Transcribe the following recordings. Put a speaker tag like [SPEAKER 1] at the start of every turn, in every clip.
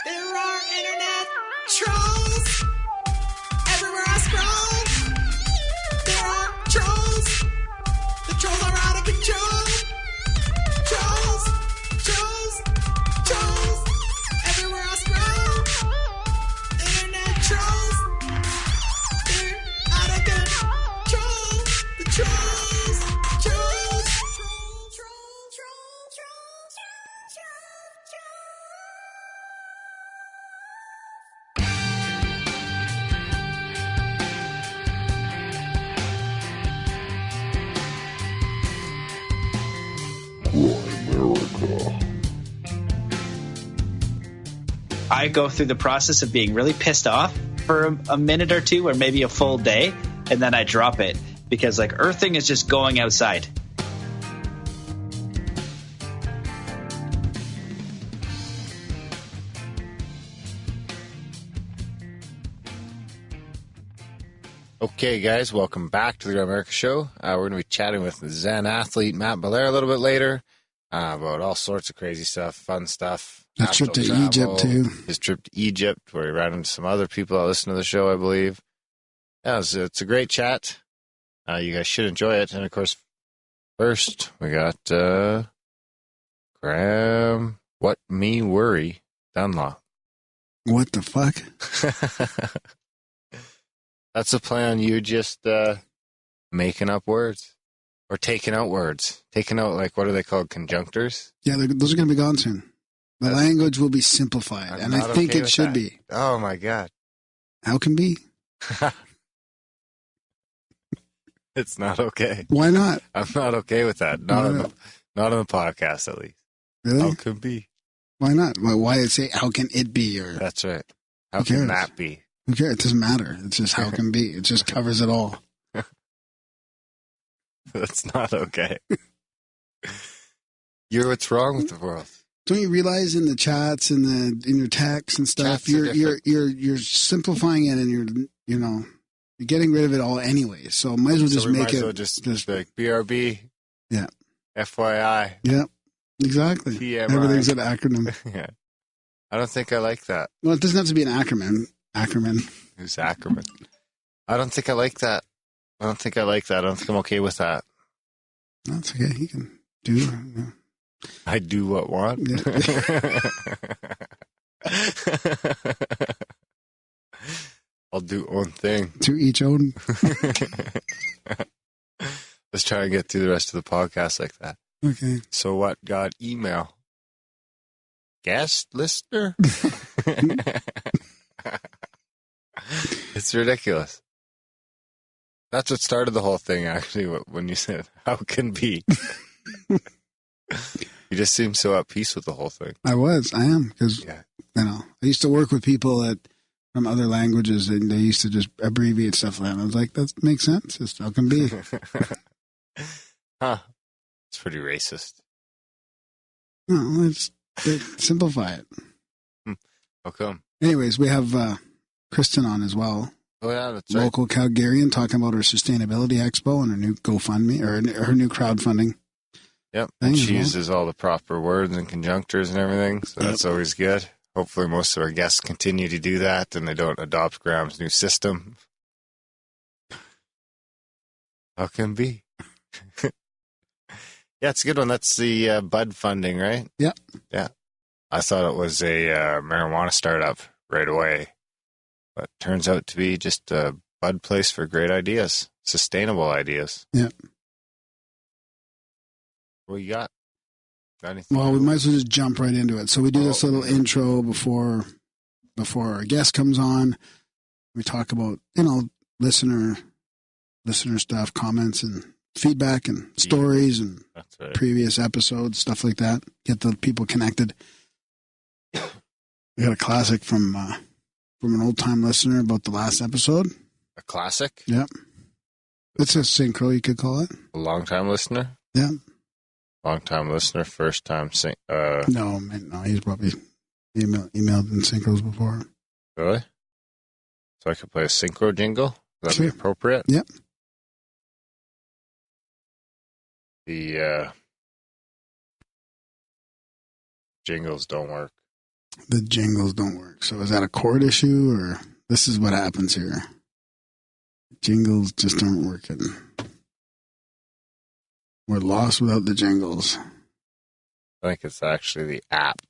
[SPEAKER 1] There are internet trolls. Everywhere I scroll, there are trolls. The trolls are out of control. Trolls, trolls, trolls. Everywhere I scroll, internet trolls. They're out of control. The trolls, trolls, troll, troll, troll, troll, troll, troll, troll.
[SPEAKER 2] I go through the process of being really pissed off for a minute or two or maybe a full day, and then I drop it because like earthing is just going outside.
[SPEAKER 3] Okay, guys, welcome back to the Grimerica Show. We're going to be chatting with the Zen athlete Matt Belair a little bit later about all sorts of crazy stuff, fun stuff.
[SPEAKER 4] His trip to Egypt, too.
[SPEAKER 3] His trip to Egypt, where he ran into some other people that listen to the show, I believe. Yeah, it's a great chat. You guys should enjoy it. And, of course, first, we got Graham, What Me Worry, Dunlop.
[SPEAKER 4] What the fuck?
[SPEAKER 3] That's a play on you just making up words or taking out words. Taking out, like, what are they called, conjunctors?
[SPEAKER 4] Yeah, those are going to be gone soon. The language will be simplified, and I think it should be.
[SPEAKER 3] Oh, my God.
[SPEAKER 4] How can be?
[SPEAKER 3] It's not okay.
[SPEAKER 4] Why not?
[SPEAKER 3] I'm not okay with that. Not on the podcast, at least.
[SPEAKER 4] Really?
[SPEAKER 3] How can be?
[SPEAKER 4] Why not? Why say, how can it be? Or
[SPEAKER 3] That's right. How can that be?
[SPEAKER 4] Who cares? It doesn't matter. It's just how it can be. It just covers it all.
[SPEAKER 3] That's not okay. You're what's wrong with the world.
[SPEAKER 4] Don't you realize in the chats and in your texts and stuff, you're simplifying it, and you're getting rid of it all anyway. So might as well just make it
[SPEAKER 3] just like BRB.
[SPEAKER 4] Yeah.
[SPEAKER 3] FYI.
[SPEAKER 4] Yeah. Exactly.
[SPEAKER 3] TMI.
[SPEAKER 4] Everything's an acronym.
[SPEAKER 3] Yeah. I don't think I like that.
[SPEAKER 4] Well, it doesn't have to be an acronym.
[SPEAKER 3] Who's Ackerman? I don't think I like that. I don't think I'm okay with that.
[SPEAKER 4] That's okay. You can do it. Yeah.
[SPEAKER 3] I do what want.
[SPEAKER 4] Yeah.
[SPEAKER 3] I'll do one thing.
[SPEAKER 4] To each own.
[SPEAKER 3] Let's try and get through the rest of the podcast like that.
[SPEAKER 4] Okay.
[SPEAKER 3] So what got email? Guest listener? It's ridiculous. That's what started the whole thing, actually, when you said, how can be? You just seem so at peace with the whole thing.
[SPEAKER 4] I am, because, I used to work with people from other languages, and they used to just abbreviate stuff like that. I was like, that makes sense. It's how can be.
[SPEAKER 3] Huh. It's pretty racist.
[SPEAKER 4] No, simplify it.
[SPEAKER 3] How come?
[SPEAKER 4] Anyways, we have Kristen on as well.
[SPEAKER 3] Oh, yeah, that's right.
[SPEAKER 4] Local Calgarian, talking about her Sustainability Expo and her new GoFundMe, or her new crowdfunding.
[SPEAKER 3] Yep, and she uses all the proper words and conjunctors and everything, so that's always good. Hopefully most of our guests continue to do that and they don't adopt Graham's new system. How can be? Yeah, it's a good one. That's the Bud funding, right?
[SPEAKER 4] Yeah.
[SPEAKER 3] Yeah. I thought it was a marijuana startup right away, but turns out to be just a Bud place for great ideas, sustainable ideas.
[SPEAKER 4] Yeah.
[SPEAKER 3] What you got? Anything?
[SPEAKER 4] Well, we might as well just jump right into it. So we do this little intro before our guest comes on. We talk about, listener stuff, comments and feedback and stories and previous episodes, stuff like that. Get the people connected. We got a classic from an old time listener about the last episode.
[SPEAKER 3] A classic?
[SPEAKER 4] Yep. It's a synchro, you could call it.
[SPEAKER 3] A long time listener?
[SPEAKER 4] Yeah.
[SPEAKER 3] Long time listener, first time
[SPEAKER 4] No, he's probably emailed in synchros before.
[SPEAKER 3] Really? So I could play a synchro jingle? Would that be appropriate?
[SPEAKER 4] Yep.
[SPEAKER 3] The jingles don't work.
[SPEAKER 4] The jingles don't work. So is that a cord issue, or this is what happens here? Jingles just aren't working. We're lost without the jingles.
[SPEAKER 3] I think it's actually the app.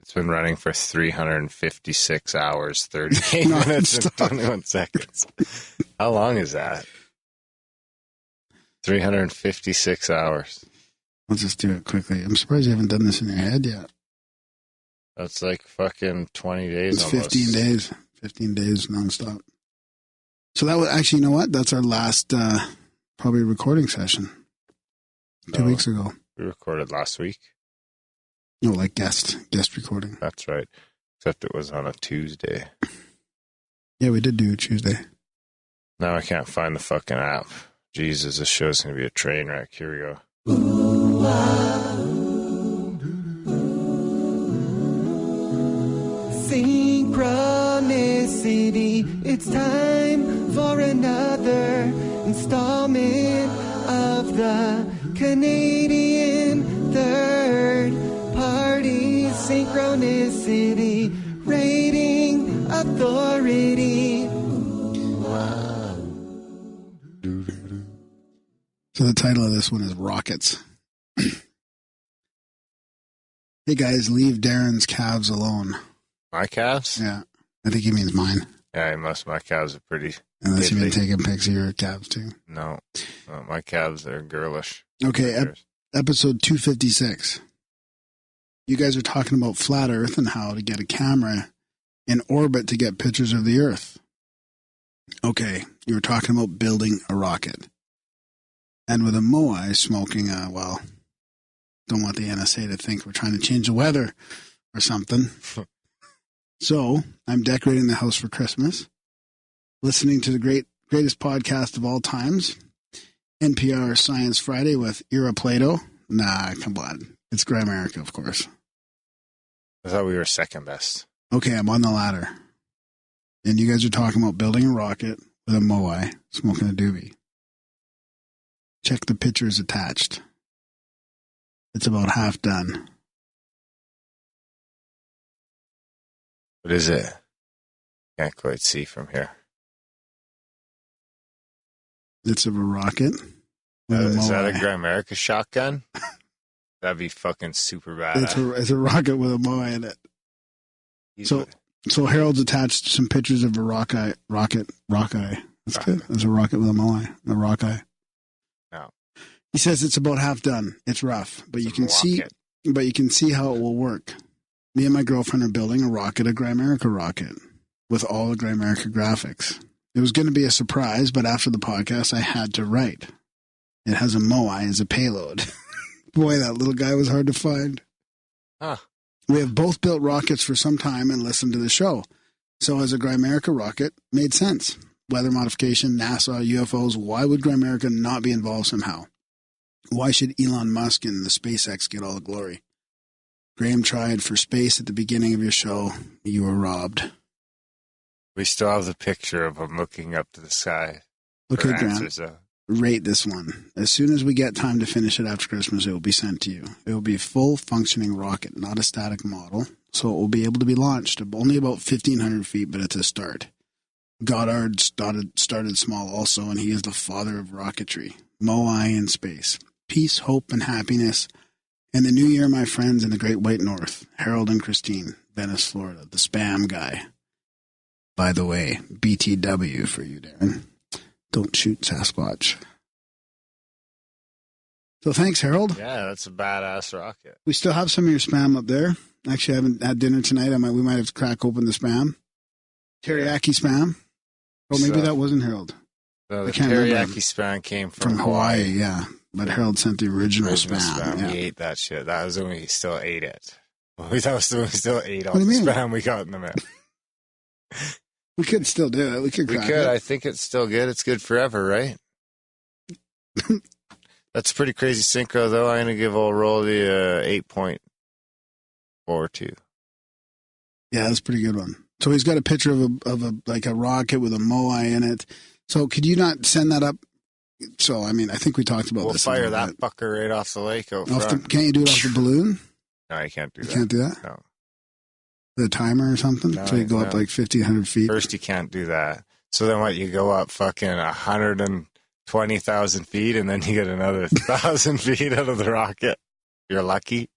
[SPEAKER 3] It's been running for 356 hours, 38 minutes, and 21 seconds. How long is that? 356 hours.
[SPEAKER 4] Let's just do it quickly. I'm surprised you haven't done this in your head yet.
[SPEAKER 3] That's like fucking 20 days
[SPEAKER 4] It's
[SPEAKER 3] almost.
[SPEAKER 4] 15 days. 15 days nonstop. So that was actually, you know what? That's our last probably recording session. 2 weeks ago.
[SPEAKER 3] We recorded last week.
[SPEAKER 4] No, like guest recording.
[SPEAKER 3] That's right. Except it was on a Tuesday.
[SPEAKER 4] Yeah, we did do Tuesday.
[SPEAKER 3] Now I can't find the fucking app. Jesus, this show's going to be a train wreck. Here we go.
[SPEAKER 5] Synchronicity, it's time for another installment of the Canadian Third Party Synchronicity Rating Authority.
[SPEAKER 4] So the title of this one is Rockets. Hey guys, leave Darren's calves alone.
[SPEAKER 3] My calves?
[SPEAKER 4] Yeah, I think he means mine.
[SPEAKER 3] Yeah, most of my calves are pretty.
[SPEAKER 4] Unless you've been
[SPEAKER 3] diddly.
[SPEAKER 4] taking pics of your calves too.
[SPEAKER 3] No, my calves are girlish.
[SPEAKER 4] Okay, episode 256. You guys are talking about flat Earth and how to get a camera in orbit to get pictures of the Earth. Okay, you were talking about building a rocket. And with a Moai smoking, don't want the NSA to think we're trying to change the weather or something. So, I'm decorating the house for Christmas, listening to the greatest podcast of all times, NPR Science Friday with Ira Plato. Nah, come on. It's Grimerica, of course.
[SPEAKER 3] I thought we were second best.
[SPEAKER 4] Okay, I'm on the ladder. And you guys are talking about building a rocket with a Moai, smoking a doobie. Check the pictures attached. It's about half done.
[SPEAKER 3] What is it? Can't quite see from here.
[SPEAKER 4] It's of a rocket with a
[SPEAKER 3] Is that a
[SPEAKER 4] Moai.
[SPEAKER 3] Grimerica shotgun? That'd be fucking super badass.
[SPEAKER 4] It's a rocket with a Moai in it. So Harold's attached some pictures of a rocket. That's good. There's a rocket with a Moai. A rockeye.
[SPEAKER 3] No.
[SPEAKER 4] He says it's about half done. It's rough, but you can see how it will work. Me and my girlfriend are building a Grimerica rocket with all the Grimerica graphics. It was going to be a surprise, but after the podcast, I had to write. It has a Moai as a payload. Boy, that little guy was hard to find.
[SPEAKER 3] Huh.
[SPEAKER 4] We have both built rockets for some time and listened to the show. So as a Grimerica rocket, made sense. Weather modification, NASA, UFOs, why would Grimerica not be involved somehow? Why should Elon Musk and the SpaceX get all the glory? Graham tried for space at the beginning of your show. You were robbed.
[SPEAKER 3] We still have the picture of him looking up to the sky.
[SPEAKER 4] Okay,
[SPEAKER 3] for
[SPEAKER 4] Graham,
[SPEAKER 3] answers, though.
[SPEAKER 4] rate this one. As soon as we get time to finish it after Christmas, it will be sent to you. It will be a full functioning rocket, not a static model. So it will be able to be launched. Only about 1,500 feet, but it's a start. Goddard started small also, and he is the father of rocketry. Moai in space. Peace, hope, and happiness. And the new year, my friends in the Great White North. Harold and Christine, Venice, Florida. The spam guy. By the way, BTW for you, Darren. Don't shoot Sasquatch. So thanks, Harold.
[SPEAKER 3] Yeah, that's a badass rocket.
[SPEAKER 4] We still have some of your spam up there. Actually, I haven't had dinner tonight. We might have to crack open the spam. Teriyaki spam. Oh, maybe that wasn't Harold.
[SPEAKER 3] So the
[SPEAKER 4] I can't remember.
[SPEAKER 3] teriyaki spam came
[SPEAKER 4] From Hawaii, yeah. But Harold sent the original spam. Yeah.
[SPEAKER 3] We ate that shit. That was when we still ate it. That was when we still ate all
[SPEAKER 4] What do
[SPEAKER 3] the
[SPEAKER 4] you mean?
[SPEAKER 3] spam we got in the mail.
[SPEAKER 4] We could still do it. We could crack
[SPEAKER 3] could.
[SPEAKER 4] it.
[SPEAKER 3] I think it's still good. It's good forever, right? That's a pretty crazy synchro, though. I'm going to give old Rolly a 8.42.
[SPEAKER 4] Yeah, that's a pretty good one. So he's got a picture of a rocket with a Moai in it. So could you not send that up? So, I mean, I think we talked about
[SPEAKER 3] We'll
[SPEAKER 4] this.
[SPEAKER 3] fire that fucker right off the lake out front.
[SPEAKER 4] Can't you do it off the balloon?
[SPEAKER 3] No, you can't do that.
[SPEAKER 4] You can't do that?
[SPEAKER 3] No.
[SPEAKER 4] The timer or something?
[SPEAKER 3] No,
[SPEAKER 4] So you go up like 1,500 feet?
[SPEAKER 3] First, you can't do that. So then what? You go up fucking 120,000 feet, and then you get another 1,000 feet out of the rocket. You're lucky.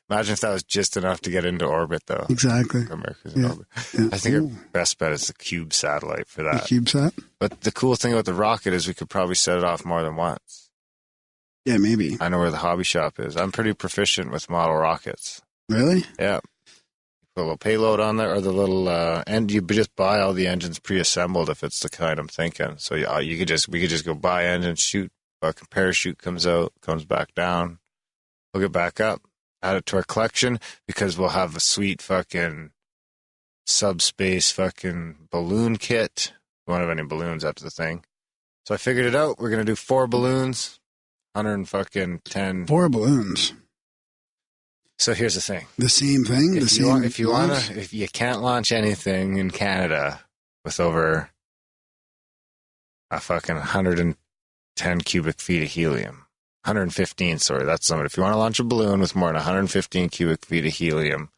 [SPEAKER 3] Imagine if that was just enough to get into orbit, though.
[SPEAKER 4] Exactly.
[SPEAKER 3] America's in orbit.
[SPEAKER 4] Yeah.
[SPEAKER 3] I think our best bet is the Cube satellite for that.
[SPEAKER 4] The CubeSat?
[SPEAKER 3] But the cool thing about the rocket is we could probably set it off more than once.
[SPEAKER 4] Yeah, maybe.
[SPEAKER 3] I know where the hobby shop is. I'm pretty proficient with model rockets.
[SPEAKER 4] Really?
[SPEAKER 3] Yeah. Put a little payload on there, or the little, and you just buy all the engines pre-assembled if it's the kind I'm thinking. So we could just go buy engines, shoot, fucking parachute comes out, comes back down, hook it back up, add it to our collection, because we'll have a sweet fucking subspace fucking balloon kit. We won't have any balloons after the thing. So I figured it out. We're going to do 4 balloons, 110.
[SPEAKER 4] 4 balloons.
[SPEAKER 3] So here's the thing.
[SPEAKER 4] The same thing?
[SPEAKER 3] If you can't launch anything in Canada with over a fucking 110 cubic feet of helium, 115, sorry, that's the number. If you want to launch a balloon with more than 115 cubic feet of helium,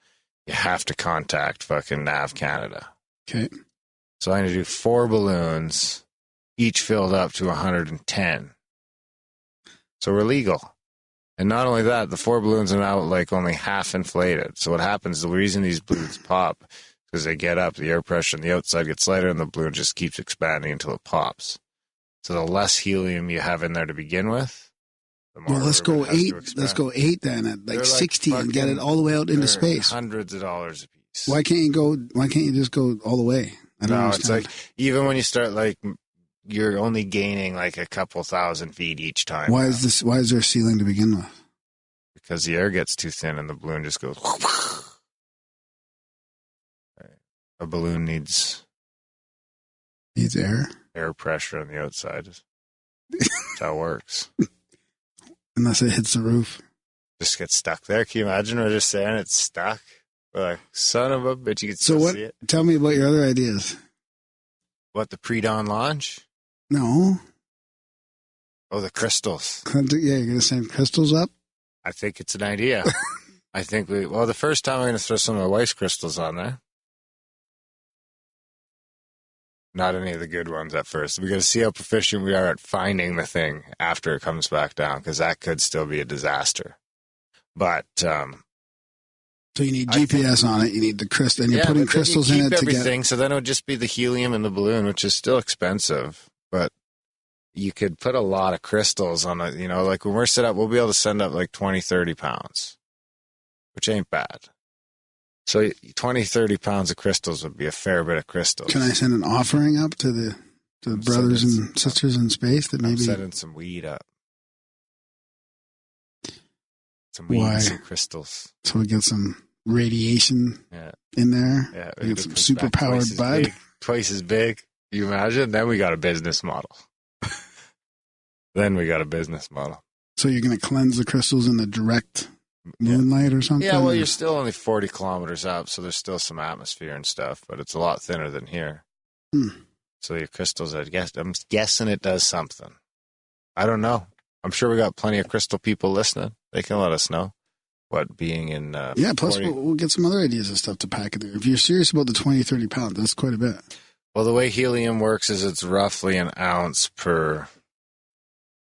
[SPEAKER 3] you have to contact fucking NAV Canada.
[SPEAKER 4] Okay.
[SPEAKER 3] So I'm going to do 4 balloons, each filled up to 110. So we're legal. And not only that, the 4 balloons are now like only half inflated. So what happens, the reason these balloons pop is because they get up, the air pressure on the outside gets lighter, and the balloon just keeps expanding until it pops. So the less helium you have in there to begin with, the more.
[SPEAKER 4] Well, let's go 8. Let's go 8 then at like 60 and get it all the way out into space.
[SPEAKER 3] Hundreds of dollars a piece.
[SPEAKER 4] Why can't you just go all the way? I don't understand.
[SPEAKER 3] It's like even when you start, like, you're only gaining like a couple thousand feet each time.
[SPEAKER 4] Why is there a ceiling to begin with?
[SPEAKER 3] Because the air gets too thin and the balloon just goes. A balloon needs
[SPEAKER 4] air
[SPEAKER 3] pressure on the outside. That's how it works.
[SPEAKER 4] Unless it hits the roof.
[SPEAKER 3] Just gets stuck there. Can you imagine? We're just saying it's stuck. We're like, son of a bitch, you can still see it.
[SPEAKER 4] Tell me about your other ideas.
[SPEAKER 3] What, the pre-dawn launch?
[SPEAKER 4] No.
[SPEAKER 3] Oh, the crystals.
[SPEAKER 4] Yeah, you're going to send crystals up?
[SPEAKER 3] I think it's an idea. I think the first time I'm going to throw some of my wife's crystals on there. Not any of the good ones at first. We're going to see how proficient we are at finding the thing after it comes back down, because that could still be a disaster. But
[SPEAKER 4] so you need GPS on it. You need the crystal, and you're putting crystals in it to
[SPEAKER 3] everything. So then it would just be the helium in the balloon, which is still expensive. But you could put a lot of crystals on it. You know, like when we're set up, we'll be able to send up like 20, 30 pounds, which ain't bad. So 20, 30 pounds of crystals would be a fair bit of crystals.
[SPEAKER 4] Can I send an offering up to the brothers and sisters in space that maybe...
[SPEAKER 3] I'm sending some weed up. Some weed and some crystals.
[SPEAKER 4] So we get some radiation in there.
[SPEAKER 3] Yeah.
[SPEAKER 4] We get some super-powered bud.
[SPEAKER 3] Twice as big. Can you imagine? Then we got a business model. So
[SPEAKER 4] you're going to cleanse the crystals in the direct... moonlight or something?
[SPEAKER 3] Yeah, well, you're still only 40 kilometers up, so there's still some atmosphere and stuff, but it's a lot thinner than here. So your crystals, I'm guessing it does something. I don't know. I'm sure we got plenty of crystal people listening. They can let us know what being in...
[SPEAKER 4] plus we'll get some other ideas of stuff to pack in there. If you're serious about the 20, 30 pounds, that's quite a bit.
[SPEAKER 3] Well, the way helium works is it's roughly an ounce per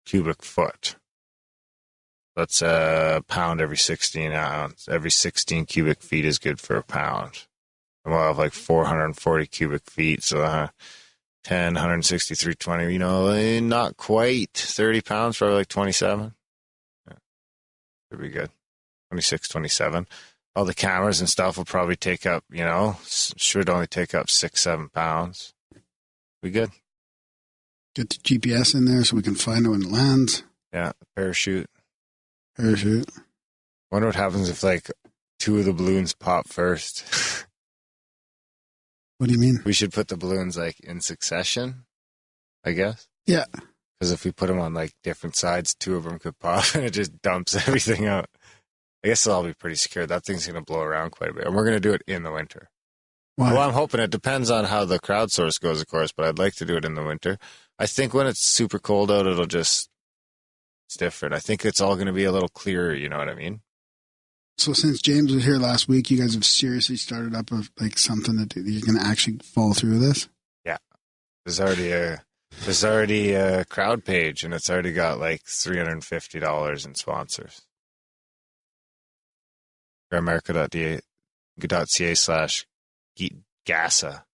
[SPEAKER 3] cubic foot. That's a pound every 16 ounce. Every 16 cubic feet is good for a pound. And we'll have like 440 cubic feet, so 10, 160, 320, not quite 30 pounds, probably like 27. Yeah. Should be good. 26, 27. All the cameras and stuff will probably take up, should only take up 6, 7 pounds. We good.
[SPEAKER 4] Get the GPS in there so we can find it when it lands.
[SPEAKER 3] Yeah, parachute.
[SPEAKER 4] Wonder
[SPEAKER 3] what happens if like 2 of the balloons pop first.
[SPEAKER 4] What do you mean?
[SPEAKER 3] We should put the balloons like in succession, I guess.
[SPEAKER 4] Yeah.
[SPEAKER 3] Because if we put them on like different sides, 2 of them could pop and it just dumps everything out. I guess it'll all be pretty secure. That thing's going to blow around quite a bit. And we're going to do it in the winter.
[SPEAKER 4] Why?
[SPEAKER 3] Well, I'm hoping it depends on how the crowdsource goes, of course, but I'd like to do it in the winter. I think when it's super cold out, it's different. I think it's all going to be a little clearer, you know what I mean?
[SPEAKER 4] So since James was here last week, you guys have seriously started up like something that you're going to actually follow through with this?
[SPEAKER 3] Yeah. There's already a crowd page, and it's already got like $350 in sponsors. Grimerica.ca/GASA.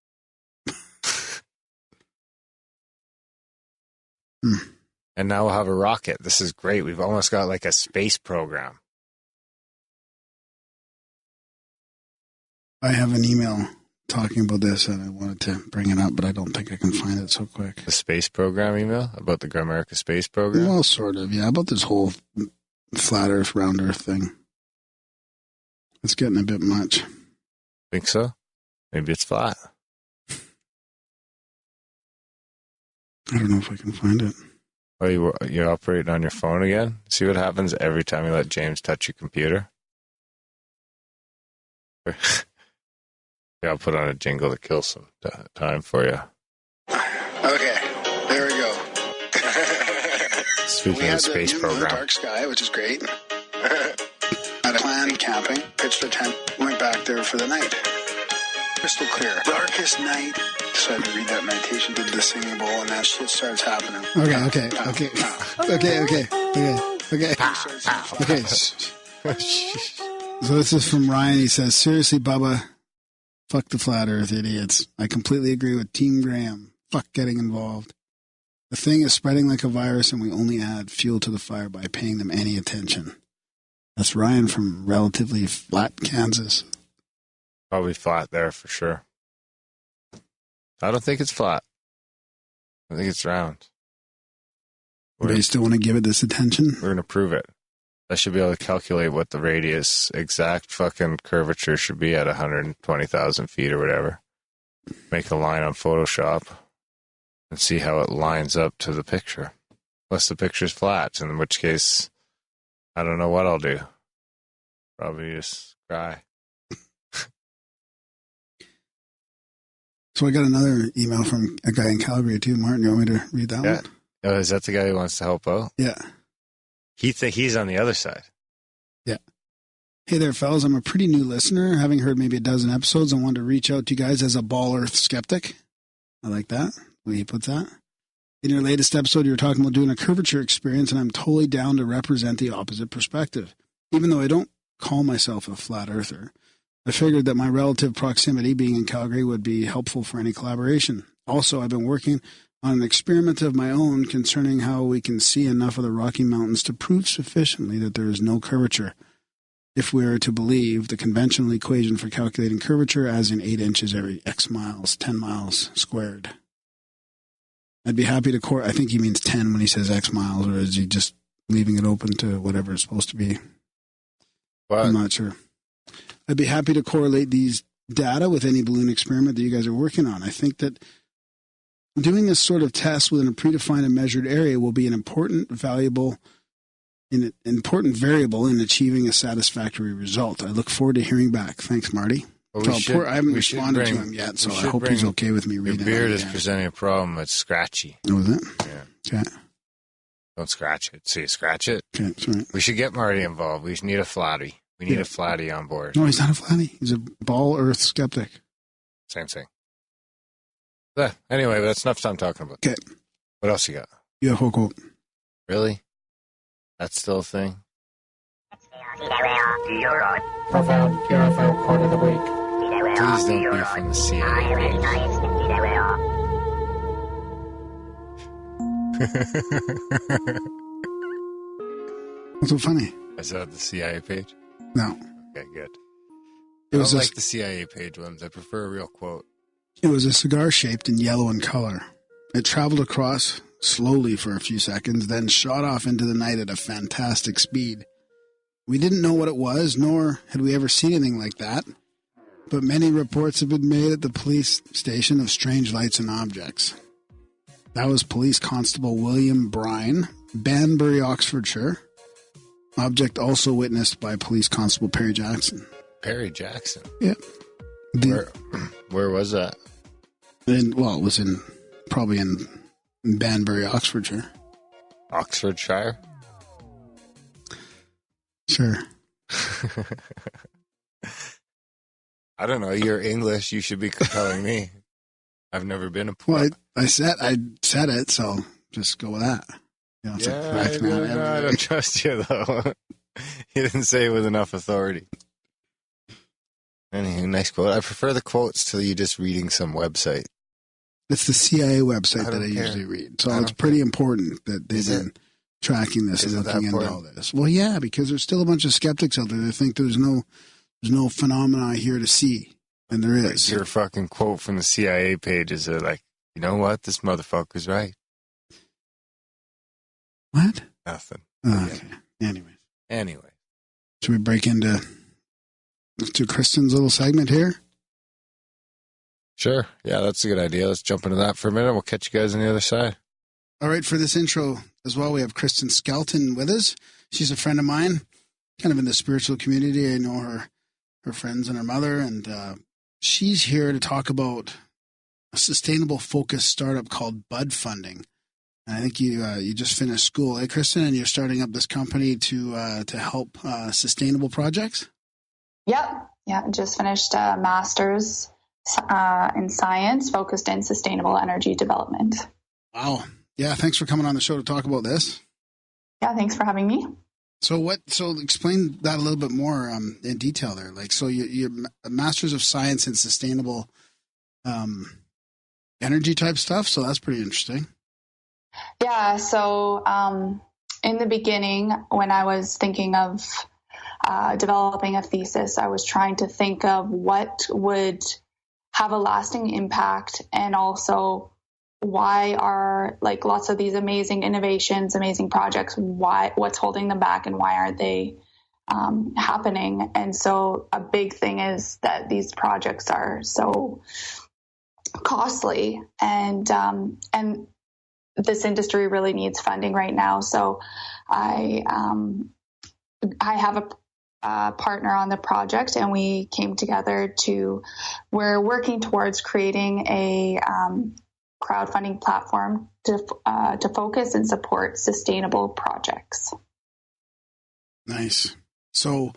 [SPEAKER 3] And now we'll have a rocket. This is great. We've almost got like a space program.
[SPEAKER 4] I have an email talking about this, and I wanted to bring it up, but I don't think I can find it so quick.
[SPEAKER 3] The space program email about the Grimerica space program?
[SPEAKER 4] Well, sort of, yeah, about this whole flat Earth, round Earth thing. It's getting a bit much.
[SPEAKER 3] Think so? Maybe it's flat.
[SPEAKER 4] I don't know if I can find it.
[SPEAKER 3] Oh, you're operating on your phone again? See what happens every time you let James touch your computer? Yeah, I'll put on a jingle to kill some time for you.
[SPEAKER 4] Okay, there we go.
[SPEAKER 3] Speaking of space program.
[SPEAKER 4] Dark sky, which is great. Had a planned camping, pitched a tent, went back there for the night. Crystal clear. Darkest night. Decided to read that meditation, did the singing bowl, and that shit starts happening. Okay. So this is from Ryan. He says, seriously, Bubba, fuck the flat earth idiots. I completely agree with Team Graham. Fuck getting involved. The thing is spreading like a virus, and we only add fuel to the fire by paying them any attention. That's Ryan from relatively flat Kansas.
[SPEAKER 3] Probably flat there for sure. I don't think it's flat. I think it's round.
[SPEAKER 4] But you still want to give it this attention?
[SPEAKER 3] We're going to prove it. I should be able to calculate what the radius, exact fucking curvature should be at 120,000 feet or whatever. Make a line on Photoshop and see how it lines up to the picture. Unless the picture's flat, in which case, I don't know what I'll do. Probably just cry.
[SPEAKER 4] So I got another email from a guy in Calgary too. Martin, you want me to read that one?
[SPEAKER 3] Oh, is that the guy who wants to help out?
[SPEAKER 4] Yeah.
[SPEAKER 3] He's on the other side.
[SPEAKER 4] Yeah. Hey there, fellas. I'm a pretty new listener, having heard maybe a dozen episodes. I wanted to reach out to you guys as a ball earth skeptic. I like that, the way he puts that. In your latest episode, you were talking about doing a curvature experience, and I'm totally down to represent the opposite perspective. Even though I don't call myself a flat earther, I figured that my relative proximity, being in Calgary, would be helpful for any collaboration. Also, I've been working on an experiment of my own concerning how we can see enough of the Rocky Mountains to prove sufficiently that there is no curvature, if we are to believe the conventional equation for calculating curvature as in 8 inches every X miles, 10 miles squared. I'd be happy to I think he means 10 when he says X miles, or is he just leaving it open to whatever it's supposed to be?
[SPEAKER 3] What?
[SPEAKER 4] I'm not sure. I'd be happy to correlate these data with any balloon experiment that you guys are working on. I think that doing this sort of test within a predefined and measured area will be an important variable in achieving a satisfactory result. I look forward to hearing back. Thanks, Marty.
[SPEAKER 3] Well,
[SPEAKER 4] I haven't responded to him yet, so I hope he's okay with me reading it.
[SPEAKER 3] Your beard is presenting a problem. It's scratchy.
[SPEAKER 4] Oh, is it?
[SPEAKER 3] Yeah.
[SPEAKER 4] Okay.
[SPEAKER 3] Don't scratch it. See, scratch it.
[SPEAKER 4] Okay, sorry.
[SPEAKER 3] We should get Marty involved. We need a flatty. We need a flatty on board.
[SPEAKER 4] No, he's not a flatty. He's a ball earth skeptic.
[SPEAKER 3] Same thing. Anyway, that's enough time talking about.
[SPEAKER 4] Okay.
[SPEAKER 3] What else you got?
[SPEAKER 4] UFO quote.
[SPEAKER 3] Really? That's still a thing?
[SPEAKER 5] Profound UFO quote of the week.
[SPEAKER 3] Please don't be from the CIA page.
[SPEAKER 4] What's so funny?
[SPEAKER 3] Is that the CIA page?
[SPEAKER 4] No.
[SPEAKER 3] Okay, good.
[SPEAKER 4] It was
[SPEAKER 3] like the CIA page ones. I prefer a real quote.
[SPEAKER 4] It was a cigar shaped and yellow in color. It traveled across slowly for a few seconds, then shot off into the night at a fantastic speed. We didn't know what it was, nor had we ever seen anything like that, but many reports have been made at the police station of strange lights and objects. That was Police Constable William Brine, Banbury, Oxfordshire. Object also witnessed by Police Constable Perry Jackson.
[SPEAKER 3] Perry Jackson?
[SPEAKER 4] Yeah.
[SPEAKER 3] Where was that?
[SPEAKER 4] It was probably in Banbury, Oxfordshire.
[SPEAKER 3] Oxfordshire?
[SPEAKER 4] Sure.
[SPEAKER 3] I don't know. You're English. You should be telling me. I've never been a pool.
[SPEAKER 4] Well, I said it, so just go with that. You know,
[SPEAKER 3] I don't trust you, though. You didn't say it with enough authority. Anyway, nice quote. I prefer the quotes to you just reading some website.
[SPEAKER 4] It's the CIA website that I usually read. So it's pretty important that they've been tracking this and looking into all this. Well, yeah, because there's still a bunch of skeptics out there that think there's no phenomena here to see. And there is.
[SPEAKER 3] Your fucking quote from the CIA pages are like, you know what? This motherfucker's right.
[SPEAKER 4] What?
[SPEAKER 3] Nothing.
[SPEAKER 4] Oh, okay.
[SPEAKER 3] Anyway.
[SPEAKER 4] Should we break into Kristen's little segment here?
[SPEAKER 3] Sure. Yeah, that's a good idea. Let's jump into that for a minute. We'll catch you guys on the other side.
[SPEAKER 4] All right, for this intro as well, we have Kristen Skelton with us. She's a friend of mine, kind of in the spiritual community. I know her friends and her mother, and she's here to talk about a sustainable focused startup called Bud Funding. And I think you just finished school, Kristen, and you're starting up this company to help sustainable projects?
[SPEAKER 6] Yep. Yeah, just finished a master's in science focused in sustainable energy development.
[SPEAKER 4] Wow. Yeah, thanks for coming on the show to talk about this.
[SPEAKER 6] Yeah, thanks for having me.
[SPEAKER 4] So explain that a little bit more in detail there. Like, so you're a master's of science in sustainable energy type stuff. So that's pretty interesting.
[SPEAKER 6] Yeah. So in the beginning, when I was thinking of developing a thesis, I was trying to think of what would have a lasting impact, and also why are like lots of these amazing innovations, amazing projects, what's holding them back, and why aren't they happening? And so a big thing is that these projects are so costly, and this industry really needs funding right now. So I have a partner on the project, and we came together we're working towards creating a crowdfunding platform to focus and support sustainable projects.
[SPEAKER 4] Nice. So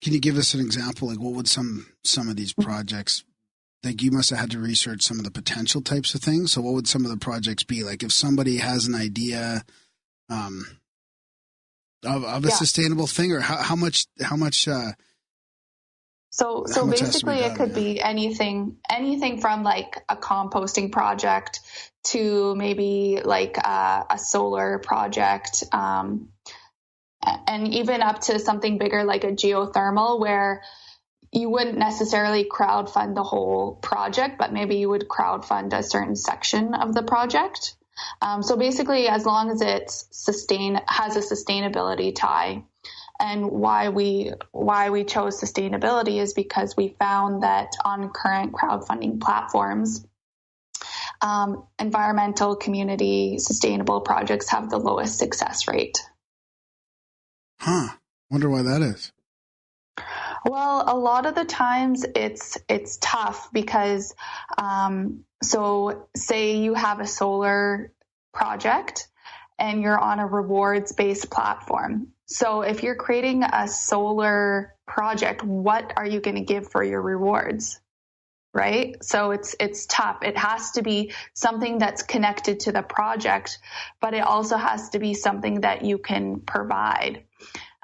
[SPEAKER 4] can you give us an example? Like, what would some of these projects, like, you must have had to research some of the potential types of things. So what would some of the projects be? Like, if somebody has an idea of a sustainable thing, or how much
[SPEAKER 6] So basically it could be anything from like a composting project to maybe like a solar project, and even up to something bigger like a geothermal, where you wouldn't necessarily crowdfund the whole project, but maybe you would crowdfund a certain section of the project. So basically, as long as it's has a sustainability tie. And why we chose sustainability is because we found that on current crowdfunding platforms, environmental, community, sustainable projects have the lowest success rate.
[SPEAKER 4] Huh. Wonder why that is.
[SPEAKER 6] Well, a lot of the times it's tough because, so say you have a solar project and you're on a rewards-based platform. So if you're creating a solar project, what are you going to give for your rewards? Right? So it's tough. It has to be something that's connected to the project, but it also has to be something that you can provide.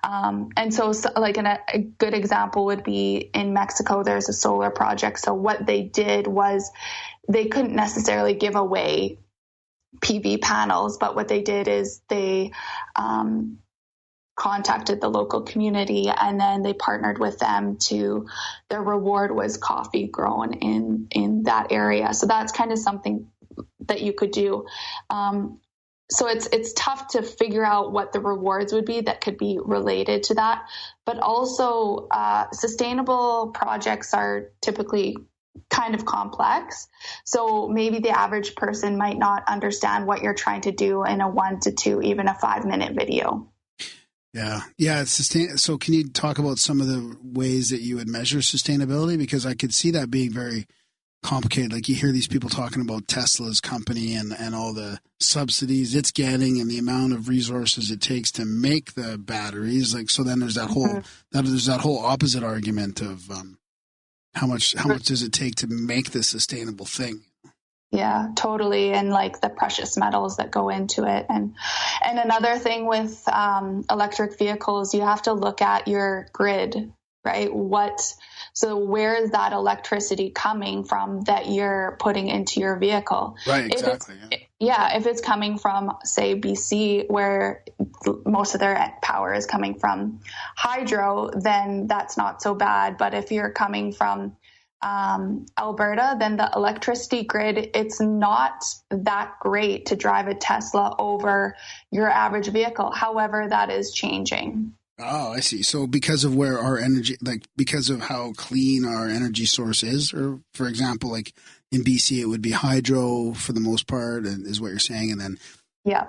[SPEAKER 6] And so like a good example would be in Mexico, there's a solar project. So what they did was they couldn't necessarily give away PV panels, but what they did is they contacted the local community, and then they partnered with them their reward was coffee grown in that area. So that's kind of something that you could do. So it's tough to figure out what the rewards would be that could be related to that. But also sustainable projects are typically kind of complex. So maybe the average person might not understand what you're trying to do in a 1 to 2, even a 5-minute video.
[SPEAKER 4] Yeah. So can you talk about some of the ways that you would measure sustainability? Because I could see that being very complicated. Like you hear these people talking about Tesla's company and all the subsidies it's getting and the amount of resources it takes to make the batteries. Like, so then there's that whole opposite argument of how much does it take to make this sustainable thing?
[SPEAKER 6] Yeah, totally. And like the precious metals that go into it. And another thing with electric vehicles, you have to look at your grid, right? So where is that electricity coming from that you're putting into your vehicle?
[SPEAKER 4] Right, exactly.
[SPEAKER 6] If it's coming from, say, BC, where most of their power is coming from hydro, then that's not so bad. But if you're coming from Alberta, then the electricity grid, it's not that great to drive a Tesla over your average vehicle. However, that is changing.
[SPEAKER 4] Oh, I see. So because of where our energy, like because of how clean our energy source is, or for example, like in BC, it would be hydro for the most part, and is what you're saying. And then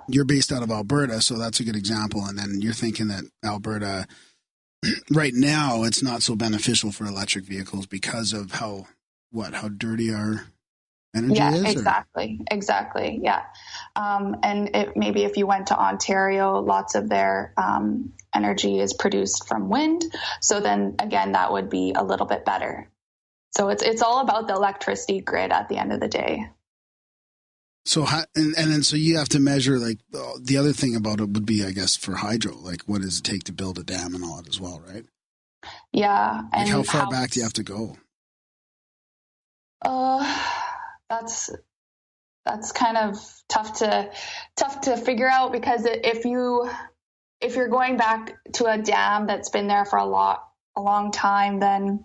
[SPEAKER 4] you're based out of Alberta, so that's a good example. And then you're thinking that Alberta, right now, it's not so beneficial for electric vehicles because of how dirty our energy is?
[SPEAKER 6] Exactly. Yeah. And maybe if you went to Ontario, lots of their energy is produced from wind. So then again, that would be a little bit better. So it's all about the electricity grid at the end of the day.
[SPEAKER 4] So then so you have to measure, like, the other thing about it would be, I guess, for hydro, like what does it take to build a dam and all that as well, right?
[SPEAKER 6] Yeah.
[SPEAKER 4] Like and how far back do you have to go?
[SPEAKER 6] That's kind of tough to figure out, because if you're going back to a dam that's been there for a long time, then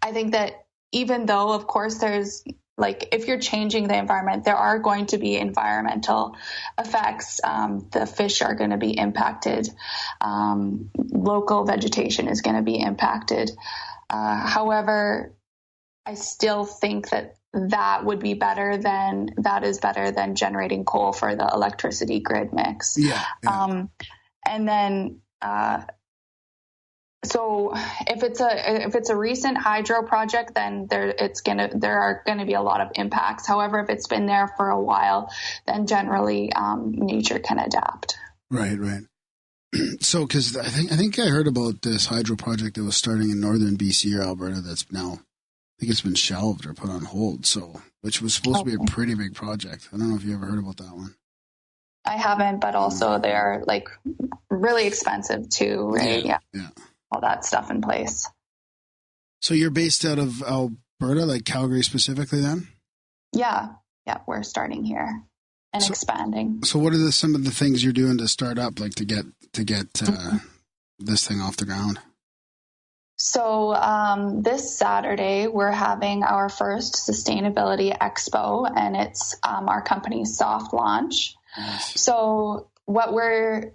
[SPEAKER 6] I think that even though, of course, there's, like, if you're changing the environment, there are going to be environmental effects. The fish are going to be impacted. Local vegetation is going to be impacted. However, I still think that would be better than generating coal for the electricity grid mix.
[SPEAKER 4] Yeah.
[SPEAKER 6] And then, so if it's a recent hydro project, then there are going to be a lot of impacts. However, if it's been there for a while, then generally nature can adapt.
[SPEAKER 4] Right. So, because I think I heard about this hydro project that was starting in northern BC or Alberta that's now, I think it's been shelved or put on hold. So, which was supposed to be a pretty big project. I don't know if you ever heard about that one. I
[SPEAKER 6] haven't, but also they're like really expensive too, right? Yeah. All that stuff in place.
[SPEAKER 4] So you're based out of Alberta, like Calgary specifically, then?
[SPEAKER 6] Yeah, we're starting here and expanding.
[SPEAKER 4] So what are some of the things you're doing to start up, like to get this thing off the ground?
[SPEAKER 6] So this Saturday, we're having our first Sustainability Expo, and it's our company's soft launch. Nice. So what we're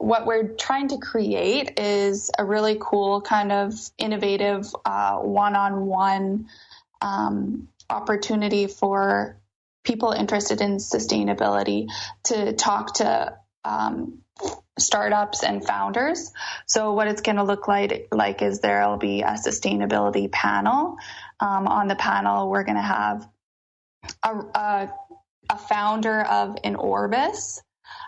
[SPEAKER 6] trying to create is a really cool kind of innovative one-on-one opportunity for people interested in sustainability to talk to startups and founders. So what it's going to look like is there'll be a sustainability panel. On the panel, we're going to have a founder of Inorbis.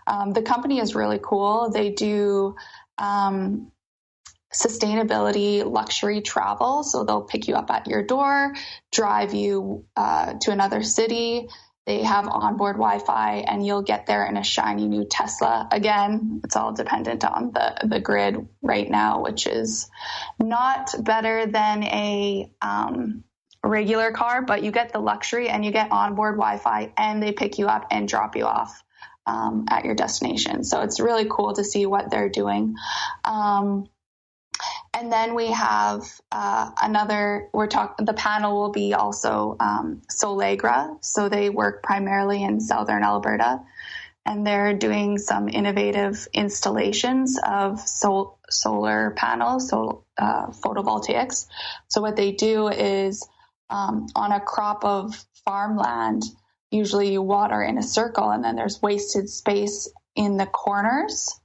[SPEAKER 6] The company is really cool. They do sustainability luxury travel. So they'll pick you up at your door, drive you to another city. They have onboard Wi-Fi, and you'll get there in a shiny new Tesla. Again, it's all dependent on the grid right now, which is not better than a regular car, but you get the luxury and you get onboard Wi-Fi, and they pick you up and drop you off at your destination. So it's really cool to see what they're doing. And then we have the panel will be also Solegra. So they work primarily in southern Alberta, and they're doing some innovative installations of solar panels, photovoltaics. So what they do is on a crop of farmland, usually you water in a circle, and then there's wasted space in the corners.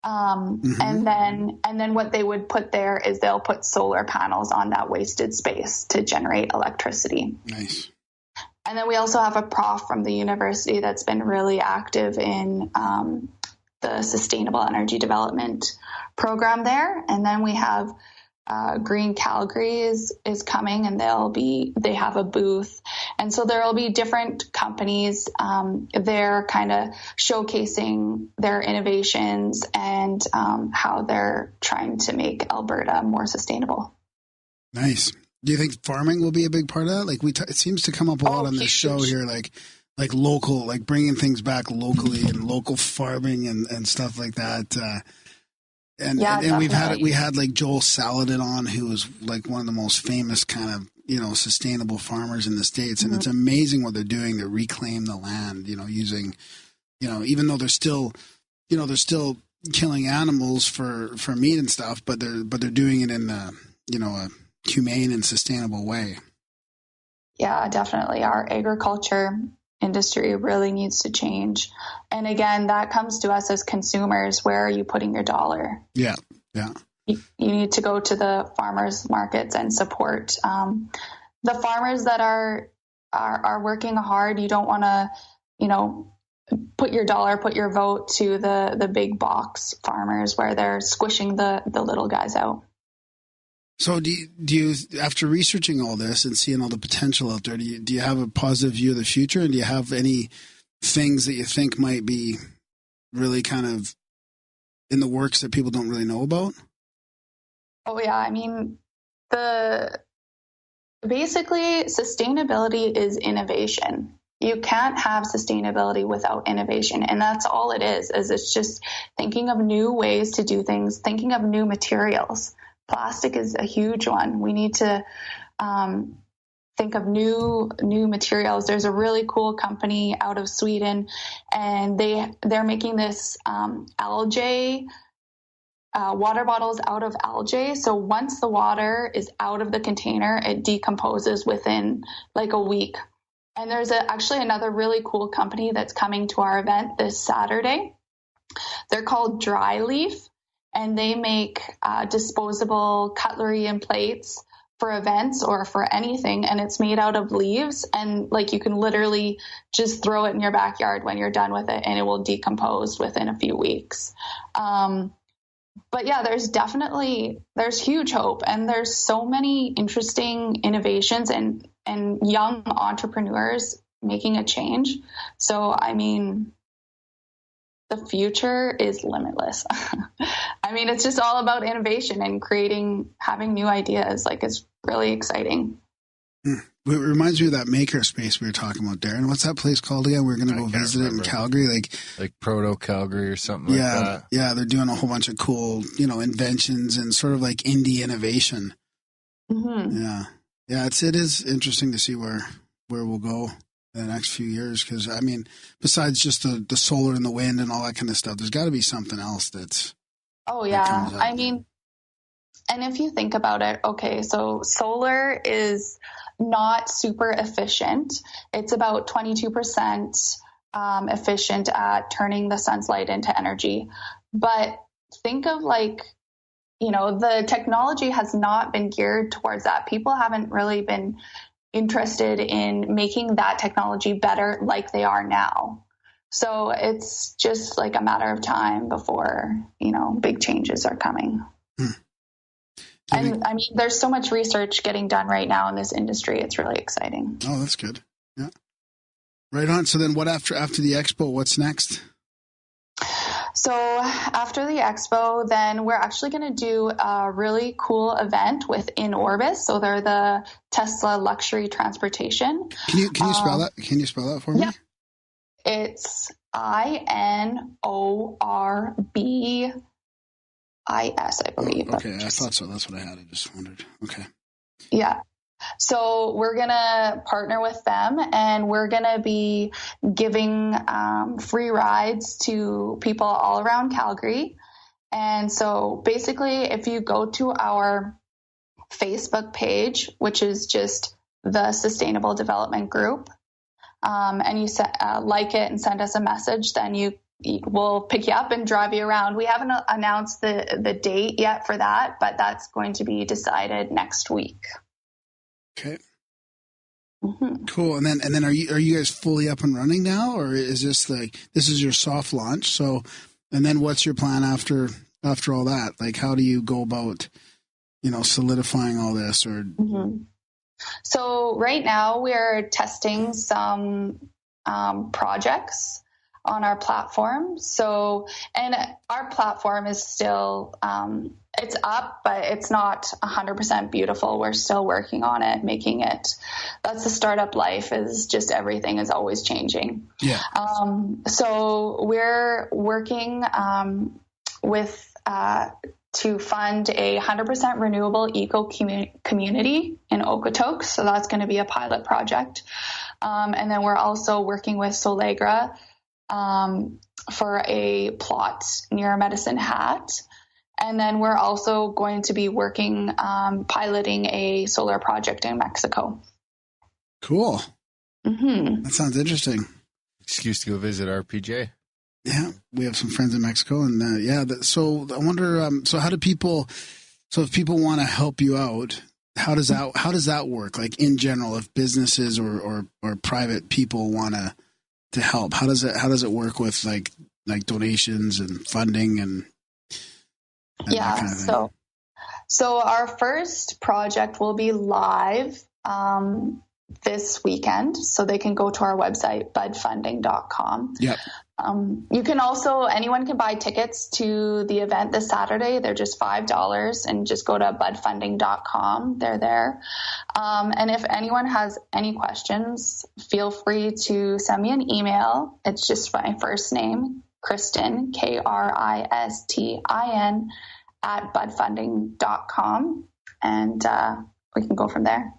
[SPEAKER 6] And then what they would put there is they'll put solar panels on that wasted space to generate electricity.
[SPEAKER 4] Nice.
[SPEAKER 6] And then we also have a prof from the university that's been really active in the sustainable energy development program there. And then we have Green Calgary is coming, and they have a booth. And so there will be different companies there kind of showcasing their innovations and how they're trying to make Alberta more sustainable. Nice.
[SPEAKER 4] Do you think farming will be a big part of that? Like it seems to come up a lot on this show here, like local, like bringing things back locally and local farming and stuff like that. And we had like Joel Saladin on, who was like one of the most famous kind of, sustainable farmers in the States. And it's amazing what they're doing to reclaim the land, using, even though they're still killing animals for meat and stuff, but they're doing it in a humane and sustainable way.
[SPEAKER 6] Yeah, definitely. Our agriculture industry really needs to change. And again, that comes to us as consumers. Where are you putting your dollar?
[SPEAKER 4] Yeah.
[SPEAKER 6] You need to go to the farmers markets and support the farmers that are working hard. You don't want to, put your dollar, put your vote to the big box farmers where they're squishing the little guys out.
[SPEAKER 4] So do you, after researching all this and seeing all the potential out there, do you have a positive view of the future? And do you have any things that you think might be really kind of in the works that people don't really know about?
[SPEAKER 6] Oh yeah. I mean, basically sustainability is innovation. You can't have sustainability without innovation. And that's all it is it's just thinking of new ways to do things, thinking of new materials. Plastic is a huge one. We need to think of new materials. There's a really cool company out of Sweden, and they're making this algae water bottles out of algae. So once the water is out of the container, it decomposes within like a week. And there's actually another really cool company that's coming to our event this Saturday. They're called Dry Leaf. And they make disposable cutlery and plates for events or for anything. And it's made out of leaves. And like you can literally just throw it in your backyard when you're done with it, and it will decompose within a few weeks. But yeah, there's huge hope. And there's so many interesting innovations and young entrepreneurs making a change. So, I mean, the future is limitless. I mean, it's just all about innovation and having new ideas. Like, it's really exciting.
[SPEAKER 4] It reminds me of that maker space we were talking about, Darren. What's that place called again? We're going to go visit it in Calgary. Like
[SPEAKER 3] Proto Calgary or something like that.
[SPEAKER 4] Yeah, they're doing a whole bunch of cool, inventions and sort of like indie innovation.
[SPEAKER 6] Mm-hmm.
[SPEAKER 4] Yeah, it is interesting to see where we'll go in the next few years, because I mean, besides just the solar and the wind and all that kind of stuff, there's got to be something else that's
[SPEAKER 6] I mean, and if you think about it, okay, so solar is not super efficient. It's about 22% efficient at turning the sun's light into energy. But think of the technology has not been geared towards that. People haven't really been interested in making that technology better like they are now. So it's just like a matter of time before, big changes are coming. And I mean, there's so much research getting done right now in this industry. It's really exciting.
[SPEAKER 4] Oh, that's good. Yeah. Right on. So then what after the expo, what's next?
[SPEAKER 6] So after the expo, then we're actually going to do a really cool event with In Orbis. So they're the Tesla luxury transportation.
[SPEAKER 4] Can you spell that? Can you spell that for me?
[SPEAKER 6] Yeah. It's INORBIS, I believe.
[SPEAKER 4] Oh, okay, I thought so. That's what I had. I just wondered. Okay.
[SPEAKER 6] Yeah. So we're going to partner with them, and we're going to be giving free rides to people all around Calgary. And so basically, if you go to our Facebook page, which is just the Sustainable Development Group, and you like it and send us a message, then we'll pick you up and drive you around. We haven't announced the date yet for that, but that's going to be decided next week.
[SPEAKER 4] Okay. Cool. And then are you guys fully up and running now, or is this this is your soft launch? So, and then what's your plan after all that? Like, how do you go about, solidifying all this or?
[SPEAKER 6] So right now we're testing some projects on our platform. So, and our platform is still, it's up, but it's not 100% beautiful. We're still working on it, making it. That's the startup life, is just everything is always changing.
[SPEAKER 4] Yeah.
[SPEAKER 6] So we're working with to fund a 100% renewable eco community in Okotoks. So that's going to be a pilot project. And then we're also working with Solegra for a plot near Medicine Hat. And then we're also going to be working, piloting a solar project in Mexico.
[SPEAKER 4] Cool. That sounds interesting.
[SPEAKER 3] Excuse to go visit RPJ.
[SPEAKER 4] Yeah, we have some friends in Mexico, and so I wonder. So how do people? So if people want to help you out, how does that work? Like in general, if businesses or private people want to help, how does it work with like donations and funding and that kind of thing?
[SPEAKER 6] So our first project will be live this weekend, so they can go to our website budfunding.com.
[SPEAKER 4] Yep.
[SPEAKER 6] You can also, anyone can buy tickets to the event this Saturday. They're just $5, and just go to budfunding.com. They're there. And if anyone has any questions, feel free to send me an email. It's just my first name, Kristin, Kristin, at budfunding.com. And we can go from there.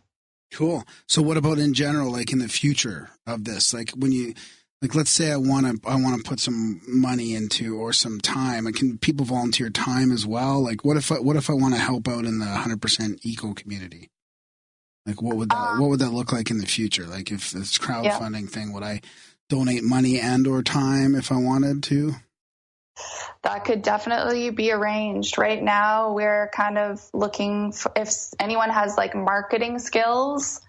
[SPEAKER 4] Cool. So what about in general, like in the future of this? Like when you, like, let's say I want to put some money into, or some time, and can people volunteer time as well? Like what if I want to help out in the 100% eco community? Like what would that look like in the future? Like if this crowdfunding thing, would I donate money and or time if I wanted to?
[SPEAKER 6] That could definitely be arranged. Right now, we're kind of looking for, if anyone has like marketing skills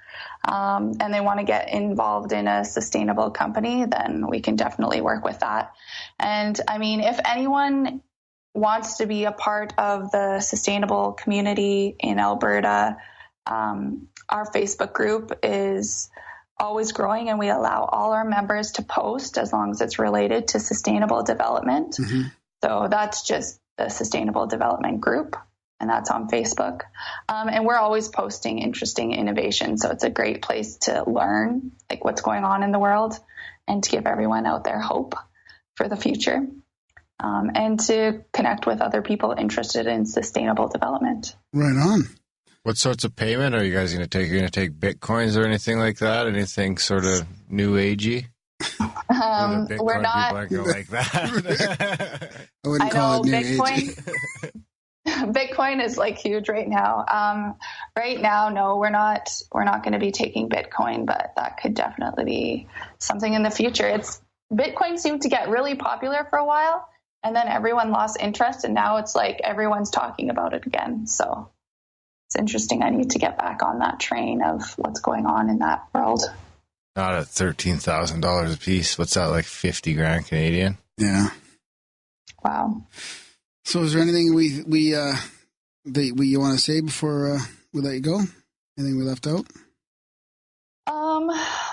[SPEAKER 6] and they want to get involved in a sustainable company, then we can definitely work with that. And I mean, if anyone wants to be a part of the sustainable community in Alberta, our Facebook group is always growing, and we allow all our members to post as long as it's related to sustainable development. Mm-hmm. So that's just the Sustainable Development Group, and that's on Facebook. And we're always posting interesting innovation, so it's a great place to learn like what's going on in the world and to give everyone out there hope for the future, and to connect with other people interested in sustainable development.
[SPEAKER 4] Right on.
[SPEAKER 3] What sorts of payment are you guys going to take? You're going to take Bitcoins or anything like that? Anything sort of new agey?
[SPEAKER 6] We're not.
[SPEAKER 3] People aren't going to like that.
[SPEAKER 4] I wouldn't call it new
[SPEAKER 6] Bitcoin. Bitcoin is like huge right now. Right now, no, we're not going to be taking Bitcoin, but that could definitely be something in the future. Bitcoin seemed to get really popular for a while, and then everyone lost interest, and now it's like everyone's talking about it again. So it's interesting. I need to get back on that train of what's going on in that world.
[SPEAKER 3] Not at $13,000 a piece. What's that, like 50 grand Canadian?
[SPEAKER 4] Yeah.
[SPEAKER 6] Wow.
[SPEAKER 4] So is there anything you want to say before we let you go? Anything we left out?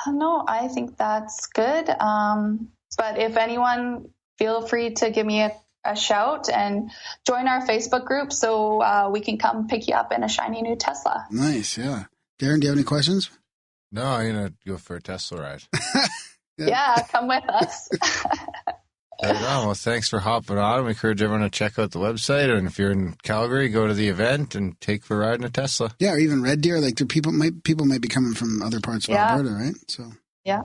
[SPEAKER 6] No, I think that's good. But if anyone, feel free to give me a shout and join our Facebook group so we can come pick you up in a shiny new Tesla.
[SPEAKER 4] Nice, yeah. Darren, do you have any questions?
[SPEAKER 3] No, I'm going to go for a Tesla ride.
[SPEAKER 6] Yeah, come with us.
[SPEAKER 3] Right on. Well, thanks for hopping on. We encourage everyone to check out the website, and if you're in Calgary, go to the event and take for a ride in a Tesla.
[SPEAKER 4] Yeah, or even Red Deer. Like people might be coming from other parts of Alberta, right? So
[SPEAKER 6] yeah,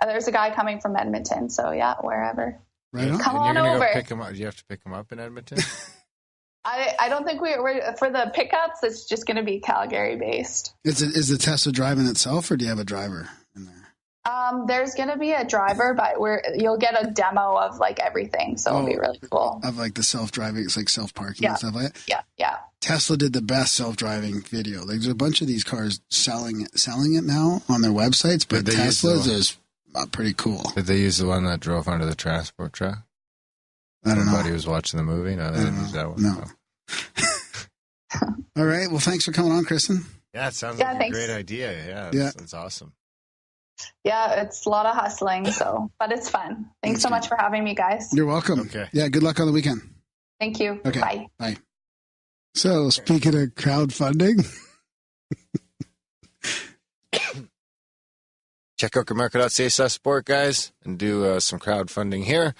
[SPEAKER 6] there's a guy coming from Edmonton. So yeah, wherever.
[SPEAKER 4] Right on.
[SPEAKER 6] Come
[SPEAKER 3] and
[SPEAKER 6] on over.
[SPEAKER 3] Go pick him up. Do you have to pick him up in Edmonton?
[SPEAKER 6] I don't think we're for the pickups. It's just going to be Calgary based.
[SPEAKER 4] Is the Tesla driving itself, or do you have a driver in there?
[SPEAKER 6] There's going to be a driver, but you'll get a demo of like everything. So it'll be really cool.
[SPEAKER 4] Of like the self-driving, it's like self-parking and stuff like that.
[SPEAKER 6] Yeah.
[SPEAKER 4] Tesla did the best self-driving video. Like, there's a bunch of these cars selling it now on their websites, but Tesla's is pretty cool.
[SPEAKER 3] Did they use the one that drove under the transport truck?
[SPEAKER 4] I don't know.
[SPEAKER 3] Somebody was watching the movie? No, they didn't use that one.
[SPEAKER 4] No. All right. Well, thanks for coming on, Kristen.
[SPEAKER 3] Yeah, it sounds like a great idea. Yeah, that's awesome.
[SPEAKER 6] Yeah, it's a lot of hustling, but it's fun. Thanks so much for having me, guys.
[SPEAKER 4] You're welcome.
[SPEAKER 3] Okay.
[SPEAKER 4] Yeah, good luck on the weekend.
[SPEAKER 6] Thank you.
[SPEAKER 4] Okay. Bye. So, speaking of crowdfunding,
[SPEAKER 3] check out Grimerica.ca/support, guys, and do some crowdfunding here.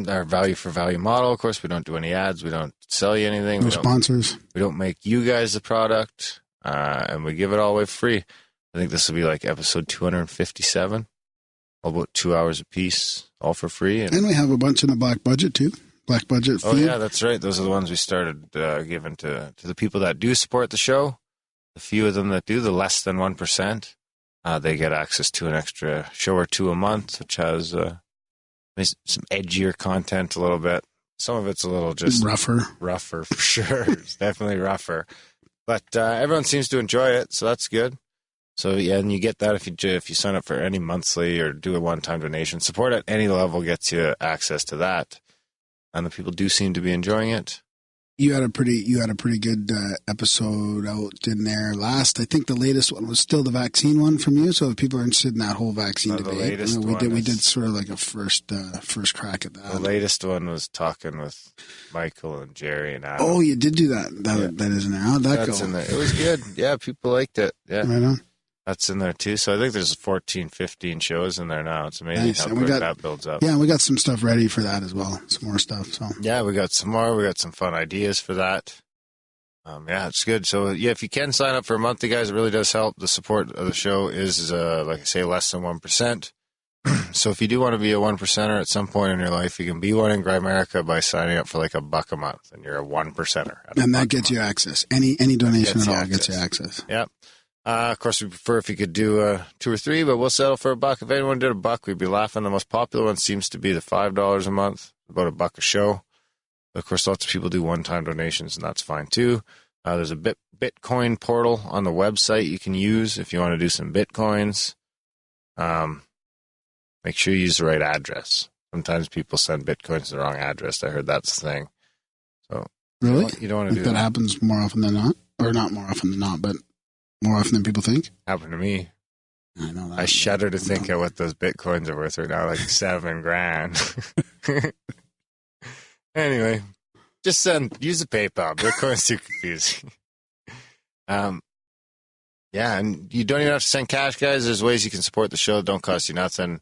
[SPEAKER 3] Our value for value model. Of course, we don't do any ads. We don't sell you anything.
[SPEAKER 4] No sponsors.
[SPEAKER 3] We don't make you guys the product, and we give it all away free. I think this will be like episode 257, all about 2 hours a piece, all for free.
[SPEAKER 4] And we have a bunch in the black budget, too. Black budget feed.
[SPEAKER 3] Oh, yeah, that's right. Those are the ones we started giving to the people that do support the show. The few of them that do, the less than 1%, they get access to an extra show or two a month, which has some edgier content a little bit. Some of it's a little just
[SPEAKER 4] rougher
[SPEAKER 3] for sure. It's definitely rougher. But everyone seems to enjoy it, so that's good. So, yeah, and you get that if you sign up for any monthly or do a one-time donation. Support at any level gets you access to that. And the people do seem to be enjoying it.
[SPEAKER 4] You had a pretty good episode out in there last. I think the latest one was still the vaccine one from you. So if people are interested in that whole vaccine debate, we did sort of like a first crack at that.
[SPEAKER 3] The latest one was talking with Michael and Jerry and Adam.
[SPEAKER 4] Oh, you did do that. That is in there. How'd that go?
[SPEAKER 3] In there. It was good. Yeah, people liked it. Yeah.
[SPEAKER 4] Right on.
[SPEAKER 3] That's in there too. So I think there's 14, 15 shows in there now. It's amazing how quick that builds up.
[SPEAKER 4] Yeah, we got some stuff ready for that as well. Some more stuff. So
[SPEAKER 3] yeah, we got some more. We got some fun ideas for that. Yeah, it's good. So yeah, if you can sign up for a month, guys, it really does help. The support of the show is, like I say, less than 1%. So if you do want to be a 1%er at some point in your life, you can be one in Grimerica by signing up for like $1 a month, and you're a 1%er.
[SPEAKER 4] And that gets you access. Any donation at all gets you access.
[SPEAKER 3] Yeah. Of course, we prefer if you could do 2 or 3, but we'll settle for $1. If anyone did $1, we'd be laughing. The most popular one seems to be the $5 a month, about $1 a show. Of course, lots of people do one-time donations, and that's fine too. There's a Bitcoin portal on the website you can use if you want to do some Bitcoins. Make sure you use the right address. Sometimes people send Bitcoins to the wrong address. I heard that's the thing. So
[SPEAKER 4] really,
[SPEAKER 3] you don't want to do that.
[SPEAKER 4] That happens more often than not, or not more often than not, but more often than people think.
[SPEAKER 3] Happened to me.
[SPEAKER 4] I know that.
[SPEAKER 3] I shudder to think of what those Bitcoins are worth right now, like $7,000. Anyway, just use the PayPal. Bitcoin's too confusing. Yeah, and you don't even have to send cash, guys. There's ways you can support the show that don't cost you nothing.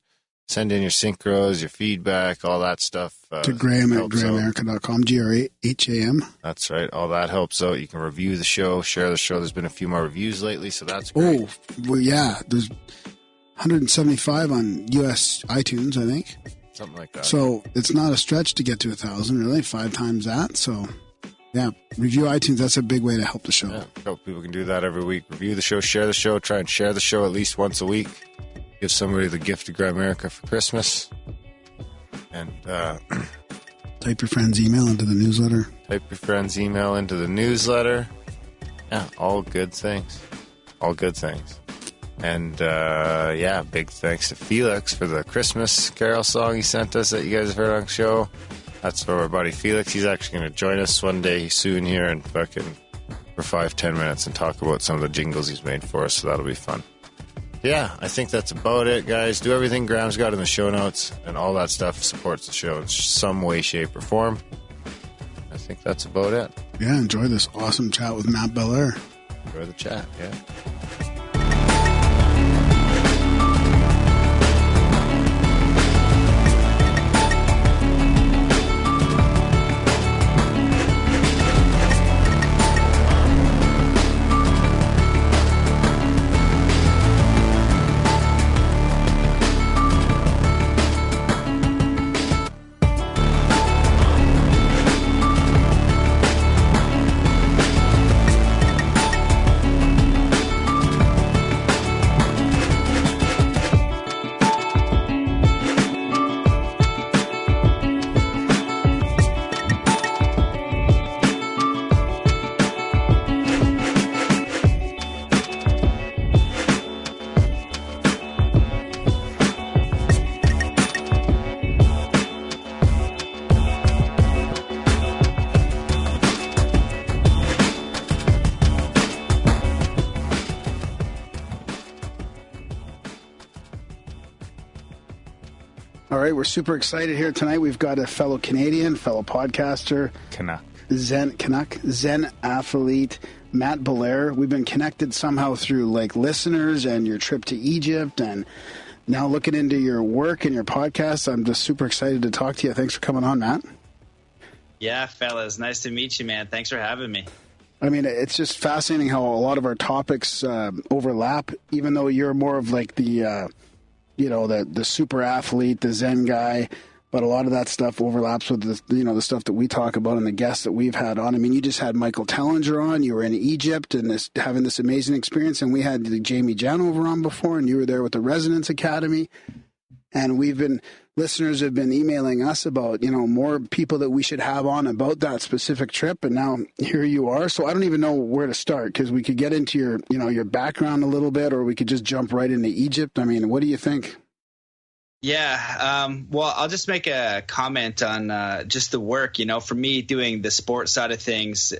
[SPEAKER 3] Send in your synchros, your feedback, all that stuff.
[SPEAKER 4] To Graham at Grimerica.com, GRHAM.
[SPEAKER 3] That's right. All that helps out. You can review the show, share the show. There's been a few more reviews lately, so that's great.
[SPEAKER 4] Oh, well, yeah. There's 175 on US iTunes, I think.
[SPEAKER 3] Something like that.
[SPEAKER 4] So it's not a stretch to get to 1,000, really. 5 times that. So, yeah, review iTunes. That's a big way to help the show.
[SPEAKER 3] Yeah, I hope people can do that every week. Review the show, share the show, try and share the show at least once a week. Give somebody the gift of Grimerica for Christmas. And
[SPEAKER 4] type your friend's email into the newsletter.
[SPEAKER 3] Yeah, all good things. All good things. And, yeah, big thanks to Felix for the Christmas carol song he sent us that you guys have heard on the show. That's for our buddy Felix. He's actually going to join us one day soon here and for 5-10 minutes and talk about some of the jingles he's made for us, so that'll be fun. Yeah, I think that's about it, guys. Do everything Graham's got in the show notes, and all that stuff supports the show in some way, shape, or form. I think that's about it.
[SPEAKER 4] Yeah, enjoy this awesome chat with Matt Belair.
[SPEAKER 3] Enjoy the chat, yeah.
[SPEAKER 4] All right, we're super excited here tonight. We've got a fellow Canadian, fellow podcaster, Zen athlete, Matt Belair. We've been connected somehow through like listeners and your trip to Egypt, and now looking into your work and your podcast. I'm just super excited to talk to you. Thanks for coming on, Matt.
[SPEAKER 2] Yeah, fellas, nice to meet you, man. Thanks for having me.
[SPEAKER 4] I mean, it's just fascinating how a lot of our topics overlap, even though you're more of like the super athlete, the Zen guy, but a lot of that stuff overlaps with the stuff that we talk about and the guests that we've had on. I mean, you just had Michael Tellinger on. You were in Egypt and having this amazing experience, and we had Jamie Janover on before, and you were there with the Resonance Academy. And listeners have been emailing us about, more people that we should have on about that specific trip. And now here you are. So I don't even know where to start, because we could get into your background a little bit, or we could just jump right into Egypt. I mean, what do you think?
[SPEAKER 2] Yeah. Well, I'll just make a comment on just the work. For me, doing the sport side of things,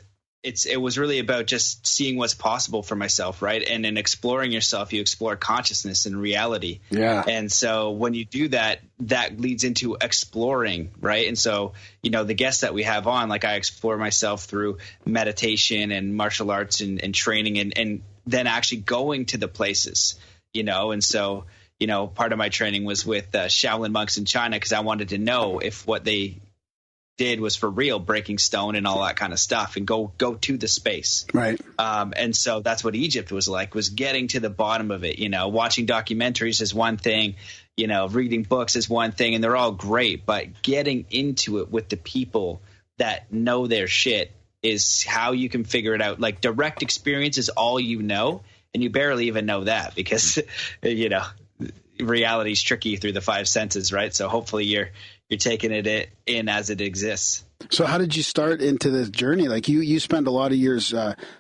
[SPEAKER 2] it was really about just seeing what's possible for myself, right? And in exploring yourself, you explore consciousness and reality. Yeah. And so when you do that, that leads into exploring, right? And so, the guests that we have on, like I explore myself through meditation and martial arts and training and then actually going to the places, and so, part of my training was with Shaolin monks in China, because I wanted to know if what they did was for real, breaking stone and all that kind of stuff, and go to the space. Right. And so that's what Egypt was like, was getting to the bottom of it. Watching documentaries is one thing, reading books is one thing, and they're all great, but getting into it with the people that know their shit is how you can figure it out. Like, direct experience is all and you barely even know that, because, reality is tricky through the five senses, right? So hopefully you're taking it in as it exists. So how did you start into this journey? Like you spent a lot of years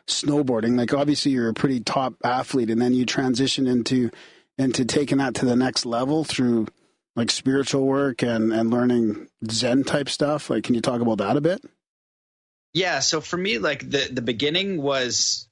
[SPEAKER 2] snowboarding. Like obviously you're a pretty top athlete, and then you transitioned into taking that to the next level through like spiritual work and learning Zen type stuff. Like, can you talk about that a bit? Yeah. So for me, like the beginning was,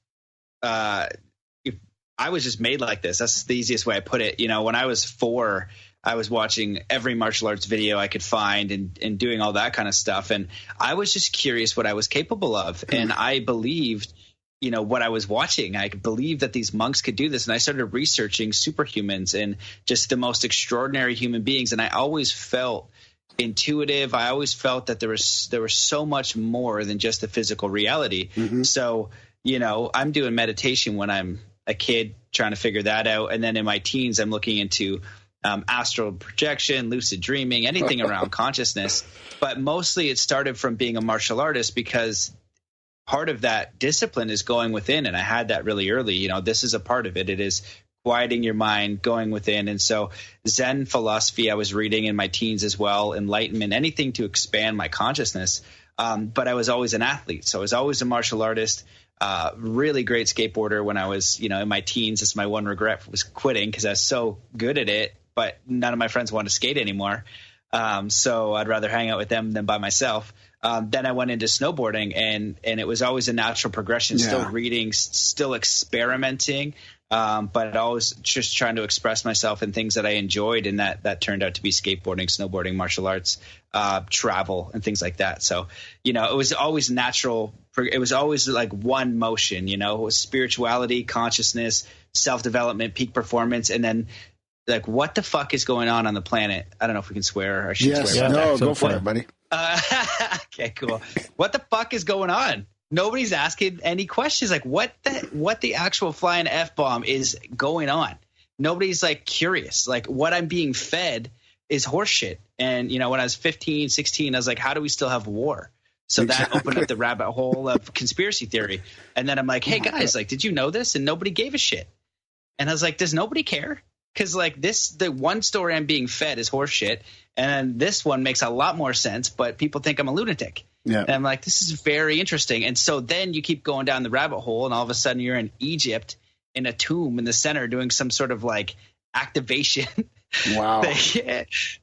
[SPEAKER 2] I was just made like this. That's the easiest way I put it. When I was 4, I was watching every martial arts video I could find and doing all that kind of stuff. And I was just curious what I was capable of. And I believed, what I was watching. I believed that these monks could do this. And I started researching superhumans and just the most extraordinary human beings. And I always felt intuitive. I always felt that there was so much more than just the physical reality. Mm-hmm. So, I'm doing meditation when I'm a kid, trying to figure that out. And then in my teens, I'm looking into astral projection, lucid dreaming, anything around consciousness. But mostly it started from being a martial artist, because part of that discipline is going within. And I had that really early. This is a part of it. It is quieting your mind, going within. And so Zen philosophy I was reading in my teens as well, enlightenment, anything to expand my consciousness. But I was always an athlete. So I was always a martial artist. Really great skateboarder when I was, in my teens. That's my one regret, was quitting, because I was so good at it, but none of my friends wanted to skate anymore. So I'd rather hang out with them than by myself. Then I went into snowboarding, and it was always a natural progression, still reading, still experimenting, but always just trying to express myself in things that I enjoyed. And that turned out to be skateboarding, snowboarding, martial arts, travel, and things like that. So, it was always natural. It was always like one motion, it was spirituality, consciousness, self-development, peak performance. And then like, what the fuck is going on the planet? I don't know if we can swear. I should swear. No, go for it, buddy. Okay, cool. What the fuck is going on? Nobody's asking any questions. Like, what the actual flying F-bomb is going on? Nobody's like curious. Like, what I'm being fed is horseshit. And, when I was 15, 16, I was like, how do we still have war? So that opened up the rabbit hole of conspiracy theory. And then I'm like, hey guys, like, did you know this? And nobody gave a shit. And I was like, does nobody care? Because like the one story I'm being fed is horseshit. And this one makes a lot more sense, but people think I'm a lunatic. Yeah. And I'm like, this is very interesting. And so then you keep going down the rabbit hole, and all of a sudden you're in Egypt in a tomb in the center doing some sort of like activation. Wow.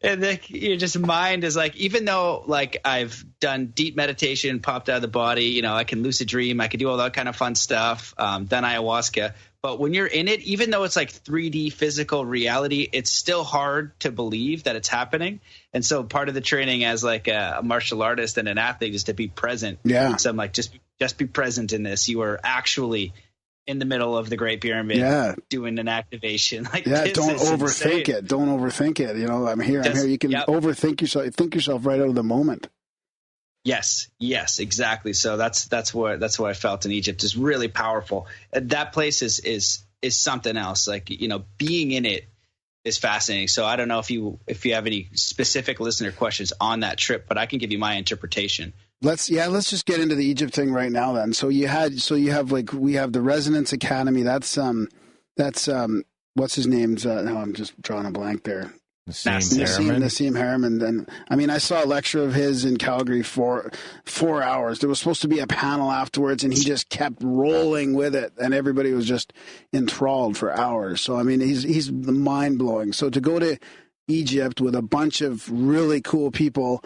[SPEAKER 2] And your just mind is like, even though like I've done deep meditation, popped out of the body, I can lucid dream, I can do all that kind of fun stuff, done ayahuasca, But when you're in it, even though it's like 3D physical reality, it's still hard to believe that it's happening. And so part of the training as like a martial artist and an athlete is to be present.
[SPEAKER 4] Yeah.
[SPEAKER 2] So I'm like, just be present in this. You are actually in the middle of the Great Pyramid doing an activation. Like,
[SPEAKER 4] don't overthink it. Don't overthink it. You know, I'm here. You can overthink yourself. Think yourself right out of the moment.
[SPEAKER 2] Yes, exactly. So that's what I felt in Egypt is really powerful. That place is something else. Like, you know, being in it is fascinating. So I don't know if you have any specific listener questions on that trip, but I can give you my interpretation.
[SPEAKER 4] Let's just get into the Egypt thing right now then. So we have the Resonance Academy. That's what's his name's no, I'm just drawing a blank there. Nassim Harriman. And I mean, I saw a lecture of his in Calgary for 4 hours. There was supposed to be a panel afterwards, and he just kept rolling with it, and everybody was just enthralled for hours. So I mean, he's mind blowing. So to go to Egypt with a bunch of really cool people,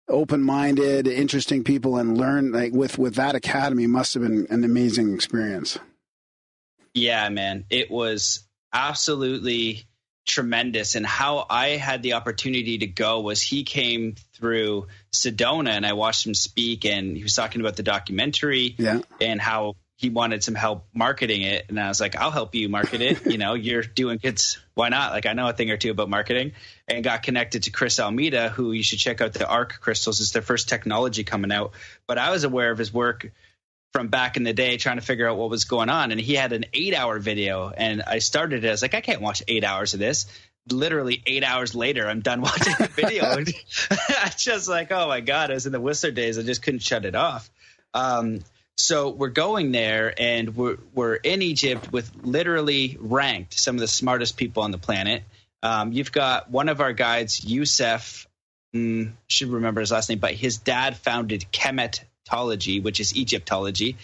[SPEAKER 4] open-minded, interesting people, and learn like with that academy must have been an amazing experience. Yeah,
[SPEAKER 2] man, it was absolutely tremendous. And how I had the opportunity to go was he came through Sedona, and I watched him speak, and he was talking about the documentary and how he wanted some help marketing it. And I was like, I'll help you market it. You know, you're doing good. Why not? Like, I know a thing or two about marketing, and got connected to Chris Almeida, who you should check out the ARC crystals. It's their first technology coming out. But I was aware of his work from back in the day trying to figure out what was going on. And he had an 8-hour video, and I started it. I was like, I can't watch 8 hours of this. Literally 8 hours later, I'm done watching the video. I just like, oh my God, I was in the Whistler days. I just couldn't shut it off. So we're going there, and we're in Egypt with literally ranked some of the smartest people on the planet. You've got one of our guides, Youssef, should remember his last name, but his dad founded Kemetology, which is Egyptology.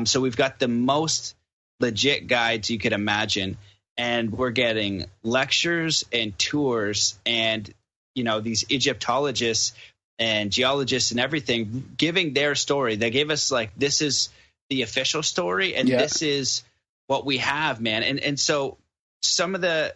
[SPEAKER 2] So we've got the most legit guides you could imagine, and we're getting lectures and tours, and you know, these Egyptologists and geologists and everything giving their story. They gave us like, this is the official story, and this is what we have, man. And so some of this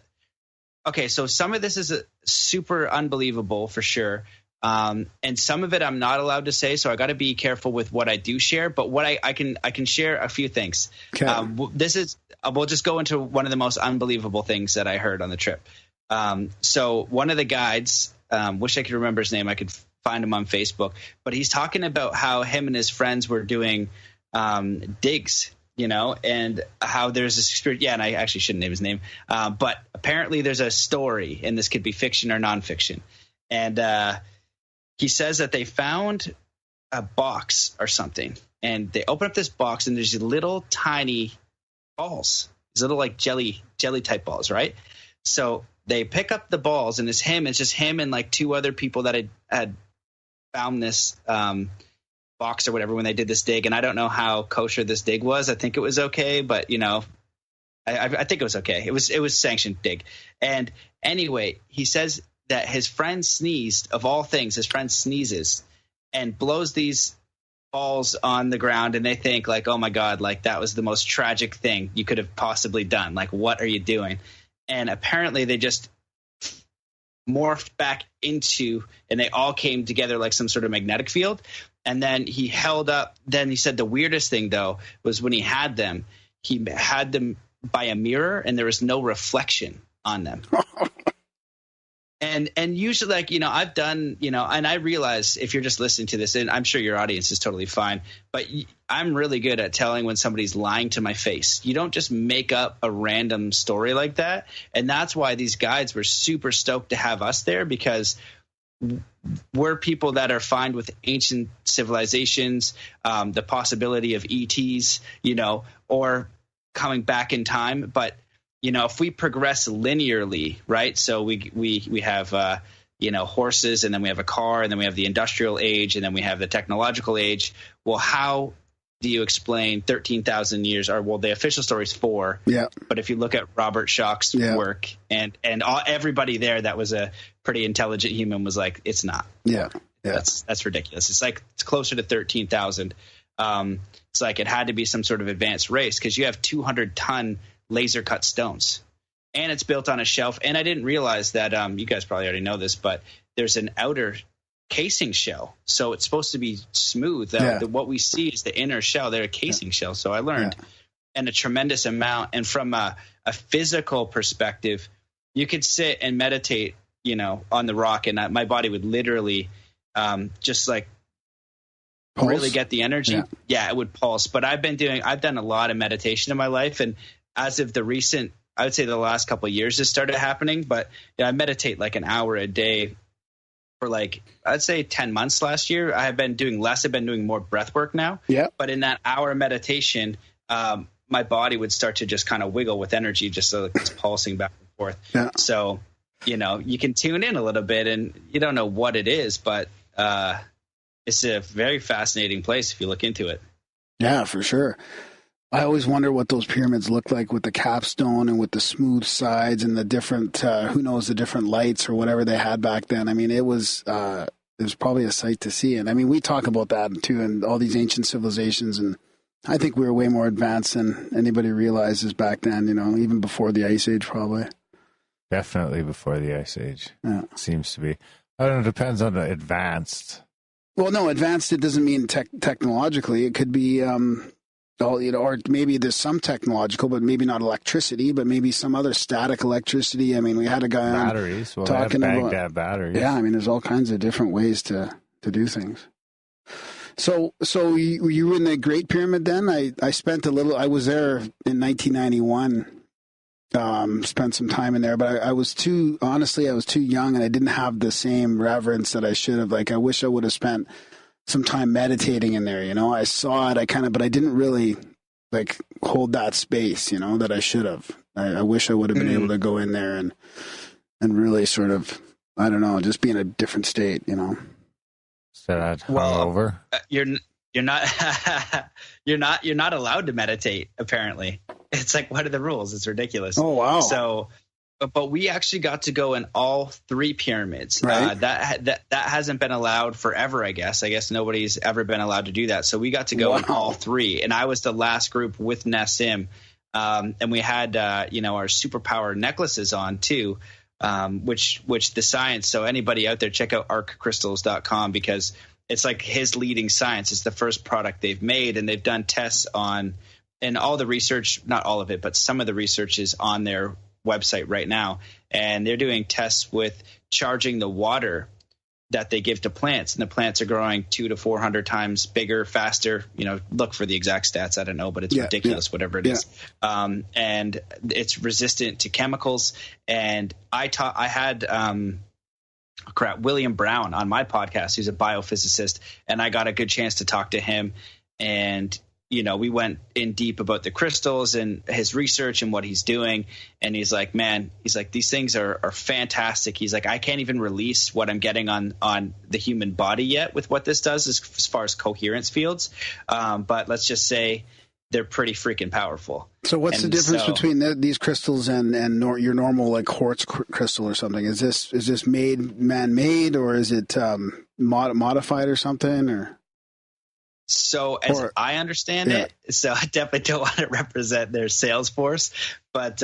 [SPEAKER 2] is super unbelievable for sure. And some of it I'm not allowed to say, so I got to be careful with what I do share. But what I can share a few things. Okay. We'll just go into one of the most unbelievable things that I heard on the trip. So one of the guides, wish I could remember his name. I could find him on Facebook, but he's talking about how him and his friends were doing digs, you know, and how there's this experience. Yeah, and I actually shouldn't name his name, but apparently there's a story, and this could be fiction or nonfiction. And he says that they found a box or something, and they open up this box, and there's little tiny balls, these little like jelly type balls, right? So they pick up the balls, and it's just him and like two other people that had found this box or whatever when they did this dig. And I don't know how kosher this dig was. I think it was okay, but you know, I think it was okay. It was sanctioned dig. And anyway, he says that his friend sneezed, of all things, his friend sneezes and blows these balls on the ground, and they think like, oh my God, like that was the most tragic thing you could have possibly done. Like, what are you doing? And apparently they just morphed back into, and they all came together like some sort of magnetic field. And then he said the weirdest thing though was when he had them by a mirror, and there was no reflection on them. And usually, like, you know, I've done, you know, and I realize if you're just listening to this, and I'm sure your audience is totally fine, but I'm really good at telling when somebody's lying to my face. You don't just make up a random story like that. And that's why these guides were super stoked to have us there, because we're people that are fine with ancient civilizations, the possibility of ETs, you know, or coming back in time. But you know, if we progress linearly, right? So we have, you know, horses, and then we have a car, and then we have the industrial age, and then we have the technological age. Well, how do you explain 13,000 years? Or, well, the official story is 4. Yeah. But if you look at Robert Schoch's work, and everybody there that was a pretty intelligent human was like, it's not. Yeah. That's ridiculous. It's closer to 13,000. It's like it had to be some sort of advanced race, because you have 200-ton laser cut stones. And it's built on a shelf. And I didn't realize that, you guys probably already know this, but there's an outer casing shell. So it's supposed to be smooth. What we see is the inner shell. They're a casing shell. So I learned and a tremendous amount. And from a physical perspective, you could sit and meditate, on the rock, and my body would literally just like pulse? Really get the energy. Yeah, it would pulse. But I've done a lot of meditation in my life. And as of I would say the last couple of years, this started happening, but I meditate like an hour a day for I'd say 10 months last year. I have been doing less. I've been doing more breath work now. Yeah. But in that hour meditation, my body would start to just kind of wiggle with energy, just so it's pulsing back and forth. Yeah. So, you can tune in a little bit, and you don't know what it is, but it's a very fascinating place if you look into it.
[SPEAKER 4] Yeah, for sure. I always wonder what those pyramids look like with the capstone and with the smooth sides and the different, the different lights or whatever they had back then. I mean, it was probably a sight to see. And I mean, we talk about that too, and all these ancient civilizations. And I think we were way more advanced than anybody realizes back then, even before the Ice Age, probably.
[SPEAKER 3] Definitely before the Ice Age. Yeah. Seems to be. I don't know. It depends on the advanced.
[SPEAKER 4] Well, no, advanced, it doesn't mean technologically. It could be, or maybe there's some technological, but maybe not electricity, but maybe some other static electricity. I mean, we had a guy
[SPEAKER 3] batteries. Well, talking about batteries.
[SPEAKER 4] Yeah, I mean, there's all kinds of different ways to do things. So you were in the Great Pyramid then? I spent I was there in 1991. Spent some time in there, but I was too young, and I didn't have the same reverence that I should have. I wish I would have spent some time meditating in there. I saw it, but I didn't really hold that space, that I should have. I wish I would have been able to go in there and really sort of, I don't know, just be in a different state,
[SPEAKER 3] So that hungover?
[SPEAKER 2] You're not you're not allowed to meditate, apparently. It's what are the rules? It's ridiculous.
[SPEAKER 4] Oh, wow.
[SPEAKER 2] So, but we actually got to go in all three pyramids.
[SPEAKER 4] Right.
[SPEAKER 2] That hasn't been allowed forever, I guess. I guess nobody's ever been allowed to do that. So we got to go in all three. And I was the last group with Nassim. And we had, our superpower necklaces on too, which the science. So anybody out there, check out arccrystals.com, because it's his leading science. It's the first product they've made, and they've done tests on, and all the research, not all of it, but some of the research is on their website right now. And they're doing tests with charging the water that they give to plants, and the plants are growing 200 to 400 times bigger, faster. Look for the exact stats. I don't know, but it's ridiculous, whatever it is. And it's resistant to chemicals. And I had William Brown on my podcast, who's a biophysicist, and I got a good chance to talk to him. And we went in deep about the crystals and his research and what he's doing. And he's like, man, these things are fantastic. He's like, I can't even release what I'm getting on the human body yet with what this does as far as coherence fields. But let's just say they're pretty freaking powerful.
[SPEAKER 4] So what's the difference between these crystals and your normal quartz crystal or something? Is this man-made, or is it modified or something, or?
[SPEAKER 2] So as I understand it, so I definitely don't want to represent their sales force, but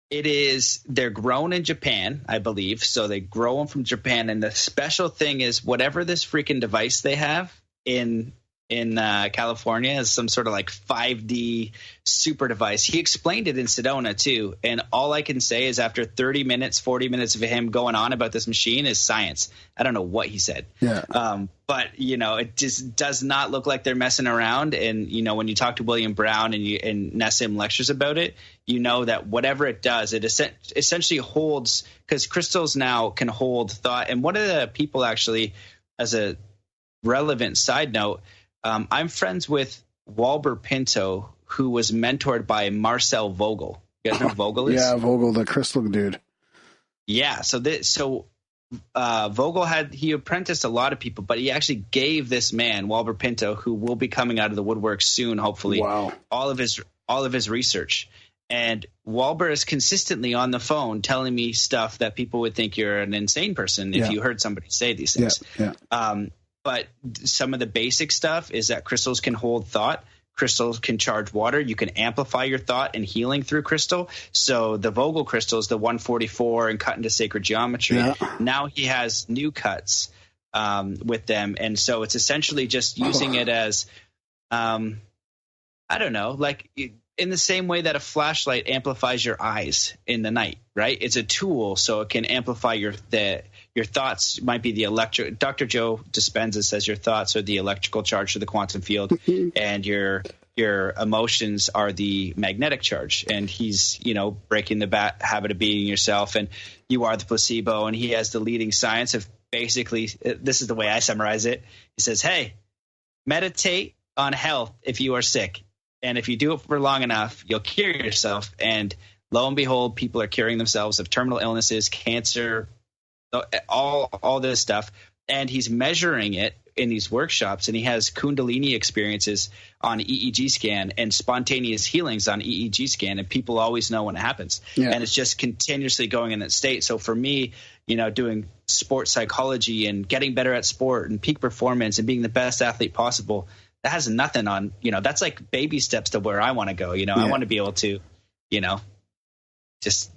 [SPEAKER 2] they're grown in Japan, I believe. So they grow them from Japan. And the special thing is whatever this freaking device they have in California is some sort of 5D super device. He explained it in Sedona too. And all I can say is after 30 minutes, 40 minutes of him going on about this machine is science. I don't know what he said. Yeah. But it just does not look like they're messing around. And, when you talk to William Brown and Nassim lectures about it, that whatever it does, it essentially holds, because crystals now can hold thought. And one of the people actually, as a relevant side note, I'm friends with Walber Pinto, who was mentored by Marcel Vogel. You guys know who Vogel is?
[SPEAKER 4] Yeah, Vogel, the crystal dude.
[SPEAKER 2] Yeah, so Vogel he apprenticed a lot of people, but he actually gave this man, Walber Pinto, who will be coming out of the woodwork soon, hopefully, all of his research. And Walber is consistently on the phone telling me stuff that people would think you're an insane person if you heard somebody say these things. Yeah. But some of the basic stuff is that crystals can hold thought. crystals can charge water. You can amplify your thought and healing through crystal. So the Vogel crystals, the 144 and cut into sacred geometry, now he has new cuts with them. And so it's essentially just using it as, I don't know, like in the same way that a flashlight amplifies your eyes in the night, right? It's a tool, so it can amplify your thoughts. Might be the electric. Dr. Joe Dispenza says your thoughts are the electrical charge to the quantum field, and your emotions are the magnetic charge. And he's, breaking the habit of being yourself, and you are the placebo. And he has the leading science of basically, this is the way I summarize it. He says, hey, meditate on health if you are sick. And if you do it for long enough, you'll cure yourself. And lo and behold, people are curing themselves of terminal illnesses, cancer, all this stuff. And he's measuring it in these workshops. And he has Kundalini experiences on EEG scan and spontaneous healings on EEG scan. And people always know when it happens. Yeah. And it's just continuously going in that state. So for me, doing sports psychology and getting better at sport and peak performance and being the best athlete possible, that has nothing on, that's like baby steps to where I want to go. I want to be able to, just,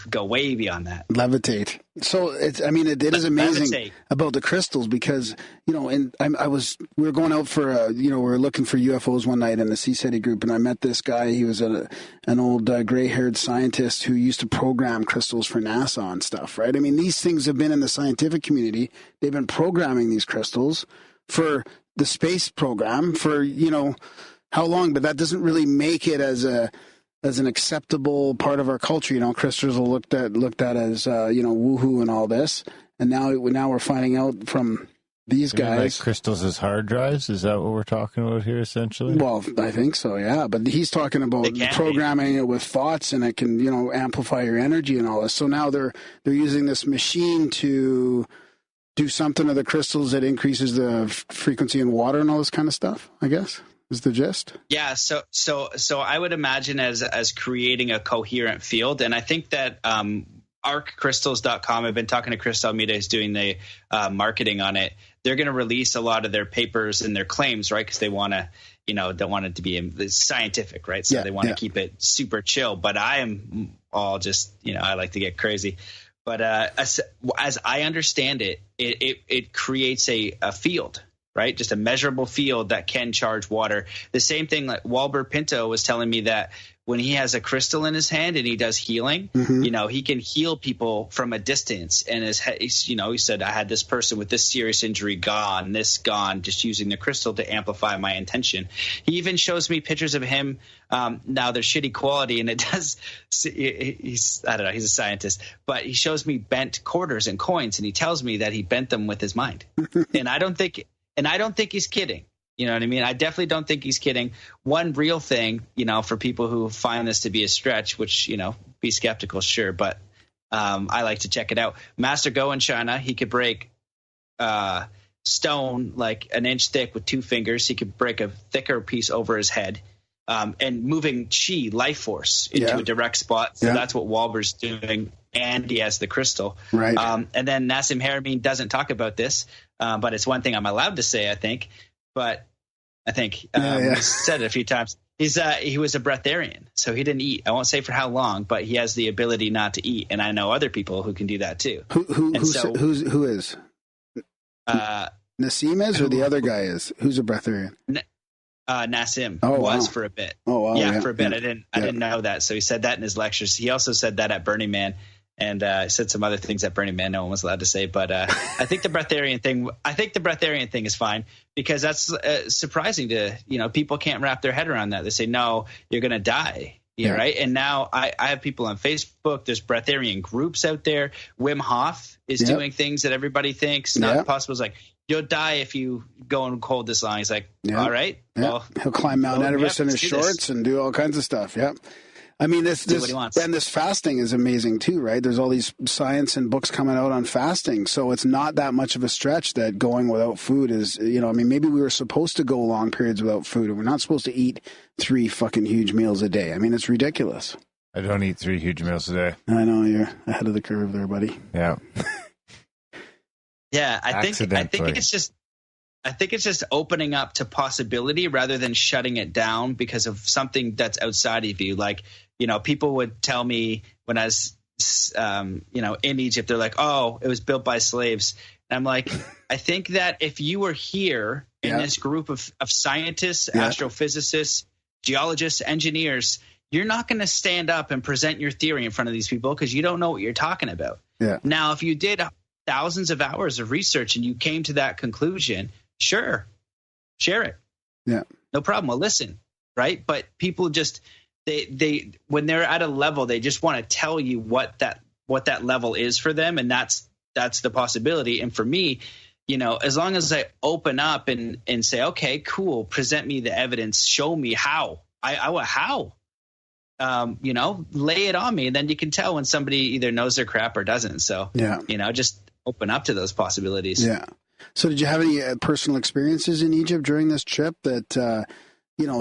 [SPEAKER 2] go way beyond that.
[SPEAKER 4] Levitate. So it is amazing levitate about the crystals because, we were going out for, we were looking for UFOs one night in the Sea City group, and I met this guy. He was an old gray-haired scientist who used to program crystals for NASA and stuff, right? I mean, these things have been in the scientific community. They've been programming these crystals for the space program for, how long, but that doesn't really make it as an acceptable part of our culture. Crystals are looked at as, woohoo and all this. And now we're finding out from these guys.
[SPEAKER 3] Like crystals as hard drives? Is that what we're talking about here, essentially?
[SPEAKER 4] Well, I think so, yeah. But he's talking about programming it with thoughts, and it can, amplify your energy and all this. So now they're using this machine to do something to the crystals that increases the frequency in water and all this kind of stuff, I guess, is the gist.
[SPEAKER 2] Yeah. So I would imagine as creating a coherent field. And I think that arccrystals.com, I've been talking to Chris Almeida, who's doing the marketing on it. They're going to release a lot of their papers and their claims, right? Because they want to, don't want it to be scientific, right? So they want to keep it super chill. But I am all just, I like to get crazy. But as I understand it, it creates a field, right? Just a measurable field that can charge water. The same thing like Walber Pinto was telling me that when he has a crystal in his hand and he does healing, he can heal people from a distance. And he said, I had this person with this serious injury gone, just using the crystal to amplify my intention. He even shows me pictures of him. Now they're shitty quality, and it does. I don't know. He's a scientist, but he shows me bent quarters and coins, and he tells me that he bent them with his mind. And I don't think he's kidding. You know what I mean? I definitely don't think he's kidding. One real thing, for people who find this to be a stretch, which, be skeptical, sure. But I like to check it out. Master Go in China, he could break stone like an inch thick with 2 fingers. He could break a thicker piece over his head and moving chi, life force, into a direct spot. So that's what Walber's doing. And he has the crystal. Right. And then Nassim Haramein doesn't talk about this, but it's one thing I'm allowed to say, I think. But I think he's said it a few times. He was a breatharian, so he didn't eat. I won't say for how long, but he has the ability not to eat. And I know other people who can do that too.
[SPEAKER 4] Who is? Nassim is, or the other guy is? Who's a breatharian?
[SPEAKER 2] Nassim was for a bit. Oh, wow. Yeah, for a bit. I didn't know that. So he said that in his lectures. He also said that at Burning Man. And said some other things at Burning Man no one was allowed to say. But I think the breatharian thing is fine, because that's surprising to, people can't wrap their head around that. They say, no, you're going to die. Right. And now I have people on Facebook. There's breatharian groups out there. Wim Hof is doing things that everybody thinks not possible. It's like, you'll die if you go and hold this long. He's like, all right.
[SPEAKER 4] Yeah. Well, he'll climb Mount Everest in his shorts and do all kinds of stuff. Yep. I mean, this fasting is amazing too, right? There's all these science and books coming out on fasting. So it's not that much of a stretch that going without food is, maybe we were supposed to go long periods without food, and we're not supposed to eat 3 fucking huge meals a day. I mean, it's ridiculous.
[SPEAKER 3] I don't eat 3 huge meals a day.
[SPEAKER 4] I know, you're ahead of the curve there, buddy.
[SPEAKER 3] Yeah.
[SPEAKER 2] Yeah, I think it's just I think it's just opening up to possibility rather than shutting it down because of something that's outside of you. Like, people would tell me when I was, in Egypt, they're like, oh, it was built by slaves. And I'm like, I think that if you were here in this group of scientists, astrophysicists, geologists, engineers, you're not going to stand up and present your theory in front of these people because you don't know what you're talking about. Yeah. Now, if you did thousands of hours of research and you came to that conclusion, sure, share it. Yeah. No problem. I'll listen. Right. But people just, they when they're at a level, they just want to tell you what that level is for them. And that's the possibility. And for me, as long as I open up and say, okay, cool, present me the evidence, show me how. How? Lay it on me, and then you can tell when somebody either knows their crap or doesn't. So, just open up to those possibilities.
[SPEAKER 4] Yeah. So did you have any personal experiences in Egypt during this trip that,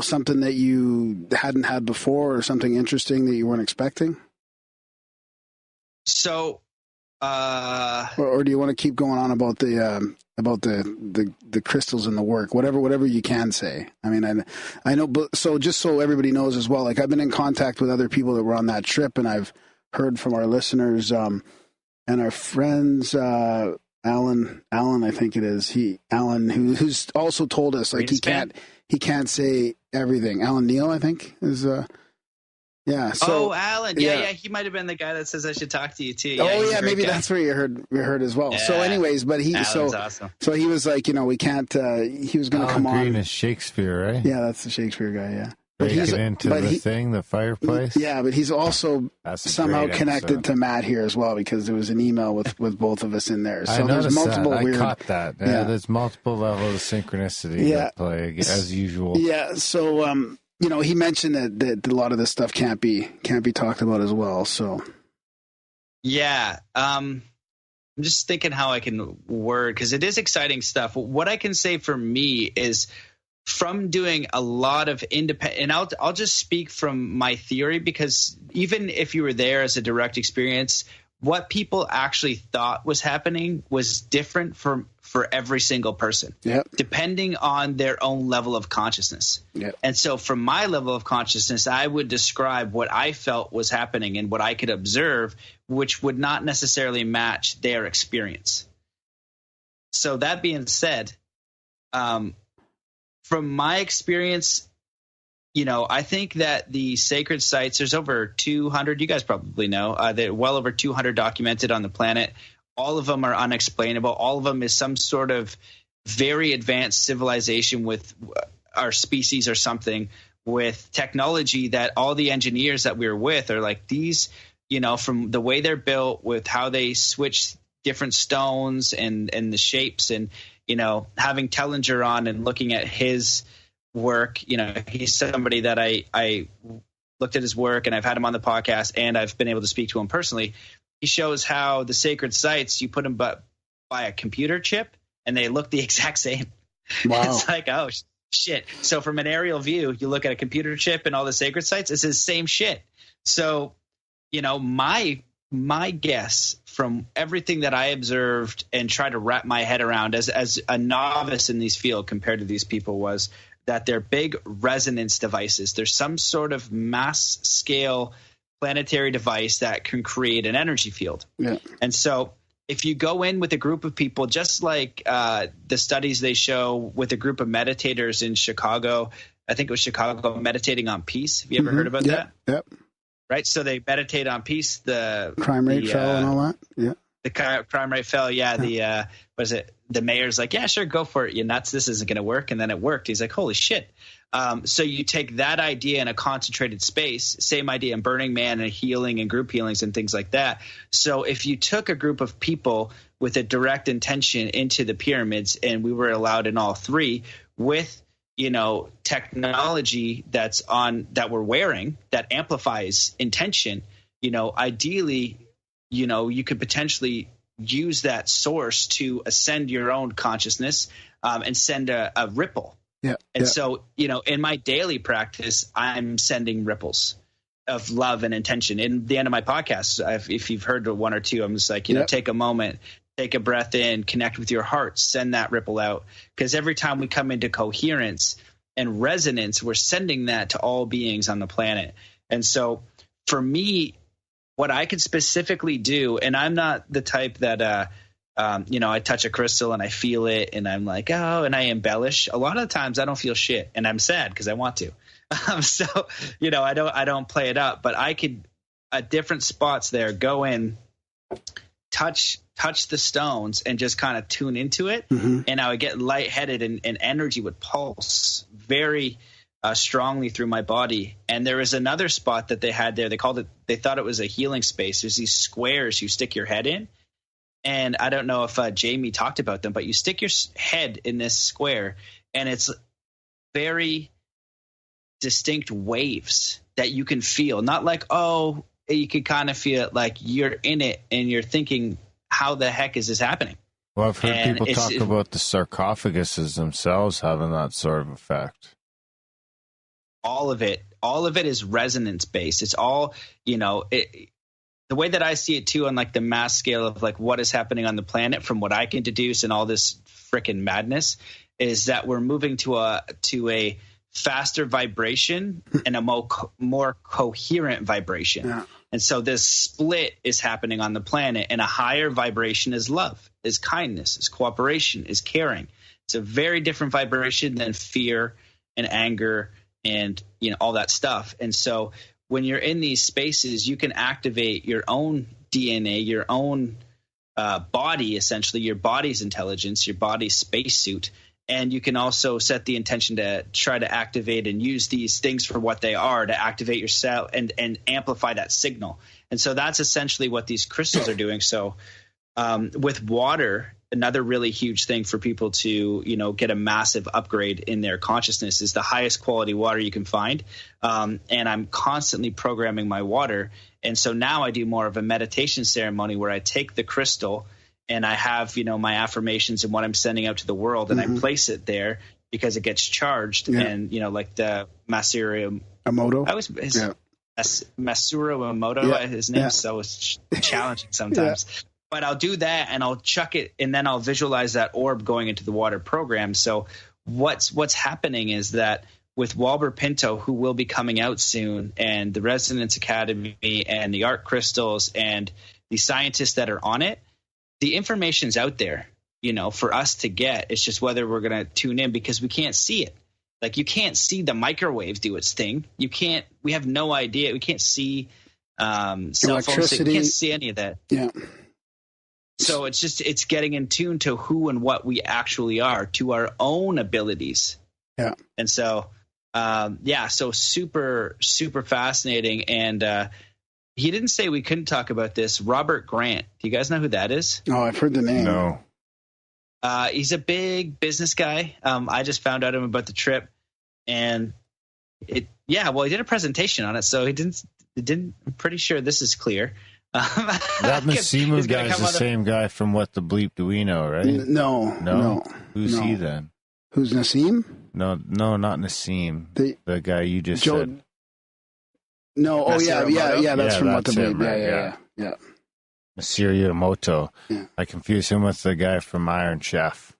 [SPEAKER 4] something that you hadn't had before or something interesting that you weren't expecting?
[SPEAKER 2] So,
[SPEAKER 4] or do you want to keep going on about the crystals and the work, whatever you can say? I mean, I know, but so just so everybody knows as well, like I've been in contact with other people that were on that trip, and I've heard from our listeners, and our friends, Alan, I think it is Alan, who's also told us like he can't say everything. Alan Neal, I think is, yeah. So,
[SPEAKER 2] Alan. Yeah. He might have been the guy that says I should talk to you too.
[SPEAKER 4] Yeah, maybe that's where you heard as well. Yeah. So, anyways, but
[SPEAKER 2] Alan's awesome.
[SPEAKER 4] So he was like, we can't. He was going to come on.
[SPEAKER 3] Green is Shakespeare, right?
[SPEAKER 4] Yeah, that's the Shakespeare guy. Yeah.
[SPEAKER 3] But he's into the fireplace.
[SPEAKER 4] Yeah, but he's also somehow connected to Matt here as well because there was an email with both of us in there. So there's multiple weird.
[SPEAKER 3] I caught that. Yeah, there's multiple levels of synchronicity at play as usual.
[SPEAKER 4] Yeah. So he mentioned that a lot of this stuff can't be talked about as well. So.
[SPEAKER 2] Yeah. I'm just thinking how I can word because it is exciting stuff. What I can say for me is. From doing a lot of independent, and I'll just speak from my theory because even if you were there as a direct experience, what people actually thought was happening was different for every single person, depending on their own level of consciousness. Yep. And so from my level of consciousness, I would describe what I felt was happening and what I could observe, which would not necessarily match their experience. So that being said, from my experience, I think that the sacred sites, there's over 200, you guys probably know, there are well over 200 documented on the planet. All of them are unexplainable. All of them is some sort of very advanced civilization with our species or something with technology that all the engineers that we were with are like these, from the way they're built with how they switch different stones and the shapes and, having Tellinger on and looking at his work, he's somebody that I looked at his work and I've had him on the podcast and I've been able to speak to him personally. He shows how the sacred sites, you put them by a computer chip and they look the exact same. Wow. It's like, oh, shit. So from an aerial view, you look at a computer chip and all the sacred sites, it's the same shit. So, my guess from everything that I observed and try to wrap my head around as a novice in these fields compared to these people was that they're big resonance devices. There's some sort of mass scale planetary device that can create an energy field. Yeah. And so if you go in with a group of people, just like the studies they show with a group of meditators in Chicago, I think it was Chicago, meditating on peace. Have you ever heard about that? Yep. Right, so they meditate on peace. The
[SPEAKER 4] crime rate fell and all that. Yeah,
[SPEAKER 2] the crime rate fell. Yeah, the what is it? The mayor's like, yeah, sure, go for it. You nuts? This isn't going to work. And then it worked. He's like, holy shit. So you take that idea in a concentrated space, same idea in Burning Man and healing and group healings and things like that. So if you took a group of people with a direct intention into the pyramids, and we were allowed in all three with technology that we're wearing that amplifies intention, ideally, you could potentially use that source to ascend your own consciousness and send a ripple. Yeah. And so, in my daily practice, I'm sending ripples of love and intention. In the end of my podcast, if you've heard one or two, I'm just like, take a moment, take a breath in, connect with your heart, send that ripple out. Because every time we come into coherence and resonance, we're sending that to all beings on the planet. And so for me, what I could specifically do, and I'm not the type that, I touch a crystal and I feel it and I'm like, oh, and I embellish. A lot of the times I don't feel shit and I'm sad because I want to. So, I don't play it up, but I could at different spots there go in, touch the stones and just kind of tune into it. Mm-hmm. And I would get lightheaded and energy would pulse very strongly through my body. And there was another spot that they had there. They thought it was a healing space. There's these squares you stick your head in. And I don't know if Jamie talked about them, but you stick your head in this square and it's very distinct waves that you can feel. Not like, oh, you can kind of feel it like you're in it and you're thinking, how the heck is this happening?
[SPEAKER 3] Well, I've heard people talk about the sarcophaguses themselves having that sort of effect.
[SPEAKER 2] All of it is resonance based. It's all, the way that I see it too, on like the mass scale of like what is happening on the planet, from what I can deduce and all this freaking madness, is that we're moving to a faster vibration and a more coherent vibration. Yeah. And so this split is happening on the planet, and a higher vibration is love, is kindness, is cooperation, is caring. It's a very different vibration than fear and anger and all that stuff. And so when you're in these spaces, you can activate your own DNA, your own body, essentially your body's intelligence, your body's spacesuit. And you can also set the intention to try to activate and use these things for what they are, to activate your cell and amplify that signal. And so that's essentially what these crystals are doing. So with water, another really huge thing for people to, get a massive upgrade in their consciousness is the highest quality water you can find. And I'm constantly programming my water. And so now I do more of a meditation ceremony where I take the crystal and I have, my affirmations and what I'm sending out to the world, and I place it there because it gets charged. Yeah. And, like the Masaru
[SPEAKER 4] Emoto.
[SPEAKER 2] Masaru Emoto, his name's so challenging sometimes. Yeah. But I'll do that and I'll chuck it, and then I'll visualize that orb going into the water program. So what's happening is that with Walber Pinto, who will be coming out soon, and the Resonance Academy and the art crystals and the scientists that are on it, the information's out there, for us to get. It's just whether we're going to tune in, because we can't see it. Like, you can't see the microwave do its thing. We have no idea. We can't see cell phones. We can't see any of that.
[SPEAKER 4] Yeah.
[SPEAKER 2] So it's getting in tune to who and what we actually are, to our own abilities.
[SPEAKER 4] Yeah.
[SPEAKER 2] And so, so super, super fascinating. And he didn't say we couldn't talk about this. Robert Grant. Do you guys know who that is?
[SPEAKER 4] Oh, I've heard the name.
[SPEAKER 3] No.
[SPEAKER 2] He's a big business guy. I just found out about the trip, and he did a presentation on it. So he didn't. I'm pretty sure this is clear.
[SPEAKER 3] That Massimu guy is the same guy from What the Bleep Do We Know, right?
[SPEAKER 4] No.
[SPEAKER 3] Who's he then?
[SPEAKER 4] Who's Nassim?
[SPEAKER 3] No, not Nassim. The guy you just said.
[SPEAKER 4] No, that's from What the Bleep. Yeah.
[SPEAKER 3] Masaru Emoto.
[SPEAKER 4] Yeah.
[SPEAKER 3] I confuse him with the guy from Iron Chef.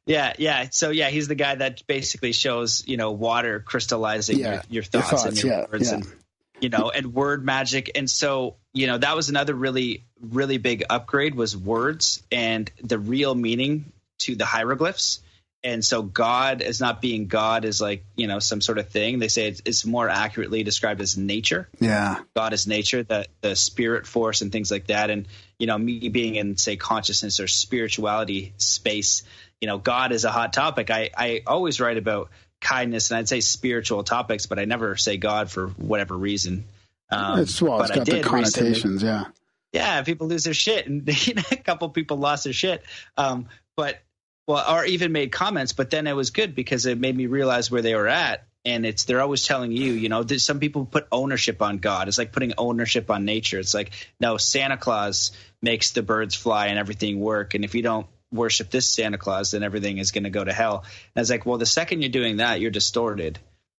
[SPEAKER 2] Yeah. So he's the guy that basically shows, water crystallizing your thoughts and your words and, and word magic. And so, that was another really, really big upgrade, was words and the real meaning to the hieroglyphs. And so God as not being God is like, some sort of thing. They say it's more accurately described as nature.
[SPEAKER 4] Yeah.
[SPEAKER 2] God is nature, the spirit force and things like that. And, me being in, say, consciousness or spirituality space, God is a hot topic. I always write about kindness, and I'd say spiritual topics, but I never say God for whatever reason.
[SPEAKER 4] It's got the connotations, recently.
[SPEAKER 2] Yeah, people lose their shit, and a couple people lost their shit. Or even made comments, but then it was good because it made me realize where they were at. And they're always telling you, some people put ownership on God. It's like putting ownership on nature. It's like, no, Santa Claus makes the birds fly and everything work. And if you don't worship this Santa Claus, then everything is going to go to hell. And I was like, well, the second you're doing that, you're distorted.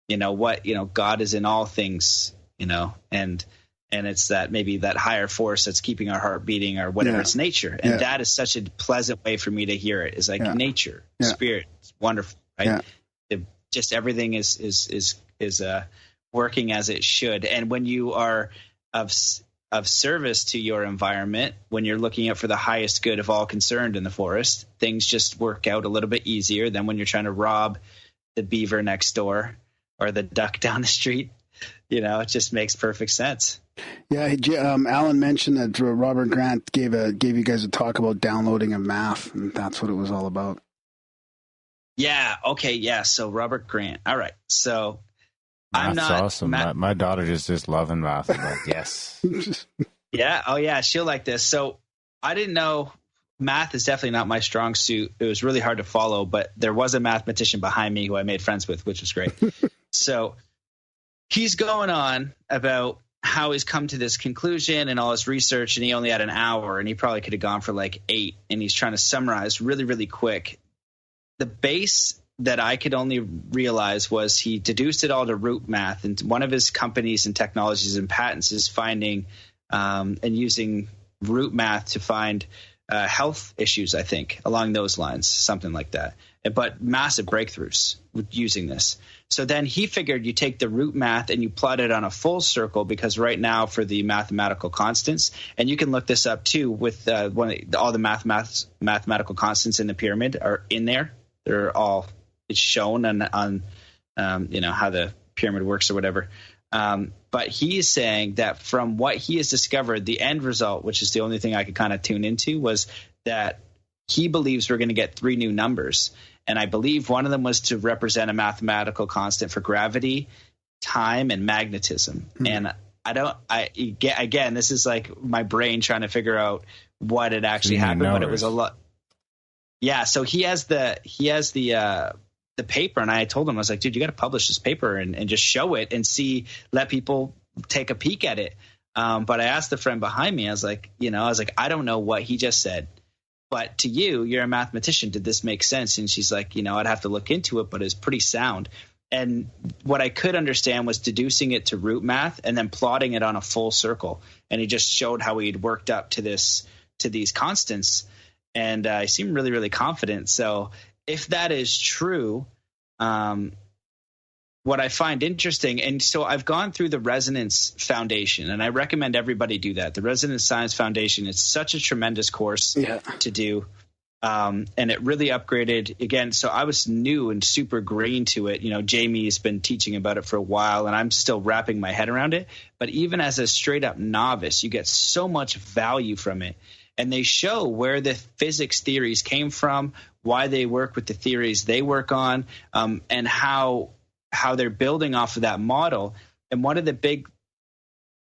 [SPEAKER 2] God is in all things, and And it's that maybe that higher force that's keeping our heart beating or whatever. It's nature. And that is such a pleasant way for me to hear it. Is like nature, spirit. It's wonderful, right? Just everything is working as it should. And when you are of service to your environment, when you're looking out for the highest good of all concerned in the forest, things just work out a little bit easier than when you're trying to rob the beaver next door or the duck down the street. You know, it just makes perfect sense.
[SPEAKER 4] Yeah, Alan mentioned that Robert Grant gave you guys a talk about downloading of math, and that's what it was all about.
[SPEAKER 2] Yeah. Okay. Yeah. So Robert Grant. All right. So
[SPEAKER 3] Math's
[SPEAKER 2] I'm not
[SPEAKER 3] awesome. My daughter just loving math. I'm like, yes.
[SPEAKER 2] Yeah. Oh, yeah. She'll like this. So I didn't know. Math is definitely not my strong suit. It was really hard to follow, but there was a mathematician behind me who I made friends with, which was great. So he's going on about how he's come to this conclusion and all his research, and he only had an hour, and he probably could have gone for like 8, and he's trying to summarize really, really quick. The base that I could only realize was he deduced it all to root math, and one of his companies and technologies and patents is finding and using root math to find health issues, I think, along those lines, something like that. But massive breakthroughs with using this. So then he figured you take the root math and you plot it on a full circle, because right now for the mathematical constants, and you can look this up too with all the mathematical constants in the pyramid are in there. They're all it's shown on how the pyramid works or whatever. But he is saying that from what he has discovered, the end result, which is the only thing I could kind of tune into, was that he believes we're going to get 3 new numbers. And I believe one of them was to represent a mathematical constant for gravity, time, and magnetism. And again, this is like my brain trying to figure out what had actually happened, but it was a lot. Yeah. So he has the paper, and I told him, I was like, dude, you got to publish this paper and just show it and let people take a peek at it. But I asked the friend behind me, I was like, I don't know what he just said, but to you're a mathematician. Did this make sense? And she's like, I'd have to look into it, but it's pretty sound. And what I could understand was deducing it to root math and then plotting it on a full circle. And he just showed how he'd worked up to these constants. And I seemed really, really confident. So if that is true, what I find interesting, and so I've gone through the Resonance Foundation, and I recommend everybody do that. The Resonance Science Foundation, it's such a tremendous course to do. And it really upgraded again. So I was new and super green to it. Jamie has been teaching about it for a while, and I'm still wrapping my head around it. But even as a straight up novice, you get so much value from it. And they show where the physics theories came from, why they work with the theories they work on, and how they're building off of that model. And one of the big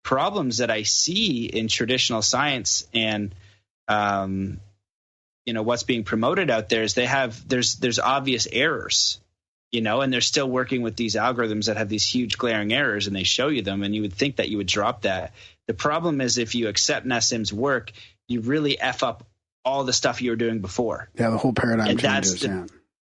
[SPEAKER 2] problems that I see in traditional science and what's being promoted out there is there's obvious errors, and they're still working with these algorithms that have these huge glaring errors, and they show you them, and you would think that you would drop that. The problem is if you accept Nassim's work, you really F up all the stuff you were doing before.
[SPEAKER 4] Yeah, the whole paradigm changes.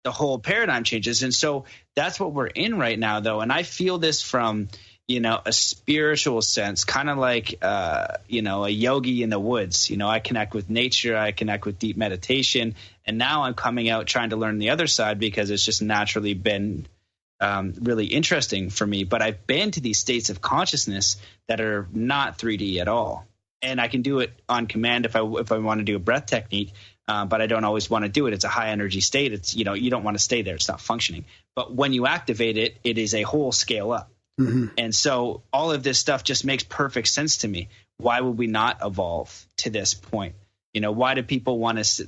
[SPEAKER 2] The whole paradigm changes. And so that's what we're in right now, though. And I feel this from, a spiritual sense, kind of like, a yogi in the woods. I connect with nature. I connect with deep meditation. And now I'm coming out trying to learn the other side because it's just naturally been really interesting for me. But I've been to these states of consciousness that are not 3D at all. And I can do it on command if I want to do a breath technique, but I don't always want to do it. It's a high energy state. It's, you don't want to stay there. It's not functioning. But when you activate it, it is a whole scale up. Mm-hmm. And so all of this stuff just makes perfect sense to me. Why would we not evolve to this point? Why do people want to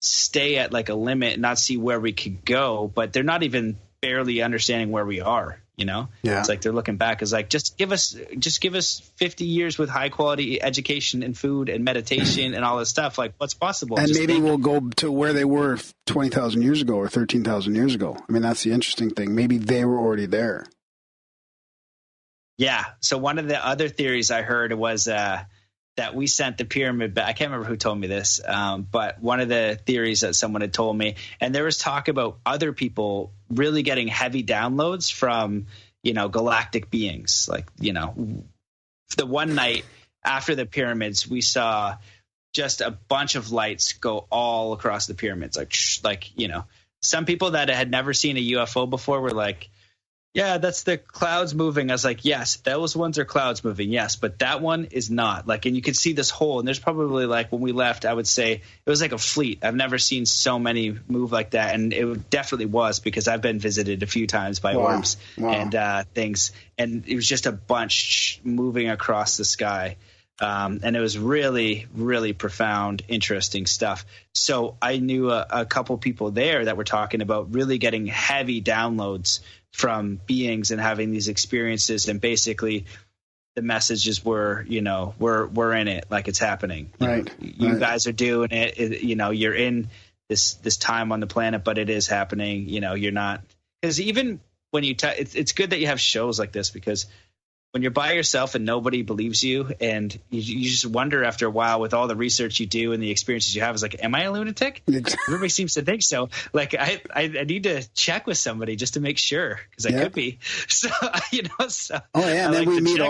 [SPEAKER 2] stay at like a limit and not see where we could go, but they're not even barely understanding where we are? Yeah. It's like they're looking back. It's like, just give us 50 years with high quality education and food and meditation and all this stuff. Like, what's possible?
[SPEAKER 4] And maybe we'll go to where they were 20,000 years ago or 13,000 years ago. I mean, that's the interesting thing. Maybe they were already there.
[SPEAKER 2] Yeah. So one of the other theories I heard was that we sent the pyramid back. I can't remember who told me this, but one of the theories that someone had told me, and there was talk about other people really getting heavy downloads from, galactic beings, like, the one night after the pyramids, we saw just a bunch of lights go all across the pyramids. Like, you know, some people that had never seen a UFO before were like, yeah, that's the clouds moving. I was like, yes, those ones are clouds moving. Yes, but that one is not. Like, and you could see this hole. And there's probably, like, when we left, I would say it was like a fleet. I've never seen so many move like that. And it definitely was, because I've been visited a few times by orbs and things. And it was just a bunch moving across the sky. And it was really, really profound, interesting stuff. So I knew a couple people there that were talking about really getting heavy downloads from beings and having these experiences. And basically the messages were, you know, we're in it, like it's happening. You guys are doing it. You know, you're in this time on the planet, but it is happening. You know, you're not, because even when you, it's good that you have shows like this, because when you're by yourself and nobody believes you, and you just wonder after a while, with all the research you do and the experiences you have, is like, am I a lunatic? Everybody seems to think so. Like, I need to check with somebody just to make sure, because I could be. So, you know, so.
[SPEAKER 4] Oh yeah, and then we meet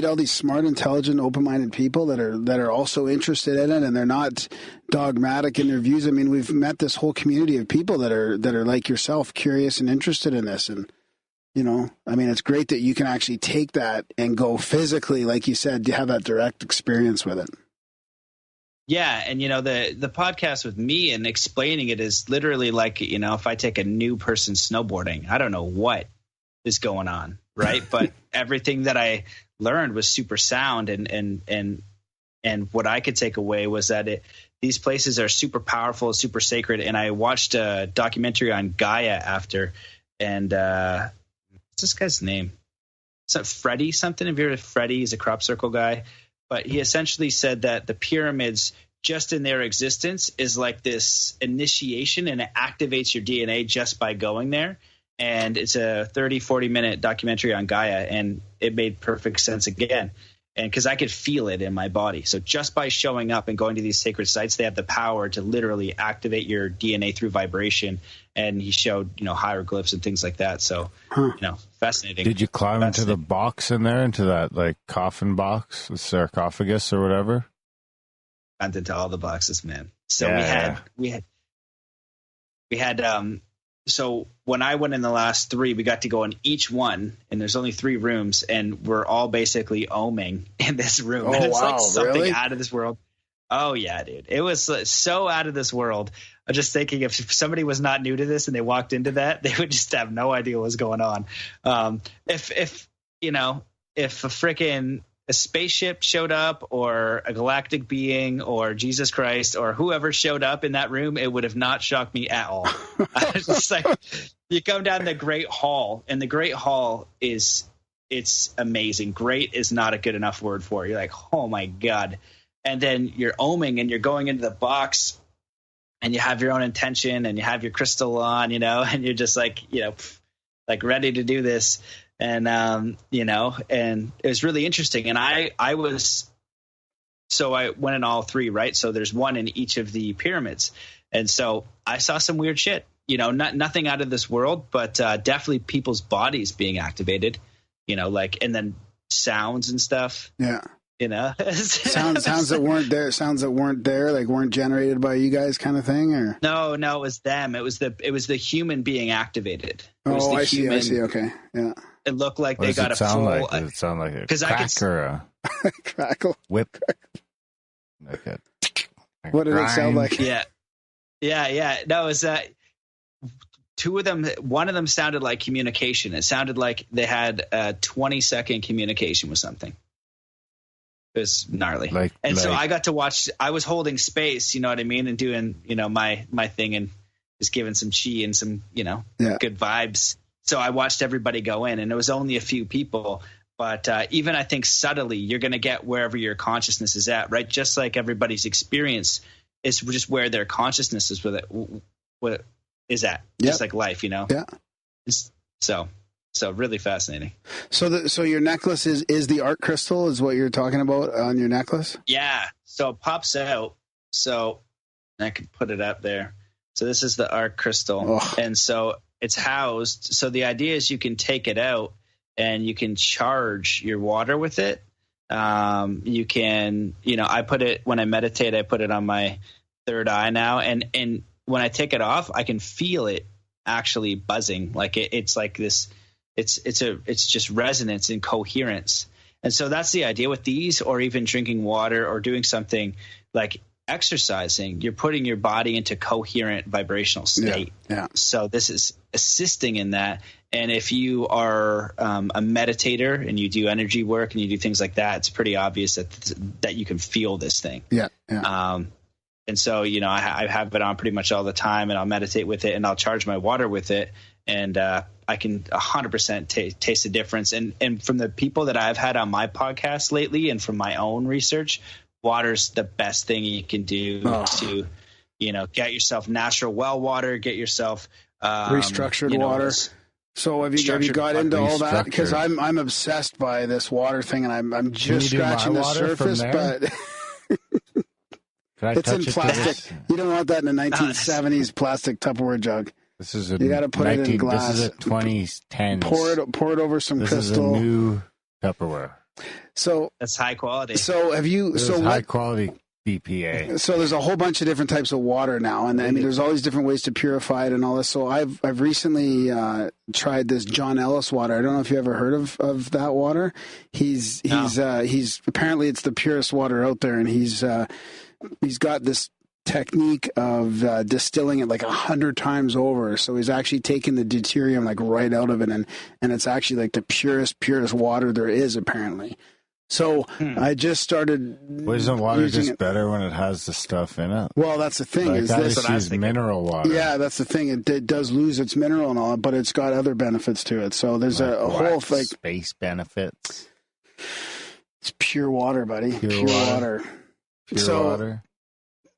[SPEAKER 4] all these smart, intelligent, open-minded people that are also interested in it, and they're not dogmatic in their views. I mean, we've met this whole community of people that are like yourself, curious and interested in this. And you know, I mean, it's great that you can actually take that and go physically, like you said, to have that direct experience with it.
[SPEAKER 2] Yeah. And, you know, the podcast with me and explaining it is literally like, you know, if I take a new person snowboarding, I don't know what is going on. Right. But everything that I learned was super sound. And what I could take away was that these places are super powerful, super sacred. And I watched a documentary on Gaia after, and, this guy's name? It's not Freddie something. Have you heard of Freddie? He's a crop circle guy. But he essentially said that the pyramids, just in their existence, is like this initiation, and it activates your DNA just by going there. And it's a 30-40 minute documentary on Gaia, and it made perfect sense again. And because I could feel it in my body. So just by showing up and going to these sacred sites, they have the power to literally activate your DNA through vibration. And he showed, you know, hieroglyphs and things like that. So, you know, fascinating.
[SPEAKER 3] Did you climb into the box in there, into that like coffin box, the sarcophagus or whatever?
[SPEAKER 2] Went into all the boxes, man. So we had so when I went in the last 3, we got to go in each one, and there's only 3 rooms, and we're all basically oming in this room.
[SPEAKER 4] Oh,
[SPEAKER 2] and it's
[SPEAKER 4] wow,
[SPEAKER 2] like something
[SPEAKER 4] really?
[SPEAKER 2] out of this world. Oh yeah, dude. It was so out of this world. I'm just thinking, if somebody was not new to this and they walked into that, they would just have no idea what was going on. If you know, if a spaceship showed up, or a galactic being, or Jesus Christ, or whoever showed up in that room, it would have not shocked me at all. It's just like, you come down the Great Hall, and the Great Hall it's amazing. Great is not a good enough word for it. You're like, oh my God. And then you're oming, and you're going into the box, and you have your own intention, and you have your crystal on, you know, and you're just like, you know, like ready to do this. And, you know, and it was really interesting. And I went in all 3, right? So there's one in each of the pyramids. And so I saw some weird shit, you know, nothing out of this world, but definitely people's bodies being activated, you know, like, and then sounds and stuff.
[SPEAKER 4] Yeah.
[SPEAKER 2] You know,
[SPEAKER 4] sounds that weren't there, like weren't generated by you guys, kind of thing, or
[SPEAKER 2] no, it was them. It was the human being activated.
[SPEAKER 4] I see. Okay, yeah.
[SPEAKER 2] It looked like they got a full.
[SPEAKER 3] Like? Does it sound like a crack or a
[SPEAKER 4] crackle
[SPEAKER 3] whip? Like a
[SPEAKER 4] what did it sound like?
[SPEAKER 2] Yeah. No, it was 2 of them. One of them sounded like communication. It sounded like they had a 20-second communication with something. It was gnarly. So I got to watch. I was holding space, you know what I mean, and doing, you know, my thing, and just giving some chi and some, you know, good vibes. So I watched everybody go in, and it was only a few people. But even I think subtly, you're going to get wherever your consciousness is at, right? Just like everybody's experience is just where their consciousness is what is at, just like life, you know?
[SPEAKER 4] Yeah.
[SPEAKER 2] So really fascinating.
[SPEAKER 4] So your necklace is the art crystal, is what you're talking about on your necklace?
[SPEAKER 2] Yeah. So it pops out. So I can put it up there. So this is the art crystal. Oh. And so it's housed. So the idea is you can take it out and you can charge your water with it. You can, I put it when I meditate, I put it on my third eye now. And when I take it off, I can feel it actually buzzing. Like it's like this, it's just resonance and coherence. And so that's the idea with these, or even drinking water or doing something like exercising. You're putting your body into coherent vibrational state.
[SPEAKER 4] Yeah.
[SPEAKER 2] So this is assisting in that. And if you are a meditator and you do energy work and you do things like that, it's pretty obvious that you can feel this thing.
[SPEAKER 4] Yeah.
[SPEAKER 2] And so, I have it on pretty much all the time, and I'll meditate with it, and I'll charge my water with it. And I can 100% taste the difference. And from the people that I've had on my podcast lately, and from my own research, water's the best thing you can do to, get yourself natural well water, get yourself
[SPEAKER 4] restructured water. So have you got into all that? Because I'm obsessed by this water thing, and I'm just scratching the surface, but it's in plastic. You don't want that in a 1970s plastic Tupperware jug.
[SPEAKER 3] This is
[SPEAKER 4] you got to put it in glass.
[SPEAKER 3] This is a 2010.
[SPEAKER 4] Pour it over some crystal.
[SPEAKER 3] This is a new Tupperware.
[SPEAKER 2] So that's high quality.
[SPEAKER 4] So have you?
[SPEAKER 3] This is high quality BPA.
[SPEAKER 4] So there's a whole bunch of different types of water now, and I mean, there's all these different ways to purify it and all this. So I've recently tried this John Ellis water. I don't know if you ever heard of that water. He's apparently it's the purest water out there, and he's got this technique of distilling it like 100 times over. So he's actually taken the deuterium like right out of it, and it's actually like the purest water there is apparently. So I just started.
[SPEAKER 3] Well, isn't water just better when it has the stuff in it?
[SPEAKER 4] Well, that's the thing.
[SPEAKER 3] Like is mineral water.
[SPEAKER 4] Yeah, that's the thing. It does lose its mineral and all, but it's got other benefits to it. So there's a whole like
[SPEAKER 3] space benefits.
[SPEAKER 4] It's pure water, buddy. Pure water.
[SPEAKER 3] Pure water.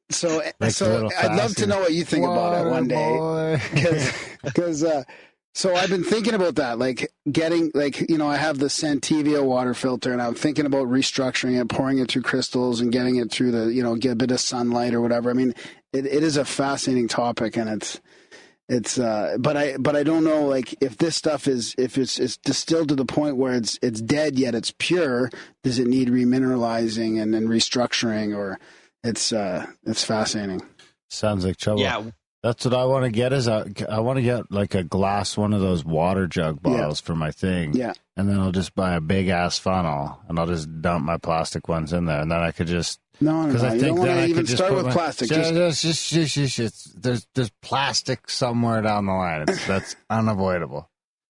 [SPEAKER 4] So I'd love to know what you think about it one day, because so I've been thinking about that, like getting I have the Santivia water filter, and I'm thinking about restructuring it, pouring it through crystals, and getting it through the get a bit of sunlight or whatever. I mean, it is a fascinating topic, and it's but I don't know, like, if this stuff it's distilled to the point where it's dead yet it's pure. Does it need remineralizing and then restructuring, or it's fascinating.
[SPEAKER 3] Sounds like trouble.
[SPEAKER 2] Yeah.
[SPEAKER 3] That's what I want to get. I want to get like a glass, one of those water jug bottles for my thing.
[SPEAKER 4] Yeah.
[SPEAKER 3] And then I'll just buy a big ass funnel, and I'll just dump my plastic ones in there, and then I could just.
[SPEAKER 4] No. You don't want to even start with plastic.
[SPEAKER 3] There's plastic somewhere down the line. That's unavoidable.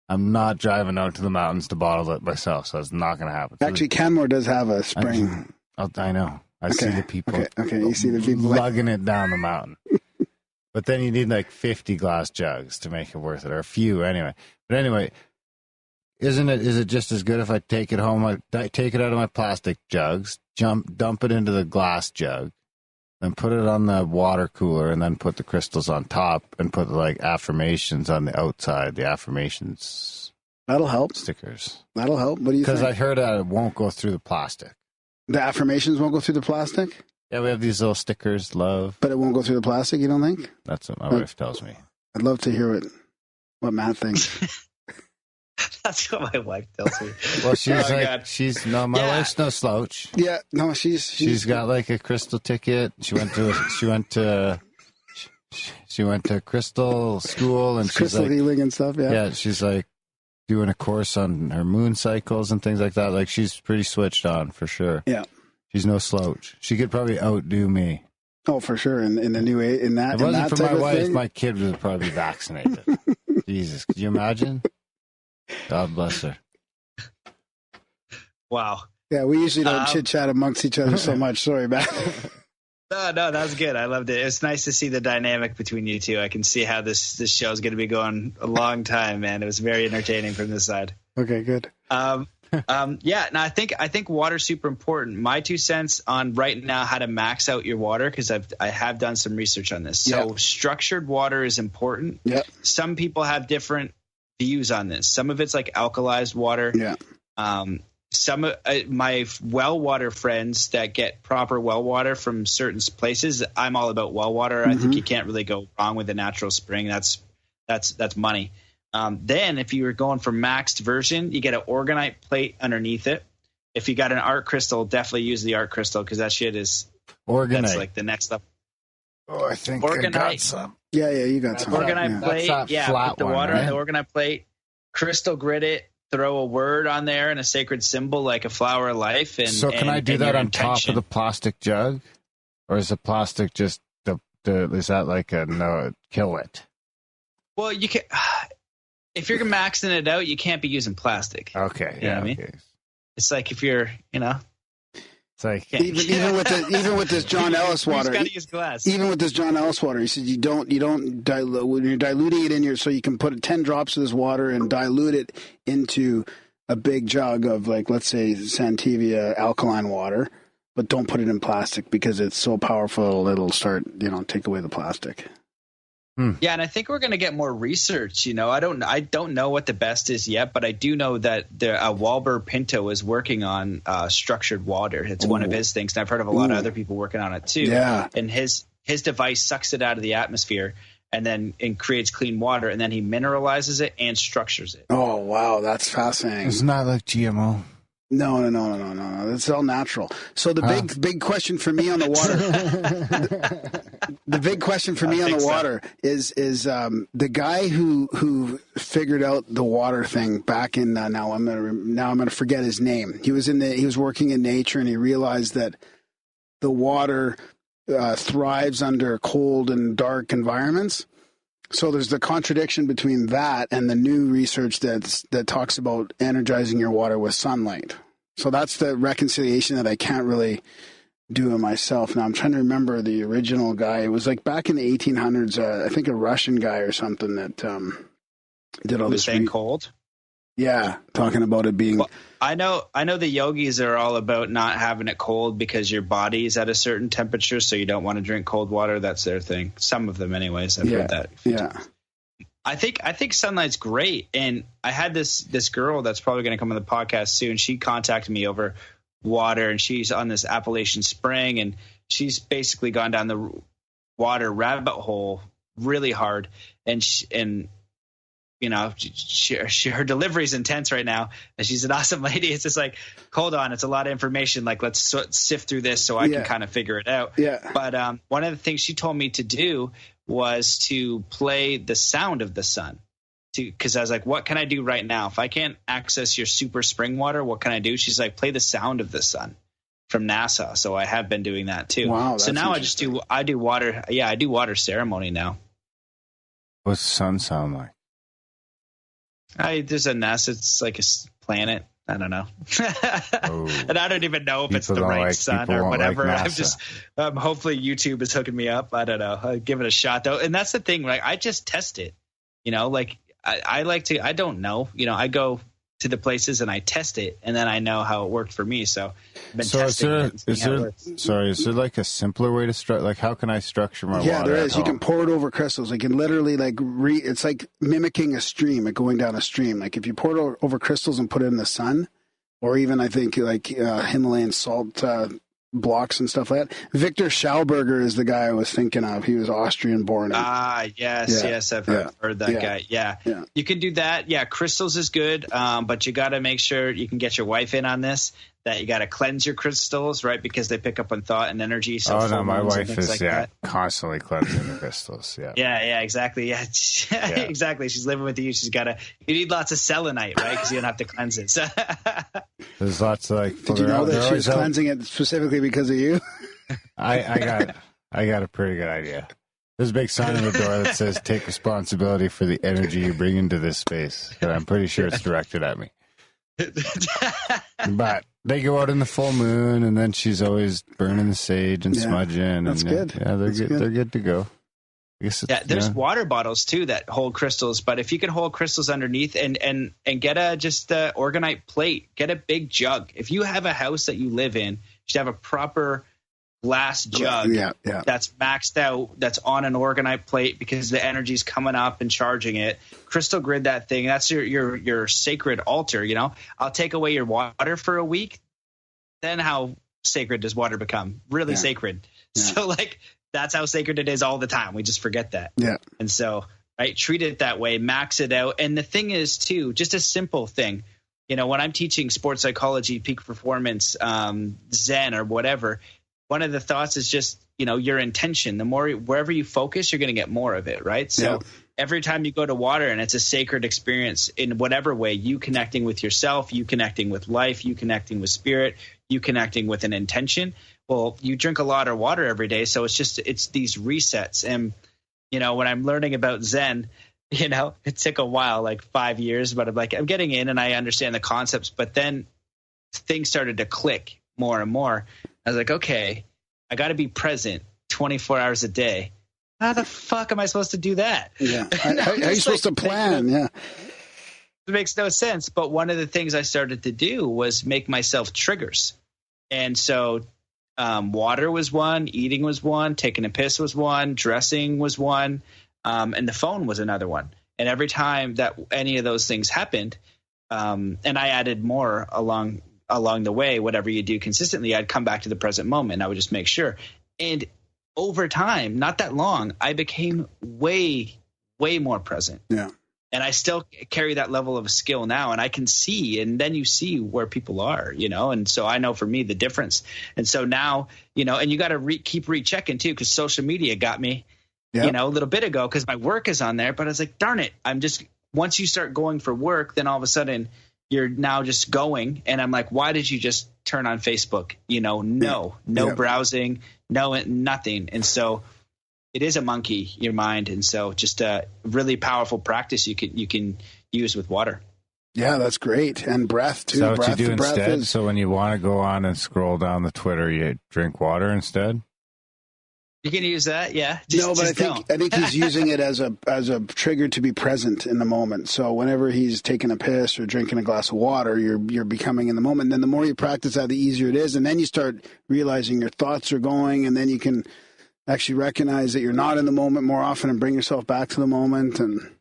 [SPEAKER 3] I'm not driving out to the mountains to bottle it myself, so it's not going to happen.
[SPEAKER 4] Actually, Canmore does have a spring.
[SPEAKER 3] I know. I see the people.
[SPEAKER 4] Okay. You see the people
[SPEAKER 3] lugging it down the mountain. But then you need like 50 glass jugs to make it worth it, or a few anyway. But anyway, is it just as good if I take it home? I take it out of my plastic jugs, dump it into the glass jug, then put it on the water cooler, and then put the crystals on top, and put like affirmations on the outside. The affirmations.
[SPEAKER 4] That'll help.
[SPEAKER 3] Stickers.
[SPEAKER 4] That'll help. What do you think?
[SPEAKER 3] Because I heard that it won't go through the plastic.
[SPEAKER 4] The affirmations won't go through the plastic?
[SPEAKER 3] Yeah, we have these little stickers, love.
[SPEAKER 4] But it won't go through the plastic, you don't think?
[SPEAKER 3] That's what my wife tells me.
[SPEAKER 4] I'd love to hear what Matt thinks.
[SPEAKER 2] That's what my wife tells me.
[SPEAKER 3] Well, she's my wife's no slouch.
[SPEAKER 4] Yeah, no, she's
[SPEAKER 3] got like a crystal ticket. She went to crystal school, and
[SPEAKER 4] crystal
[SPEAKER 3] she's like,
[SPEAKER 4] healing and stuff. Yeah,
[SPEAKER 3] she's like doing a course on her moon cycles and things like that. Like, she's pretty switched on for sure.
[SPEAKER 4] Yeah.
[SPEAKER 3] She's no slouch. She could probably outdo me.
[SPEAKER 4] Oh, for sure. In the new age, in that.
[SPEAKER 3] If it wasn't for my wife,
[SPEAKER 4] thing?
[SPEAKER 3] my kid would probably be vaccinated. Jesus, could you imagine? God bless her.
[SPEAKER 2] Wow.
[SPEAKER 4] Yeah, we usually don't chit chat amongst each other so much. Sorry, Matt.
[SPEAKER 2] No, that was good. I loved it. It's nice to see the dynamic between you two. I can see how this show is going to be going a long time, man. It was very entertaining from this side.
[SPEAKER 4] Okay, good.
[SPEAKER 2] Yeah, no, I think water's super important. My 2 cents on right now how to max out your water, because I have done some research on this. So structured water is important.
[SPEAKER 4] Yeah.
[SPEAKER 2] Some people have different views on this. Some of it's like alkalized water.
[SPEAKER 4] Yeah.
[SPEAKER 2] Some of my well water friends that get proper well water from certain places. I'm all about well water. I think you can't really go wrong with a natural spring. That's money. Then if you were going for maxed version, you get an organite plate underneath it. if you got an art crystal, definitely use the art crystal because that shit is
[SPEAKER 3] Organite.
[SPEAKER 2] That's like the next level.
[SPEAKER 3] Oh, I think
[SPEAKER 2] Organite.
[SPEAKER 3] I got some.
[SPEAKER 4] Yeah, you got some.
[SPEAKER 2] Organite plate,
[SPEAKER 3] That's that flat
[SPEAKER 2] put the
[SPEAKER 3] one,
[SPEAKER 2] water
[SPEAKER 3] right?
[SPEAKER 2] on the organite plate, crystal grid it, throw a word on there and a sacred symbol like a flower of life. And
[SPEAKER 3] so can I do that on top of the plastic jug? Or is the plastic just is that like a no kill it?
[SPEAKER 2] Well, you can if you're maxing it out, you can't be using plastic.
[SPEAKER 3] Okay.
[SPEAKER 2] You know what I mean?
[SPEAKER 3] Okay.
[SPEAKER 2] It's like if you're,
[SPEAKER 3] It's like
[SPEAKER 4] Even with this John Ellis water,
[SPEAKER 2] got to use glass.
[SPEAKER 4] even with this John Ellis water, he said you don't dilute when you're diluting it in your, so you can put 10 drops of this water and dilute it into a big jug of, like, let's say Santivia alkaline water, but don't put it in plastic because it's so powerful it'll start take away the plastic.
[SPEAKER 2] Yeah, and I think we're going to get more research. I don't know what the best is yet, but I do know that Walber Pinto is working on structured water. It's one of his things, and I've heard of a lot of other people working on it too.
[SPEAKER 4] Yeah,
[SPEAKER 2] and his device sucks it out of the atmosphere and creates clean water, and then he mineralizes it and structures it.
[SPEAKER 4] Oh wow, that's fascinating.
[SPEAKER 3] It's not like GMO.
[SPEAKER 4] No. It's all natural. So the big question for me on the water, the big question for me on the water is the guy who figured out the water thing back in now I'm gonna forget his name. He was working in nature and he realized that the water thrives under cold and dark environments. So there's the contradiction between that and the new research that talks about energizing your water with sunlight. So that's the reconciliation that I can't really do it myself. Now I'm trying to remember the original guy. It was like back in the 1800s, I think a Russian guy or something that did all this.
[SPEAKER 2] Saying cold?
[SPEAKER 4] Yeah, talking about it being.
[SPEAKER 2] Well, I know the yogis are all about not having it cold because your body is at a certain temperature, so you don't want to drink cold water. That's their thing. Some of them, anyways. I've heard that.
[SPEAKER 4] Yeah.
[SPEAKER 2] I think sunlight's great, and I had this girl that's probably going to come on the podcast soon. She contacted me over water, and she's on this Appalachian Spring, and she's basically gone down the water rabbit hole really hard, and her delivery is intense right now, and she's an awesome lady. It's just like, hold on, it's a lot of information. Like, let's sift through this so I can kind of figure it out.
[SPEAKER 4] Yeah.
[SPEAKER 2] But one of the things she told me to do was to play the sound of the sun. Because I was like, what can I do right now? If I can't access your super spring water, what can I do? She's like, play the sound of the sun from NASA. So I have been doing that too.
[SPEAKER 4] Wow.
[SPEAKER 2] So now I do water. Yeah, I do water ceremony now.
[SPEAKER 3] What's the sun sound like?
[SPEAKER 2] There's a NASA. It's like a planet. I don't know. And I don't even know if it's the right sun or whatever.
[SPEAKER 3] Like
[SPEAKER 2] I'm just hopefully YouTube is hooking me up. I don't know. I'll give it a shot though. And that's the thing, right? I just test it. Like I like to, I don't know, I go to the places and I test it and then I know how it worked for me. So I've been testing
[SPEAKER 3] is there like a simpler way to structure? Like, how can I structure my water?
[SPEAKER 4] Yeah, there is. You can pour it over crystals. You can literally it's like mimicking a stream, like going down a stream. Like if you pour it over crystals and put it in the sun, or even I think like Himalayan salt blocks and stuff like that. Victor Schauberger is the guy I was thinking of. He was Austrian born.
[SPEAKER 2] Yes, I've heard that guy. Yeah, you can do that. Yeah, crystals is good, but you got to make sure you can get your wife in on this. That you got to cleanse your crystals, right? Because they pick up on thought and energy. So
[SPEAKER 3] my wife is constantly cleansing the crystals.
[SPEAKER 2] Yeah, exactly. Yeah, exactly. She's living with you. You need lots of selenite, right? Because you don't have to cleanse it. So
[SPEAKER 3] there's lots of
[SPEAKER 4] Did you know that she's cleansing it specifically because of you?
[SPEAKER 3] I got a pretty good idea. There's a big sign on the door that says "Take responsibility for the energy you bring into this space," and I'm pretty sure it's directed at me. But they go out in the full moon, and then she's always burning the sage and smudging.
[SPEAKER 4] That's good.
[SPEAKER 3] Yeah, they're good to go.
[SPEAKER 2] There's water bottles too that hold crystals, but if you can hold crystals underneath and get a organite plate, get a big jug. If you have a house that you live in, you should have a proper glass jug that's maxed out, that's on an organite plate because the energy's coming up and charging it. Crystal grid that thing. That's your sacred altar. I'll take away your water for a week. Then how sacred does water become? Really sacred. Yeah. So that's how sacred it is all the time. We just forget that.
[SPEAKER 4] Yeah.
[SPEAKER 2] And so treat it that way, max it out. And the thing is too, just a simple thing. when I'm teaching sports psychology, peak performance, Zen or whatever, one of the thoughts is just, your intention. The more, wherever you focus, you're going to get more of it, right? So every time you go to water, and it's a sacred experience in whatever way, you connecting with yourself, you connecting with life, you connecting with spirit, you connecting with an intention. Well, you drink a lot of water every day. So it's these resets. And, when I'm learning about Zen, it took a while, like 5 years, but I'm getting in and I understand the concepts, but then things started to click more and more. I was like, okay, I got to be present 24 hours a day. How the fuck am I supposed to do that?
[SPEAKER 4] Yeah. How are you supposed to plan? Yeah.
[SPEAKER 2] It makes no sense. But one of the things I started to do was make myself triggers. And so water was one, eating was one, taking a piss was one, dressing was one, and the phone was another one. And every time that any of those things happened, and I added more along the way, whatever you do consistently, I'd come back to the present moment. I would just make sure. And over time, not that long, I became way, way more present.
[SPEAKER 4] Yeah.
[SPEAKER 2] And I still carry that level of skill now, and I can see, and then you see where people are, and so I know for me the difference. And so now, and you got to keep rechecking too, because social media got me, a little bit ago, because my work is on there, but I was like, darn it. Once you start going for work, then all of a sudden you're now just going. And I'm like, why did you just turn on Facebook? No browsing, no, nothing. And so it is a monkey, your mind. And so just a really powerful practice you can use with water.
[SPEAKER 4] Yeah, that's great. And breath too.
[SPEAKER 3] So what you do instead? So when you want to go on and scroll down the Twitter, you drink water instead?
[SPEAKER 2] You can use that, yeah.
[SPEAKER 4] I think he's using it as a trigger to be present in the moment. So whenever he's taking a piss or drinking a glass of water, you're becoming in the moment. And then the more you practice that, the easier it is. And then you start realizing your thoughts are going, and then you can actually recognize that you're not in the moment more often and bring yourself back to the moment. And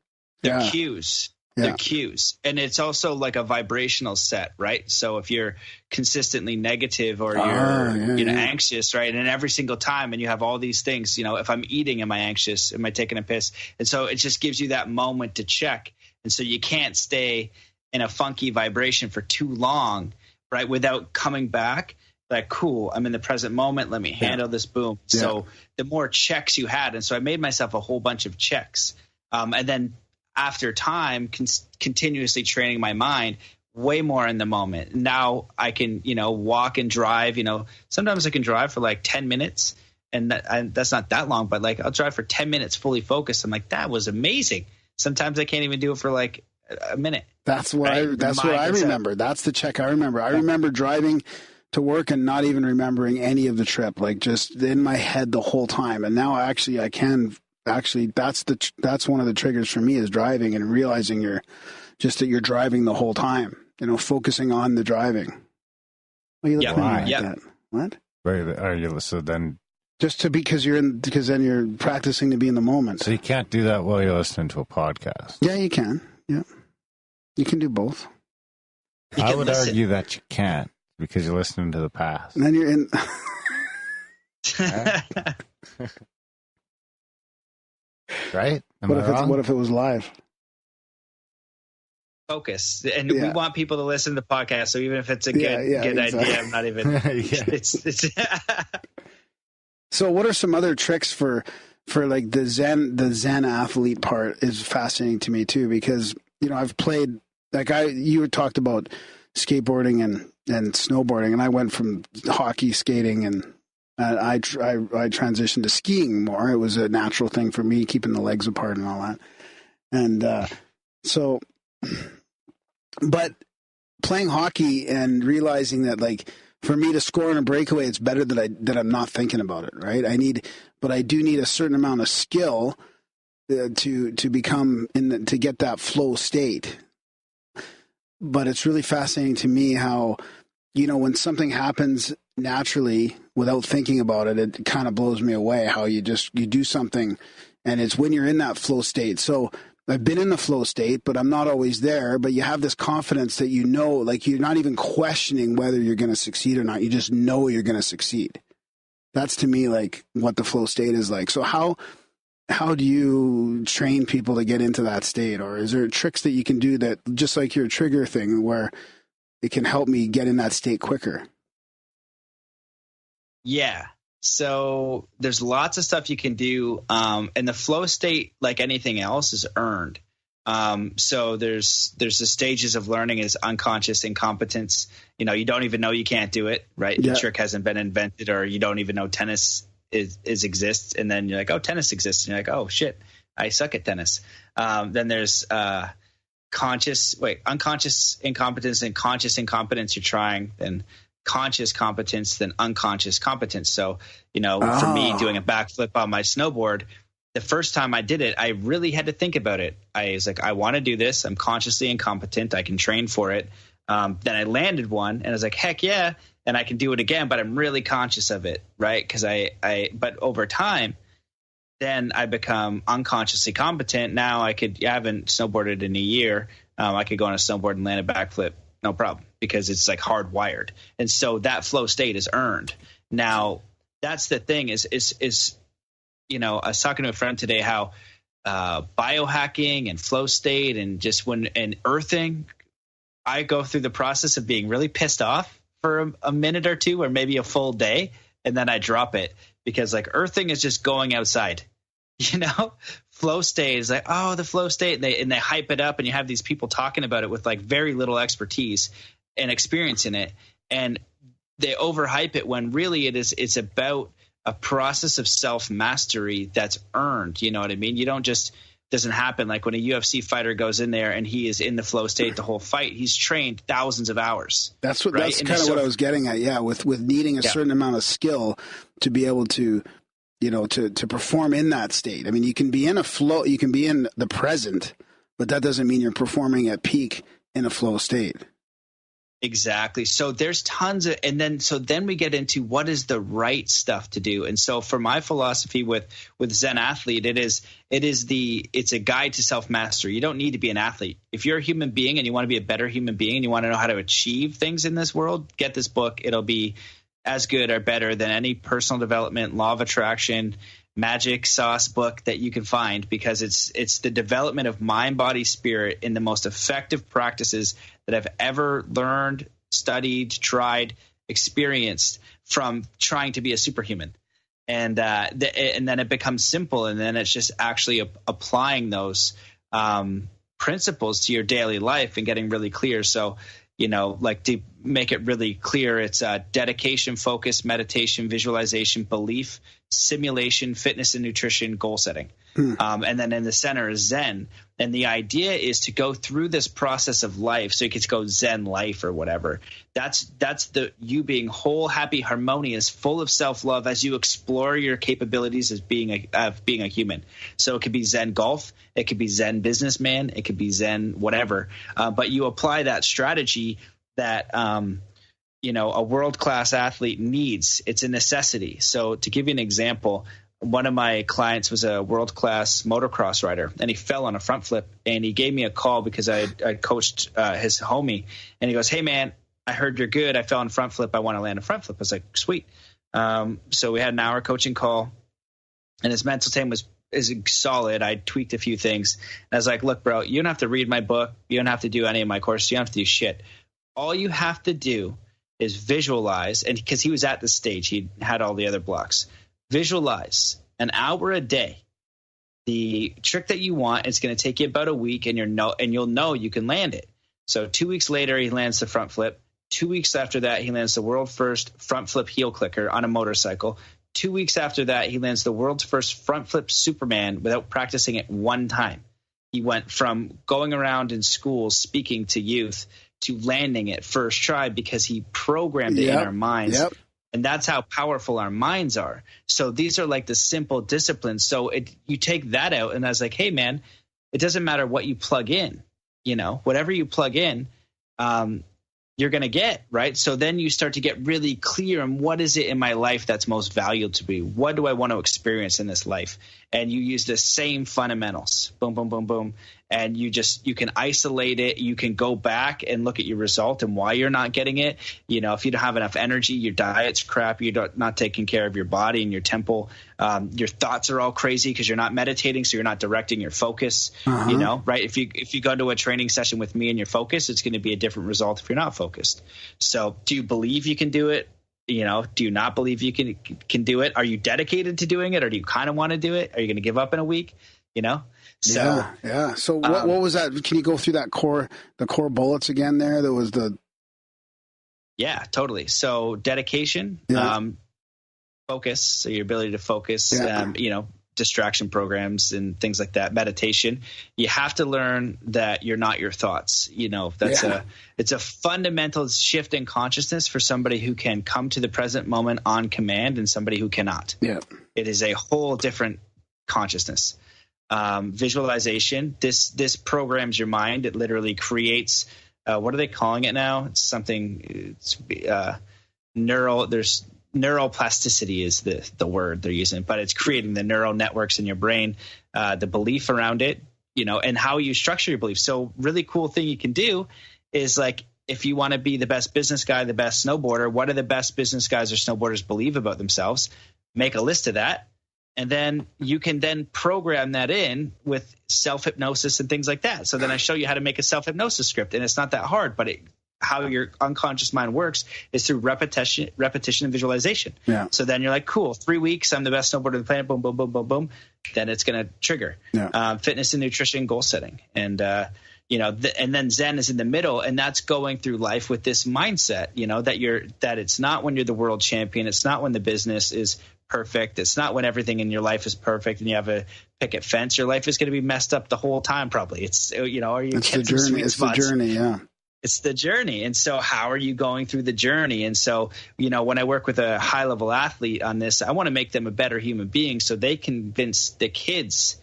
[SPEAKER 2] they're cues. They're cues. And it's also like a vibrational set, right? So if you're consistently negative or you're anxious, right? And every single time, and you have all these things, if I'm eating, am I anxious? Am I taking a piss? And so it just gives you that moment to check. And so you can't stay in a funky vibration for too long, right? Without coming back. Like, cool, I'm in the present moment. Let me handle this. Boom. Yeah. So the more checks you had. And so I made myself a whole bunch of checks. And then after time, continuously training my mind way more in the moment. Now I can, walk and drive, sometimes I can drive for like 10 minutes and that's not that long, but like I'll drive for 10 minutes fully focused. I'm like, that was amazing. Sometimes I can't even do it for like a minute.
[SPEAKER 4] That's what I remember. That's the check I remember. I remember driving to work and not even remembering any of the trip, like just in my head the whole time. And now actually I can that's one of the triggers for me is driving and realizing that you're driving the whole time, focusing on the driving. What are you looking at like that? What?
[SPEAKER 3] Wait, are you so then?
[SPEAKER 4] Because then you're practicing to be in the moment.
[SPEAKER 3] So you can't do that while you're listening to a podcast.
[SPEAKER 4] Yeah, you can. Yeah, you can do both.
[SPEAKER 3] I would argue that you can't because you're listening to the past.
[SPEAKER 4] And then you're in.
[SPEAKER 3] Right?
[SPEAKER 4] What if it was live?
[SPEAKER 2] Focus, and we want people to listen to the podcast. So even if it's a good idea, I'm not even. It's
[SPEAKER 4] So, what are some other tricks for like the Zen athlete part is fascinating to me too, because I've played you had talked about skateboarding and snowboarding, and I went from hockey, skating, and I transitioned to skiing more. It was a natural thing for me, keeping the legs apart and all that. And but playing hockey and realizing that, like, for me to score in a breakaway, it's better that I'm not thinking about it, right? But I do need a certain amount of skill to become to get that flow state. But it's really fascinating to me how, when something happens naturally without thinking about it, it kind of blows me away how you do something and it's when you're in that flow state. So I've been in the flow state, but I'm not always there. But you have this confidence that like you're not even questioning whether you're going to succeed or not. You just know you're going to succeed. That's to me like what the flow state is like. So how do you train people to get into that state? Or is there tricks that you can do that, just like your trigger thing, where it can help me get in that state quicker.
[SPEAKER 2] Yeah. So there's lots of stuff you can do. And the flow state, like anything else, is earned. So there's the stages of learning is unconscious incompetence. You don't even know you can't do it, right?
[SPEAKER 4] Yeah.
[SPEAKER 2] The trick hasn't been invented, or you don't even know tennis exists. And then you're like, oh, tennis exists. And you're like, oh shit, I suck at tennis. Then there's, unconscious incompetence and conscious incompetence you're trying, then conscious competence, then unconscious competence. So, for me doing a backflip on my snowboard, the first time I did it, I really had to think about it. I was like, I want to do this. I'm consciously incompetent. I can train for it. Then I landed one and I was like, heck yeah. And I can do it again, but I'm really conscious of it. Right. Cause but over time, then I become unconsciously competent. Now I haven't snowboarded in a year. I could go on a snowboard and land a backflip. No problem, because it's like hardwired. And so that flow state is earned. Now that's the thing is, I was talking to a friend today how biohacking and flow state and and earthing, I go through the process of being really pissed off for a minute or two, or maybe a full day. And then I drop it, because like earthing is just going outside, flow state is like, oh, the flow state. And they hype it up, and you have these people talking about it with like very little expertise and experience in it. And they overhype it when really it's about a process of self-mastery that's earned. You know what I mean? You don't just doesn't happen like when a UFC fighter goes in there and he is in the flow state the whole fight. He's trained thousands of hours.
[SPEAKER 4] That's kind of what I was getting at. Yeah. With needing a certain amount of skill to be able to, to perform in that state. I mean, you can be in a flow, you can be in the present, but that doesn't mean you're performing at peak in a flow state.
[SPEAKER 2] Exactly. So there's tons of, then we get into what is the right stuff to do. And so for my philosophy with Zen Athlete, it's a guide to self-mastery. You don't need to be an athlete. If you're a human being and you want to be a better human being and you want to know how to achieve things in this world, get this book. It'll be as good or better than any personal development, law of attraction, magic sauce book that you can find, because it's the development of mind, body, spirit in the most effective practices that I've ever learned, studied, tried, experienced from trying to be a superhuman. And then it becomes simple, and then it's just actually applying those principles to your daily life and getting really clear. So, like to make it really clear, it's dedication, focus, meditation, visualization, belief, simulation, fitness and nutrition, goal setting. And then in the center is Zen. And the idea is to go through this process of life. So you get to go Zen life or whatever. That's the you being whole, happy, harmonious, full of self-love as you explore your capabilities as being a human. So it could be Zen golf. It could be Zen businessman. It could be Zen whatever. But you apply that strategy that a world-class athlete needs. It's a necessity. So to give you an example, one of my clients was a world-class motocross rider, and he fell on a front flip, and he gave me a call because I coached his homie, and he goes, hey man, I heard you're good. I fell on a front flip. I want to land a front flip. I was like, sweet. So we had an hour coaching call, and his mental time is solid. I tweaked a few things, and I was like, look, bro, you don't have to read my book. You don't have to do any of my courses. You don't have to do shit. All you have to do is visualize, and because he was at the stage, he had all the other blocks. Visualize an hour a day. The trick that you want, it's going to take you about a week, and you'll know you can land it. So 2 weeks later, he lands the front flip. 2 weeks after that, he lands the world first front flip heel clicker on a motorcycle. 2 weeks after that, he lands the world's first front flip Superman without practicing it one time. He went from going around in schools speaking to youth to landing it first try because he programmed it in our minds. Yep. And that's how powerful our minds are. So these are like the simple disciplines. So you take that out, and I was like, hey, man, it doesn't matter what you plug in. Whatever you plug in, you're going to get, right? So then you start to get really clear on what is it in my life that's most valuable to me? What do I want to experience in this life? And you use the same fundamentals, boom, boom, boom, boom. and you can isolate it. You can go back and look at your result and why you're not getting it. You know, if you don't have enough energy, your diet's crap, you're not taking care of your body and your temple. Your thoughts are all crazy because you're not meditating, so you're not directing your focus. You know, right? If you go to a training session with me and you're focused, it's going to be a different result if you're not focused. So do you believe you can do it? You know, do you not believe you can do it? Are you dedicated to doing it, or do you kind of want to do it? Are you going to give up in a week? You know? So,
[SPEAKER 4] yeah. So what was that? Can you go through the core bullets again there? There was
[SPEAKER 2] Yeah, totally. So dedication, focus, so your ability to focus, you know, distraction programs and things like that, meditation. You have to learn that you're not your thoughts. You know, it's a fundamental shift in consciousness for somebody who can come to the present moment on command and somebody who cannot. Yeah. It is a whole different consciousness. Visualization, this programs your mind. It literally creates, what are they calling it now? It's something, neuroplasticity is the word they're using, but it's creating the neural networks in your brain, the belief around it, you know, and how you structure your belief. So really cool thing you can do is, like, if you want to be the best business guy, the best snowboarder, what do the best business guys or snowboarders believe about themselves? Make a list of that. And then you can then program that in with self-hypnosis and things like that. So then I show you how to make a self-hypnosis script, and it's not that hard, but how your unconscious mind works is through repetition and visualization. Yeah. So then you're like, cool, 3 weeks, I'm the best snowboarder on the planet, boom, boom, boom, boom, boom. Then it's going to trigger. Yeah. Fitness and nutrition, goal setting. And, you know, and then Zen is in the middle, and that's going through life with this mindset, you know, that it's not when you're the world champion. It's not when the business is perfect. It's not when everything in your life is perfect and you have a picket fence. Your life is going to be messed up the whole time, probably. It's, you know, or you
[SPEAKER 4] it's the journey. It's the journey. Yeah.
[SPEAKER 2] It's the journey. And so how are you going through the journey? And so, you know, when I work with a high level athlete on this, I want to make them a better human being so they convince the kids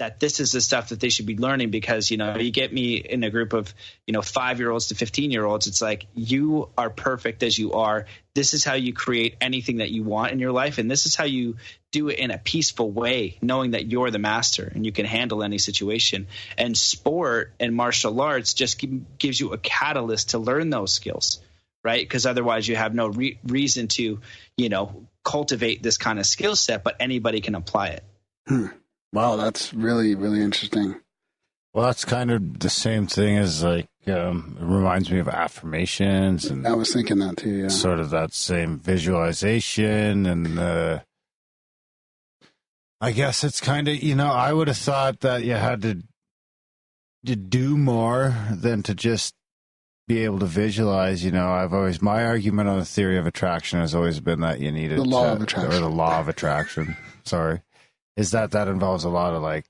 [SPEAKER 2] that this is the stuff that they should be learning. Because, you know, you get me in a group of, you know, 5-year-olds to 15-year-olds. It's like, you are perfect as you are. This is how you create anything that you want in your life. And this is how you do it in a peaceful way, knowing that you're the master and you can handle any situation. And sport and martial arts just gives you a catalyst to learn those skills, right? Because otherwise you have no reason to, you know, cultivate this kind of skill set, but anybody can apply it.
[SPEAKER 4] Wow, that's really, really interesting.
[SPEAKER 3] Well, that's kind of the same thing as, like, it reminds me of affirmations. And
[SPEAKER 4] I was thinking that too, yeah.
[SPEAKER 3] Sort of that same visualization. And I guess it's kind of, you know, I would have thought that you had to do more than to just be able to visualize. You know, my argument on the theory of attraction has always been that you needed
[SPEAKER 4] the law of attraction.
[SPEAKER 3] Sorry. Is that involves a lot of, like,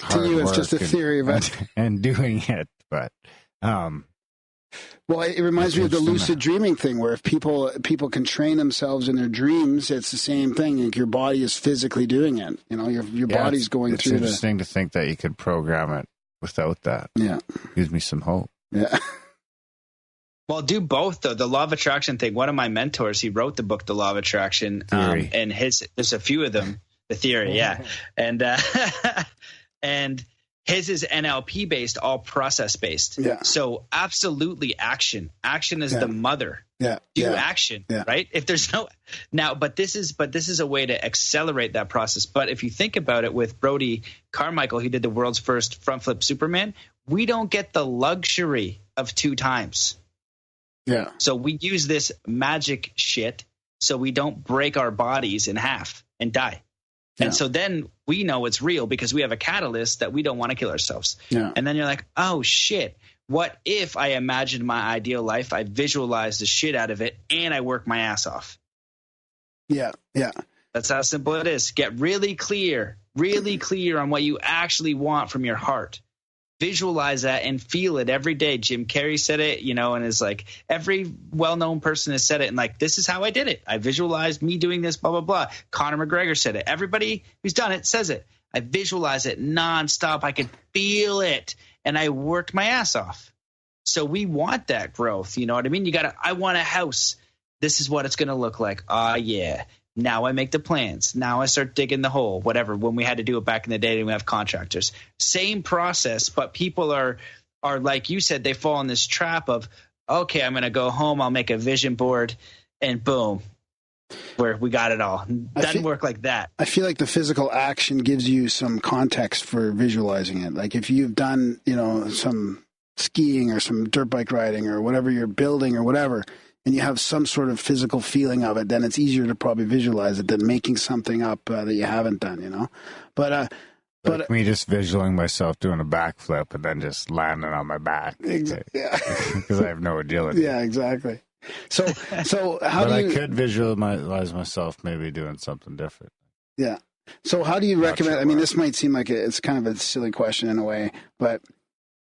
[SPEAKER 3] hard
[SPEAKER 4] to you, it's
[SPEAKER 3] work
[SPEAKER 4] just a theory of it
[SPEAKER 3] and doing it. But
[SPEAKER 4] well, it reminds me of the lucid dreaming thing, where if people can train themselves in their dreams, it's the same thing. Like, your body is physically doing it. You know, your body's going through.
[SPEAKER 3] It's interesting to think that you could program it without that.
[SPEAKER 4] Yeah,
[SPEAKER 3] gives me some hope.
[SPEAKER 4] Yeah.
[SPEAKER 2] Well, do both, though. The law of attraction thing. One of my mentors, he wrote the book, The Law of Attraction, and there's a few of them. The theory, yeah. And and his is NLP based, all process based. Yeah. So absolutely action. Action is the mother.
[SPEAKER 4] Yeah.
[SPEAKER 2] Do action. Yeah. Right? If there's no now, but this is a way to accelerate that process. But if you think about it, with Brody Carmichael, who did the world's first front flip Superman, we don't get the luxury of 2 times.
[SPEAKER 4] Yeah.
[SPEAKER 2] So we use this magic shit so we don't break our bodies in half and die. Yeah. And so then we know it's real because we have a catalyst that we don't want to kill ourselves. Yeah. And then you're like, oh, shit. What if I imagined my ideal life, I visualized the shit out of it, and I work my ass off?
[SPEAKER 4] Yeah, yeah.
[SPEAKER 2] That's how simple it is. Get really clear on what you actually want from your heart. Visualize that and feel it every day. Jim Carrey said it, you know, and it's like every well-known person has said it. And like, this is how I did it. I visualized me doing this, blah, blah, blah. Conor McGregor said it. Everybody who's done it says it. I visualize it nonstop. I could feel it. And I worked my ass off. So we want that growth. You know what I mean? I want a house. This is what it's going to look like. Yeah. Now I make the plans. Now I start digging the hole, whatever. When we had to do it back in the day, and we have contractors. Same process, but people are like you said, they fall in this trap of, okay, I'm going to go home. I'll make a vision board, and boom, where we got it all. Doesn't work like that.
[SPEAKER 4] I feel like the physical action gives you some context for visualizing it. Like if you've done, some skiing or some dirt bike riding or whatever you're building or whatever, and you have some sort of physical feeling of it, then it's easier to probably visualize it than making something up that you haven't done, But
[SPEAKER 3] like me just visualizing myself doing a backflip and then just landing on my back.
[SPEAKER 4] Yeah.
[SPEAKER 3] Because I have no agility.
[SPEAKER 4] Yeah, exactly. So how do you...
[SPEAKER 3] I could visualize myself maybe doing something different.
[SPEAKER 4] Yeah. So how do you recommend... I mean, this might seem like it's kind of a silly question in a way, but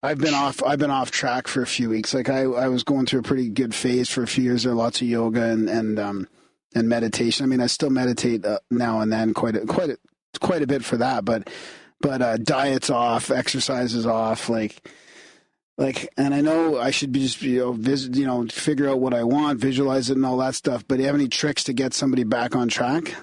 [SPEAKER 4] I've been off track for a few weeks. Like I was going through a pretty good phase for a few years there, lots of yoga and meditation. I mean, I still meditate now and then quite a bit for that, but diet's off, exercise is off, and I know I should be just, figure out what I want, visualize it and all that stuff. But do you have any tricks to get somebody back on track?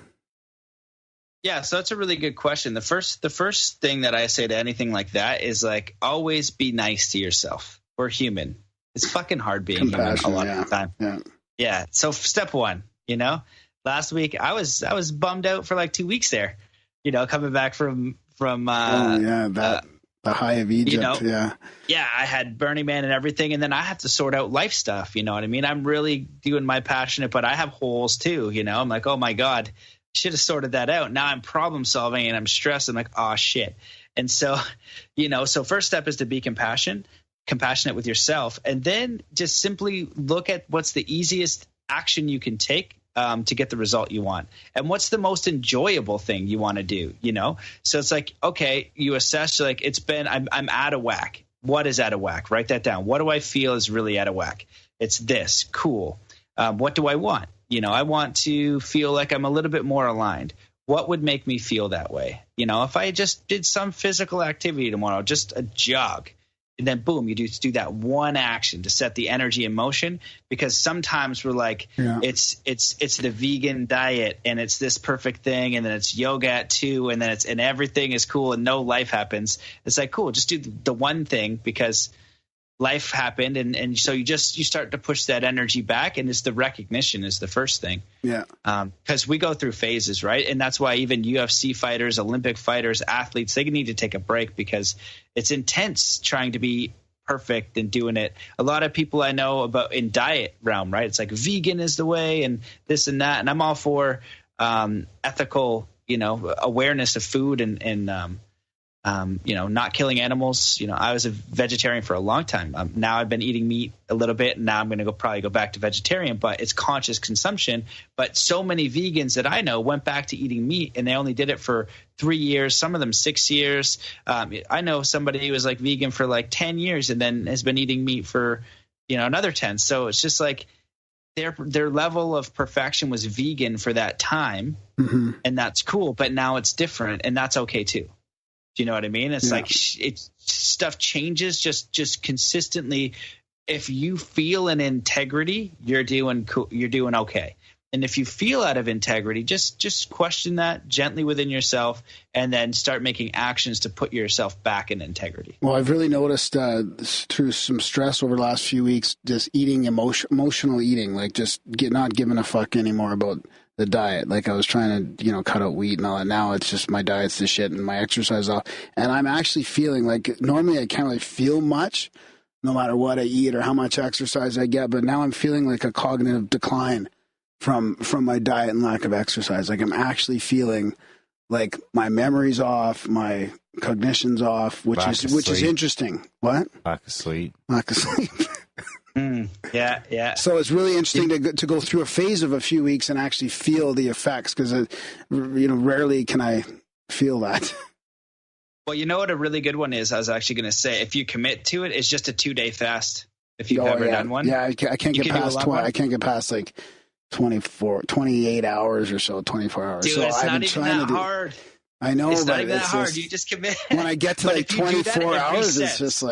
[SPEAKER 2] Yeah, so that's a really good question. The first thing that I say to anything like that is always be nice to yourself. We're human. It's fucking hard being human a lot of the time. Yeah. So step one, last week I was bummed out for 2 weeks there, coming back from
[SPEAKER 4] the high of Egypt. Yeah,
[SPEAKER 2] I had Burning Man and everything, and then I have to sort out life stuff. You know what I mean? I'm really doing my passionate, but I have holes too. I'm like, oh my God, should have sorted that out. Now I'm problem solving and I'm stressed. I'm like, oh shit. And so, so first step is to be compassionate with yourself, and then just simply look at what's the easiest action you can take to get the result you want, and what's the most enjoyable thing you want to do. So it's okay, you assess, I'm out of whack. What is out of whack? Write that down. What do I feel is really out of whack? It's this. Cool. What do I want? I want to feel like I'm a little bit more aligned. What would make me feel that way? If I just did some physical activity tomorrow, just a jog, and then boom, you do that one action to set the energy in motion. Because sometimes we're it's the vegan diet and it's this perfect thing, and then it's yoga at 2, and then and everything is cool and no life happens. It's cool, just do the one thing because life happened, and so you start to push that energy back, and it's the recognition is the first thing.
[SPEAKER 4] Yeah.
[SPEAKER 2] Because we go through phases, right? And that's why even UFC fighters, Olympic fighters, athletes, they need to take a break because it's intense trying to be perfect and doing it. A lot of people I know about in diet realm, right? It's vegan is the way and this and that. And I'm all for ethical, awareness of food and not killing animals. I was a vegetarian for a long time. Now I've been eating meat a little bit, and now I'm going to probably go back to vegetarian, but it's conscious consumption. But so many vegans that I know went back to eating meat, and they only did it for 3 years, some of them 6 years. I know somebody who was vegan for 10 years and then has been eating meat for, another 10. So it's just their level of perfection was vegan for that time, and that's cool, but now it's different, and that's okay too. Do you know what I mean? It's stuff changes just consistently. If you feel an integrity, you're doing cool, you're doing okay. And if you feel out of integrity, just question that gently within yourself, and then start making actions to put yourself back in integrity.
[SPEAKER 4] Well, I've really noticed through some stress over the last few weeks, just eating emotional eating, not giving a fuck anymore about the diet. I was trying to, cut out wheat and all that. Now it's just my diet's the shit and my exercise off. And I'm actually feeling normally I can't really feel much no matter what I eat or how much exercise I get. But now I'm feeling a cognitive decline from my diet and lack of exercise. I'm actually feeling my memory's off, my cognition's off, which is interesting. What?
[SPEAKER 3] Lack of sleep.
[SPEAKER 2] Yeah.
[SPEAKER 4] So it's really interesting to go through a phase of a few weeks and actually feel the effects, because rarely can I feel that.
[SPEAKER 2] Well, you know what a really good one is? I was actually going to say, if you commit to it, it's just a 2-day fast. If you've ever done one,
[SPEAKER 4] I can't get past 20. I can't get past 28 hours or so, 24 hours.
[SPEAKER 2] Dude,
[SPEAKER 4] so
[SPEAKER 2] it's not even that hard.
[SPEAKER 4] I know,
[SPEAKER 2] it's
[SPEAKER 4] but
[SPEAKER 2] not even that hard. You just commit.
[SPEAKER 4] When I get to 24 hours, it's just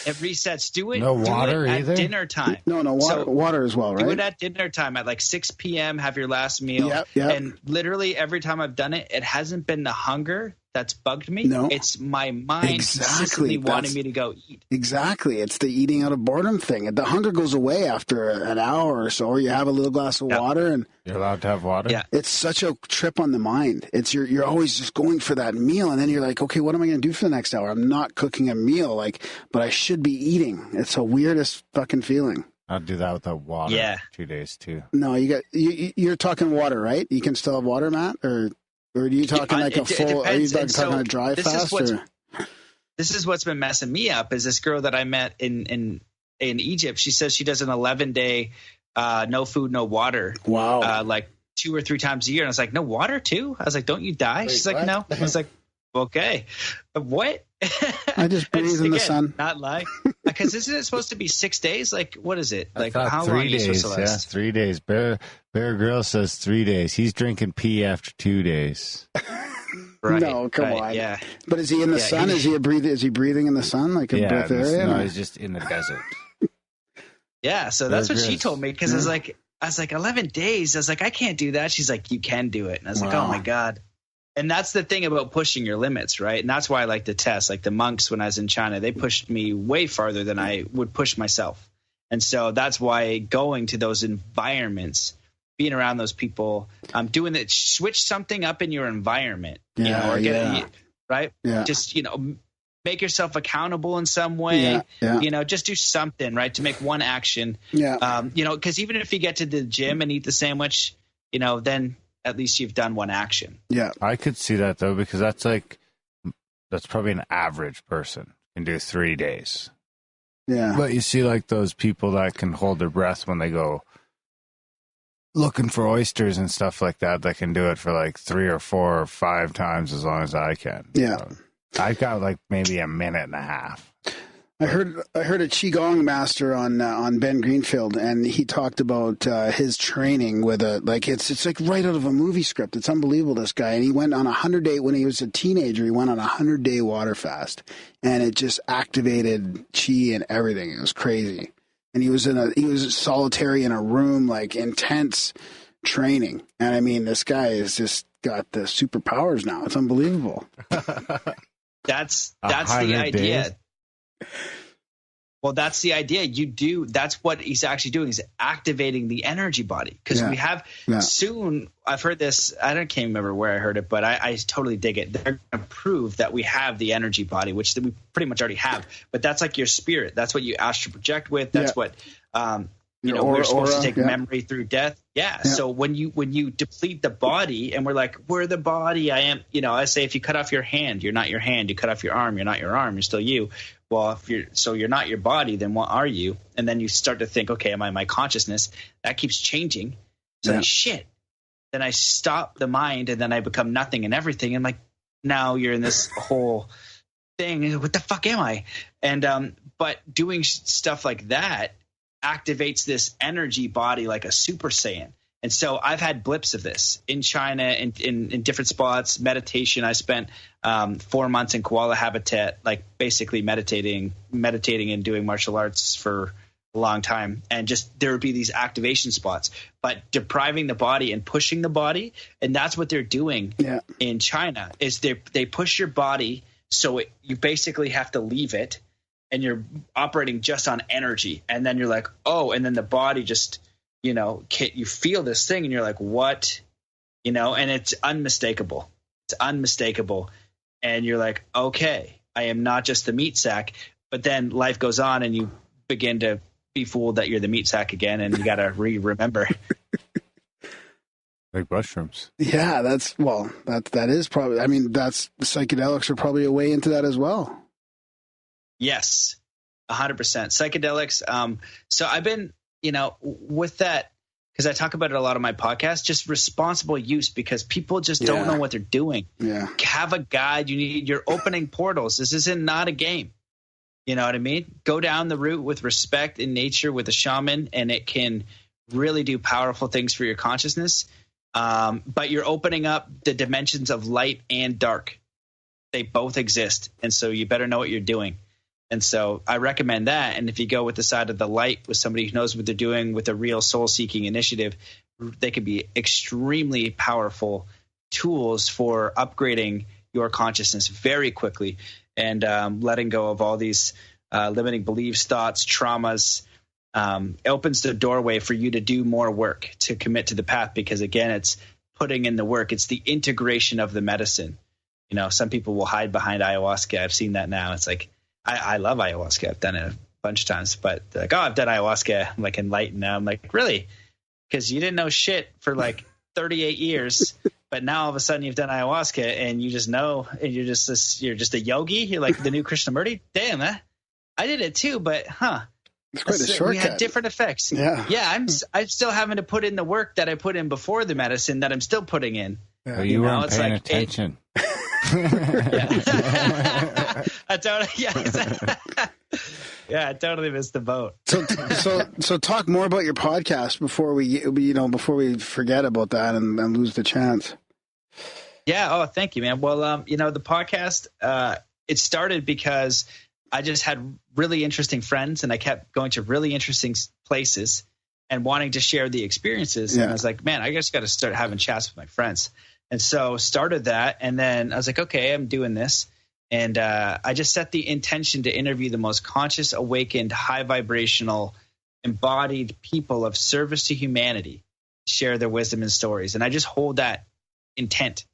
[SPEAKER 2] It resets. Do it.
[SPEAKER 3] No water
[SPEAKER 2] at
[SPEAKER 3] either?
[SPEAKER 2] dinner time.
[SPEAKER 4] No, water as well, right?
[SPEAKER 2] Do it at dinner time at like 6 p.m. Have your last meal.
[SPEAKER 4] Yep.
[SPEAKER 2] And literally every time I've done it, it hasn't been the hunger that's bugged me.
[SPEAKER 4] No.
[SPEAKER 2] It's my mind
[SPEAKER 4] Exactly.
[SPEAKER 2] consistently wanting me to go eat.
[SPEAKER 4] Exactly. It's the eating out of boredom thing. The hunger goes away after an hour or so, or you have a little glass of water, and
[SPEAKER 3] You're allowed to have water?
[SPEAKER 2] Yeah.
[SPEAKER 4] it's such a trip on the mind. It's you're always just going for that meal, and then you're like, okay, what am I going to do for the next hour? I'm not cooking a meal, but I should be eating. It's the weirdest fucking feeling.
[SPEAKER 3] I'll do that without water.
[SPEAKER 2] Yeah.
[SPEAKER 3] 2 days too.
[SPEAKER 4] No, you're talking water, right? You can still have water, Matt, or are you talking like a full? Are you talking a dry fast?
[SPEAKER 2] This is what's been messing me up. Is this girl that I met in Egypt? She says she does an 11-day no food, no water.
[SPEAKER 4] Wow.
[SPEAKER 2] Like 2 or 3 times a year. And I was like, no water too? I was like, don't you die? She's like,
[SPEAKER 3] what?
[SPEAKER 2] no. I was like, okay. What?
[SPEAKER 4] I just breathe in the sun.
[SPEAKER 2] Not lie. Because isn't it supposed to be 6 days? Like, what is it? Like,
[SPEAKER 3] I thought
[SPEAKER 2] how
[SPEAKER 3] 3
[SPEAKER 2] long are you
[SPEAKER 3] days.
[SPEAKER 2] supposed to
[SPEAKER 3] Yeah,
[SPEAKER 2] last?
[SPEAKER 3] 3 days. Bear Grylls says 3 days. He's drinking pee after 2 days.
[SPEAKER 2] Right,
[SPEAKER 4] No, come on.
[SPEAKER 2] Yeah.
[SPEAKER 4] But is he in the sun? Is he breathing in the sun like a breath area?
[SPEAKER 3] No, he's just in the desert.
[SPEAKER 2] Yeah. So that's
[SPEAKER 3] Bear
[SPEAKER 2] what she
[SPEAKER 3] Grylls.
[SPEAKER 2] told me. Because I was like, 11 days. I was like, I can't do that. She's like, you can do it. And I was like,
[SPEAKER 4] Wow.
[SPEAKER 2] oh my God. And that's the thing about pushing your limits, right? And that's why I like to test. Like the monks, when I was in China, they pushed me way farther than I would push myself. And so that's why going to those environments, being around those people, doing that, switch something up in your environment, right?
[SPEAKER 4] Yeah.
[SPEAKER 2] Just, make yourself accountable in some way, just do something, right? To make one action, because even if you get to the gym and eat the sandwich, then at least you've done one action.
[SPEAKER 4] Yeah.
[SPEAKER 3] I could see that though, because that's probably an average person can do 3 days.
[SPEAKER 4] Yeah.
[SPEAKER 3] But you see like those people that can hold their breath when they go looking for oysters and stuff like that can do it for like 3 or 4 or 5 times as long as I can.
[SPEAKER 4] Yeah.
[SPEAKER 3] So I've got like maybe a minute and a half.
[SPEAKER 4] I heard a Qigong master on Ben Greenfield, and he talked about his training with it's like right out of a movie script. It's unbelievable, this guy. And he went on 100-day, when he was a teenager, he went on a 100-day water fast, and it just activated chi and everything. It was crazy. And he was solitary in a room, like intense training. And I mean, this guy has just got the superpowers now. It's unbelievable.
[SPEAKER 2] That's the idea.
[SPEAKER 3] Days.
[SPEAKER 2] Well, that's the idea. That's what he's actually doing, is activating the energy body. Because we have soon, I've heard this, can't remember where I heard it, but I totally dig it. They're going to prove that we have the energy body, which we pretty much already have. But that's like your spirit. That's what you astral project with. That's what, we're supposed to take memory through death. Yeah. So when you deplete the body, and we're like, we're the body, I am, I say, if you cut off your hand, you're not your hand. You cut off your arm, you're not your arm. You're still you. Well, you're not your body, then what are you? And then you start to think, okay, am I my consciousness? That keeps changing. So shit. Then I stop the mind, and then I become nothing and everything. And like, now you're in this whole thing. What the fuck am I? And but doing stuff like that activates this energy body like a Super Saiyan. And so I've had blips of this in China, in different spots, meditation. I spent 4 months in koala habitat, like basically meditating and doing martial arts for a long time. And just there would be these activation spots, but depriving the body and pushing the body. And that's what they're doing in China, is they push your body. So you basically have to leave it, and you're operating just on energy. And then you're like, oh, and then the body just, you feel this thing, and you're like, what? And it's unmistakable. It's unmistakable. And you're like, okay, I am not just the meat sack. But then life goes on, and you begin to be fooled that you're the meat sack again, and you got to remember.
[SPEAKER 3] Like mushrooms.
[SPEAKER 4] Yeah, that is probably, I mean, that's, the psychedelics are probably a way into that as well.
[SPEAKER 2] Yes, 100%. Psychedelics. So I've been, with that, because I talk about it a lot on my podcast, just responsible use, because people just don't know what they're doing.
[SPEAKER 4] Yeah.
[SPEAKER 2] Have a guide. You're opening portals. This isn't not a game. You know what I mean? Go down the route with respect in nature with a shaman, and it can really do powerful things for your consciousness. But you're opening up the dimensions of light and dark. They both exist. And so you better know what you're doing. And so I recommend that. And if you go with the side of the light with somebody who knows what they're doing with a real soul-seeking initiative, they could be extremely powerful tools for upgrading your consciousness very quickly and letting go of all these limiting beliefs, thoughts, traumas. It opens the doorway for you to do more work, to commit to the path, because again, it's putting in the work. It's the integration of the medicine. You know, some people will hide behind ayahuasca. I've seen that now. It's like, I love ayahuasca. I've done it a bunch of times, but like, oh, I've done ayahuasca. I'm like enlightened now. I'm like, really? Because you didn't know shit for like 38 years, but now all of a sudden you've done ayahuasca and you just know, and you're just a yogi. You're like the new Krishnamurti. Damn, I did it too, but
[SPEAKER 4] it's quite a shortcut.
[SPEAKER 2] We had different effects. Yeah. I'm still having to put in the work that I put in before the medicine that I'm still putting in.
[SPEAKER 3] Yeah. Well, you weren't paying attention.
[SPEAKER 2] I totally missed the boat.
[SPEAKER 4] So talk more about your podcast before we forget about that and lose the chance.
[SPEAKER 2] Yeah. Oh, thank you, man. Well, the podcast, it started because I just had really interesting friends and I kept going to really interesting places and wanting to share the experiences. Yeah. And I was like, man, I just got to start having chats with my friends. And so started that. And then I was like, okay, I'm doing this. And I just set the intention to interview the most conscious, awakened, high vibrational, embodied people of service to humanity, share their wisdom and stories. And I just hold that intent.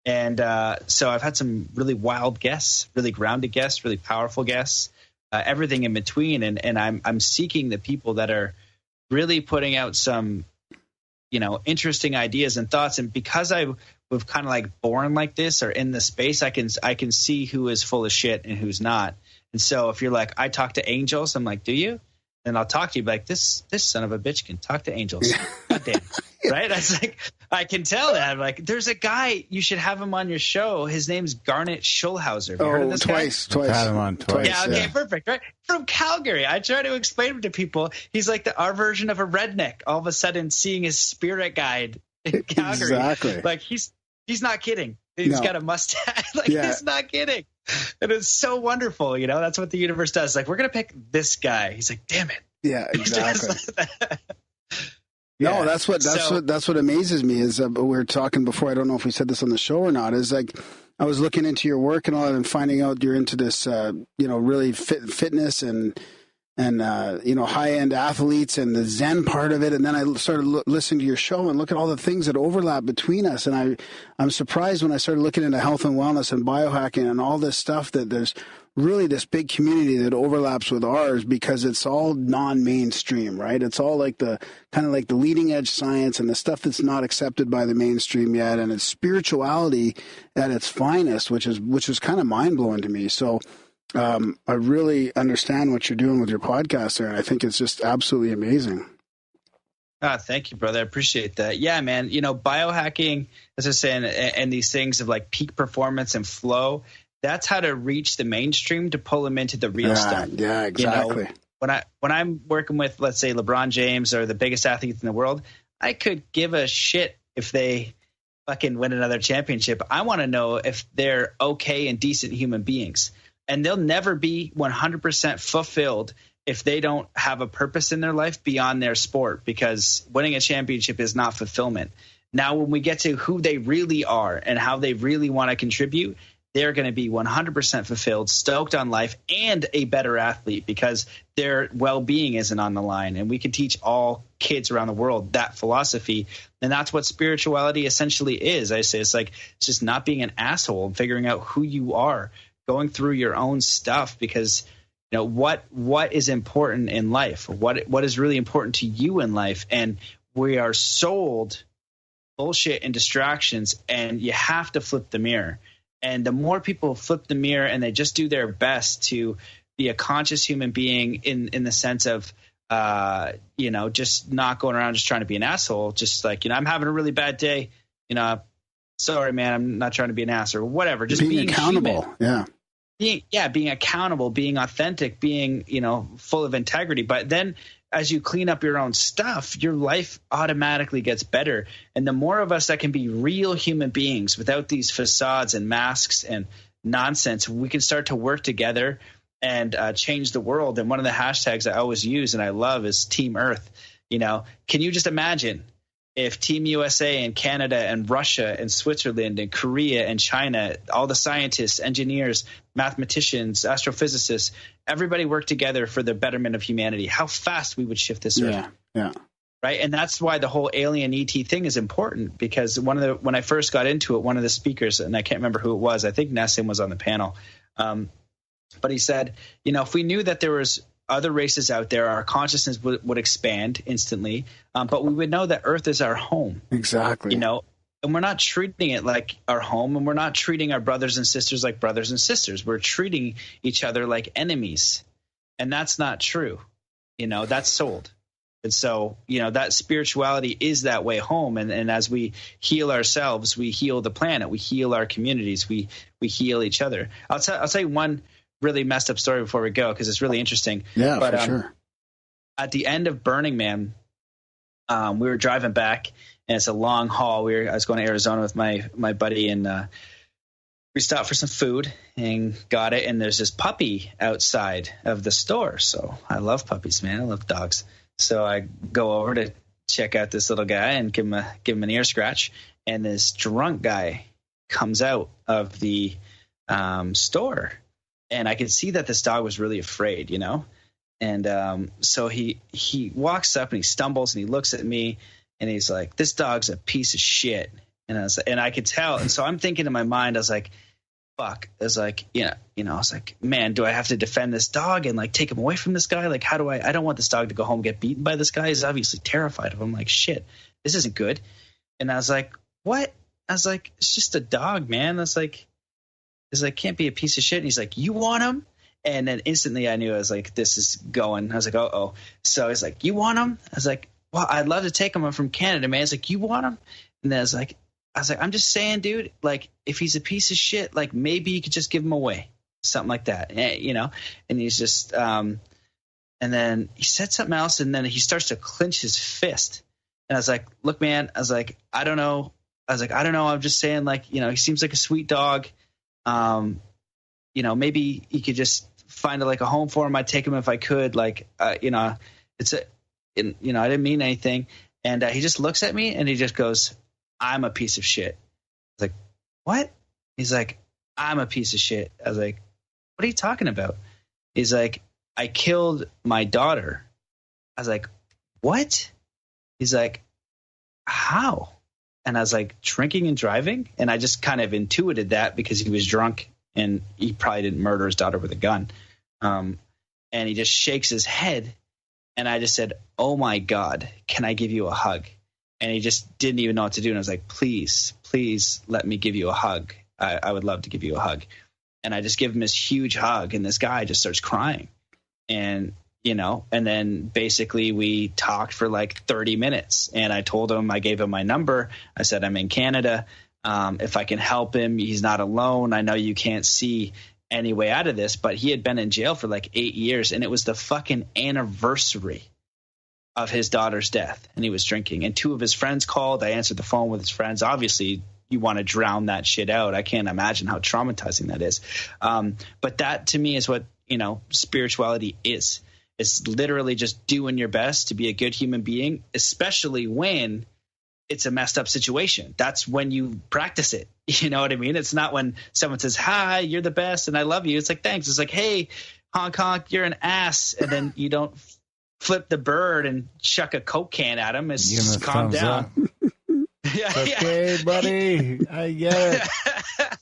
[SPEAKER 2] And so I've had some really wild guests, really grounded guests, really powerful guests, everything in between. And I'm seeking the people that are really putting out some, interesting ideas and thoughts. And because we've kind of like born like this or in the space, I can see who is full of shit and who's not. And so if you're like, I talk to angels, I'm like, do you? Then I'll talk to you like, this son of a bitch can talk to angels. God damn. Right? I was like, I can tell that. I'm like, there's a guy, you should have him on your show. His name's Garnet Schulhauser. Have you heard of this
[SPEAKER 4] twice.
[SPEAKER 3] I've had him on twice.
[SPEAKER 2] Yeah, okay, perfect. Right? From Calgary. I try to explain him to people. He's like our version of a redneck, all of a sudden seeing his spirit guide in Calgary.
[SPEAKER 4] Exactly.
[SPEAKER 2] Like he's not kidding. He's got a mustache. He's not kidding. And it's so wonderful. That's what the universe does. Like, we're going to pick this guy. He's like, damn it.
[SPEAKER 4] Yeah, exactly. No, that's what amazes me is we were talking before. I don't know if we said this on the show or not. Is like I was looking into your work and all that and finding out you're into this, really fitness and high end athletes and the Zen part of it. And then I started listening to your show and look at all the things that overlap between us. And I'm surprised when I started looking into health and wellness and biohacking and all this stuff that there's really this big community that overlaps with ours because it's all non-mainstream, right? It's all like the kind of like the leading edge science and the stuff that's not accepted by the mainstream yet. And it's spirituality at its finest, which is kind of mind blowing to me. So, I really understand what you're doing with your podcast there. And I think it's just absolutely amazing.
[SPEAKER 2] Thank you, brother. I appreciate that. Yeah, man. Biohacking, as I was saying, and these things of like peak performance and flow, that's how to reach the mainstream to pull them into the real stuff.
[SPEAKER 4] Yeah, exactly.
[SPEAKER 2] When I'm working with, let's say, LeBron James or the biggest athletes in the world, I could give a shit if they fucking win another championship. I want to know if they're okay and decent human beings. And they'll never be 100% fulfilled if they don't have a purpose in their life beyond their sport, because winning a championship is not fulfillment. Now, when we get to who they really are and how they really want to contribute, they're going to be 100% fulfilled, stoked on life, and a better athlete because their well-being isn't on the line. And we can teach all kids around the world that philosophy. And that's what spirituality essentially is. I say it's just not being an asshole and figuring out who you are, going through your own stuff, because what is important in life, what is really important to you in life. And we are sold bullshit and distractions, and you have to flip the mirror. And the more people flip the mirror and they just do their best to be a conscious human being in the sense of just not going around just trying to be an asshole, just like, I'm having a really bad day, sorry man, I'm not trying to be an ass or whatever, just being
[SPEAKER 4] accountable.
[SPEAKER 2] Human. Being accountable, being authentic, being, full of integrity. But then as you clean up your own stuff, your life automatically gets better. And the more of us that can be real human beings without these facades and masks and nonsense, we can start to work together and change the world. And one of the hashtags I always use and I love is Team Earth. You know, can you just imagine if Team USA and Canada and Russia and Switzerland and Korea and China, all the scientists, engineers, mathematicians, astrophysicists, everybody worked together for the betterment of humanity, how fast we would shift this earth.
[SPEAKER 4] Yeah.
[SPEAKER 2] Right. And that's why the whole alien ET thing is important, because when I first got into it, one of the speakers, and I can't remember who it was, I think Nassim was on the panel. But he said, you know, if we knew that there was other races out there, our consciousness would expand instantly. But we would know that Earth is our home.
[SPEAKER 4] Exactly.
[SPEAKER 2] You know, and we're not treating it like our home, and we're not treating our brothers and sisters like brothers and sisters. We're treating each other like enemies. And that's not true. You know, that's sold. And so, you know, that spirituality is that way home. And as we heal ourselves, we heal the planet, we heal our communities, we heal each other. I'll tell you one really messed up story before we go, because it's really interesting.
[SPEAKER 4] Yeah,
[SPEAKER 2] but,
[SPEAKER 4] for sure.
[SPEAKER 2] At the end of Burning Man, we were driving back, and it's a long haul. I was going to Arizona with my buddy, and we stopped for some food and got it. And there's this puppy outside of the store. So I love puppies, man. I love dogs. So I go over to check out this little guy and give him an ear scratch. And this drunk guy comes out of the store, and I could see that this dog was really afraid, you know. And so he walks up and he stumbles and he looks at me and he's like, "This dog's a piece of shit." And I could tell. And so I'm thinking in my mind, I was like, fuck. I was like, I was like, man, do I have to defend this dog and like take him away from this guy? Like, how do I don't want this dog to go home and get beaten by this guy. He's obviously terrified of him. Like, shit, this isn't good. And I was like, what? I was like, it's just a dog, man. I was like, can't be a piece of shit. And he's like, you want him? And then instantly I knew, I was like, this is going. I was like, uh-oh. So he's like, you want him? I was like, well, I'd love to take him. I'm from Canada, man. He's like, you want him? And then I was like, I'm just saying, dude, like, if he's a piece of shit, like, maybe you could just give him away. Something like that, you know? And he's just, and then he said something else, and then he starts to clench his fist. And I was like, look, man, I don't know. I'm just saying, like, you know, he seems like a sweet dog. You know, maybe you could just find a home for him. I'd take him if I could. Like, you know, I didn't mean anything. And he just looks at me and he just goes, "I'm a piece of shit." I was like, what? He's like, "I'm a piece of shit." I was like, what are you talking about? He's like, "I killed my daughter." I was like, what? He's like, how? And I was like, drinking and driving? And I just kind of intuited that because he was drunk and he probably didn't murder his daughter with a gun. And he just shakes his head. And I just said, "Oh my God, can I give you a hug?" And he just didn't even know what to do. And I was like, please let me give you a hug. I would love to give you a hug. And I just give him this huge hug. And this guy just starts crying. And, you know, and then basically we talked for like 30 minutes. And I told him, I gave him my number. I said, I'm in Canada. If I can help him, he's not alone. I know you can't see any way out of this. But he had been in jail for like 8 years. And it was the fucking anniversary of his daughter's death, and he was drinking. And 2 of his friends called. I answered the phone with his friends. Obviously, you want to drown that shit out. I can't imagine how traumatizing that is. But that, to me, is what, you know, spirituality is. It's literally just doing your best to be a good human being, especially when it's a messed up situation. That's when you practice it. You know what I mean? It's not when someone says, "Hi, you're the best, and I love you." It's like, thanks. It's like, "Hey, Hong Kong, you're an ass," and then you don't flip the bird and chuck a Coke can at him. It's just calm down. Yeah,
[SPEAKER 3] okay, buddy. I get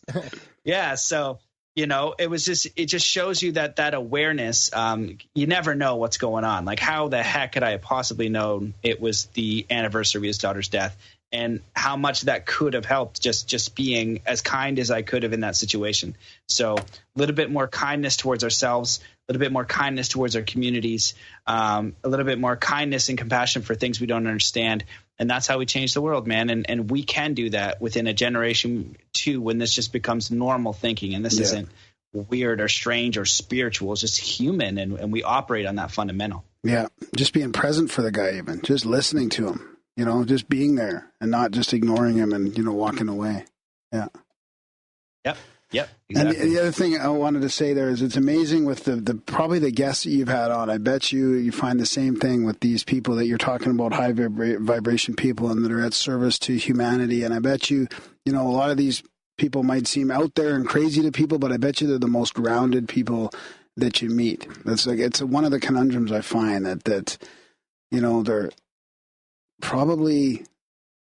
[SPEAKER 3] it.
[SPEAKER 2] Yeah. So, you know, it just shows you that awareness. You never know what's going on. Like, how the heck could I have possibly known it was the anniversary of his daughter's death, and how much that could have helped just being as kind as I could have in that situation. So a little bit more kindness towards ourselves, a little bit more kindness towards our communities, a little bit more kindness and compassion for things we don't understand. And that's how we change the world, man. And we can do that within a generation too, when this just becomes normal thinking. And this isn't weird or strange or spiritual. It's just human. And we operate on that fundamental.
[SPEAKER 4] Yeah. Just being present for the guy, even just listening to him, you know, just being there and not just ignoring him and, you know, walking away. Yeah.
[SPEAKER 2] Yep. Yep, exactly.
[SPEAKER 4] And the other thing I wanted to say there is it's amazing with the probably the guests that you've had on. I bet you find the same thing with these people that you're talking about, high vibration people, and that are at service to humanity. And I bet you a lot of these people might seem out there and crazy to people, but I bet you they're the most grounded people that you meet. That's like, it's one of the conundrums I find that they're probably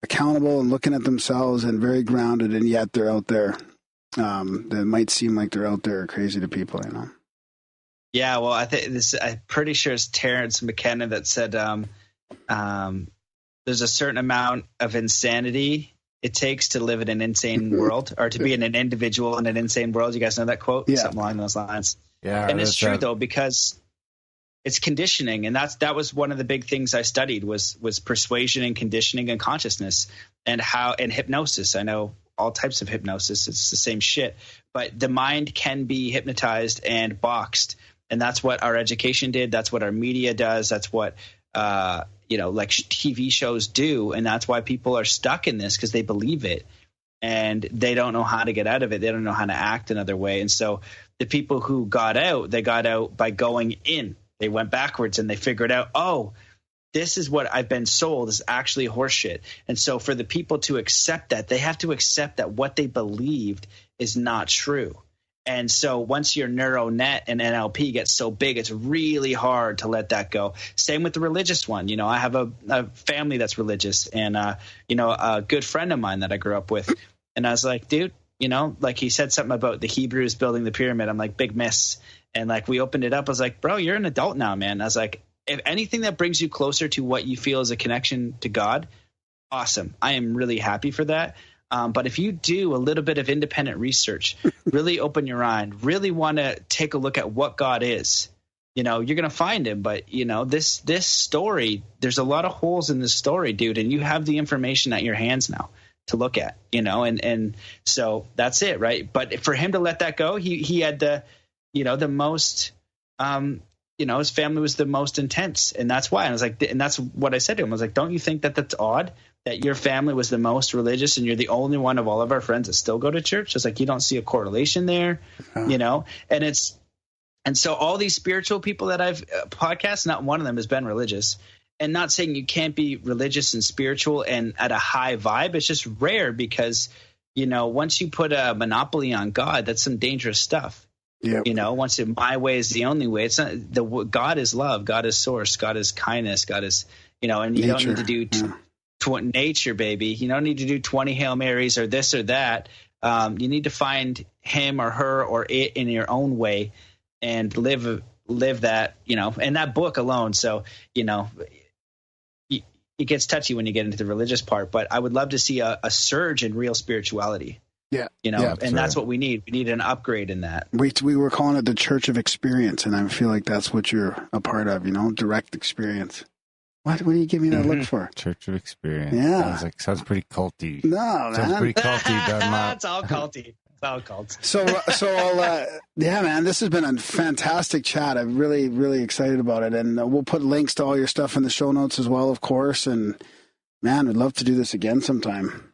[SPEAKER 4] accountable and looking at themselves and very grounded, and yet they're out there. That might seem like they're out there crazy to people,
[SPEAKER 2] Yeah, well, I'm pretty sure it's Terrence McKenna that said there's a certain amount of insanity it takes to live in an insane world, or to be an individual in an insane world. You guys know that quote?
[SPEAKER 4] Yeah.
[SPEAKER 2] Something along those lines.
[SPEAKER 3] Yeah,
[SPEAKER 2] and it's true though, because it's conditioning, and that was one of the big things I studied was persuasion and conditioning and consciousness, and hypnosis. I know all types of hypnosis. It's the same shit, but the mind can be hypnotized and boxed. And that's what our education did. That's what our media does. That's what, like TV shows do. And that's why people are stuck in this, because they believe it and they don't know how to get out of it. They don't know how to act another way. And so the people who got out, they got out by going in. They went backwards and they figured out, oh, this is what I've been sold is actually horseshit. And so for the people to accept that, they have to accept that what they believed is not true. And so once your neural net and NLP gets so big, it's really hard to let that go. Same with the religious one. I have a family that's religious, and, a good friend of mine that I grew up with. And I was like, dude, like he said something about the Hebrews building the pyramid. I'm like, big miss. And like we opened it up. I was like, bro, you're an adult now, man. I was like, if anything that brings you closer to what you feel is a connection to God, awesome. I am really happy for that. But if you do a little bit of independent research, really open your mind, really want to take a look at what God is, you're going to find him. But, this story, there's a lot of holes in this story, dude. And you have the information at your hands now to look at, and so that's it. Right. But for him to let that go, he had the most, his family was the most intense, and that's why. And I was like, and that's what I said to him. I was like, don't you think that that's odd that your family was the most religious and you're the only one of all of our friends that still go to church? I was like, you don't see a correlation there, and so all these spiritual people that I've podcast, not one of them has been religious. And not saying you can't be religious and spiritual and at a high vibe. It's just rare because, once you put a monopoly on God, that's some dangerous stuff. Yep. Once my way is the only way, it's not God is love, God is source, God is kindness, God is, and you don't need to do nature, baby. You don't need to do 20 Hail Marys or this or that. You need to find him or her or it in your own way and live that, and that book alone. So, it gets touchy when you get into the religious part, but I would love to see a surge in real spirituality.
[SPEAKER 4] Yeah.
[SPEAKER 2] And that's what we need. We need an upgrade in that.
[SPEAKER 4] We were calling it the Church of Experience, and I feel like that's what you're a part of, direct experience. What do you give me that look for?
[SPEAKER 3] Church of Experience.
[SPEAKER 4] Yeah.
[SPEAKER 3] Sounds pretty culty.
[SPEAKER 4] No, man.
[SPEAKER 3] Sounds pretty culty.
[SPEAKER 2] It's all culty. It's all cult.
[SPEAKER 4] So I'll, man, this has been a fantastic chat. I'm really, really excited about it. And we'll put links to all your stuff in the show notes as well, of course. And man, we'd love to do this again sometime.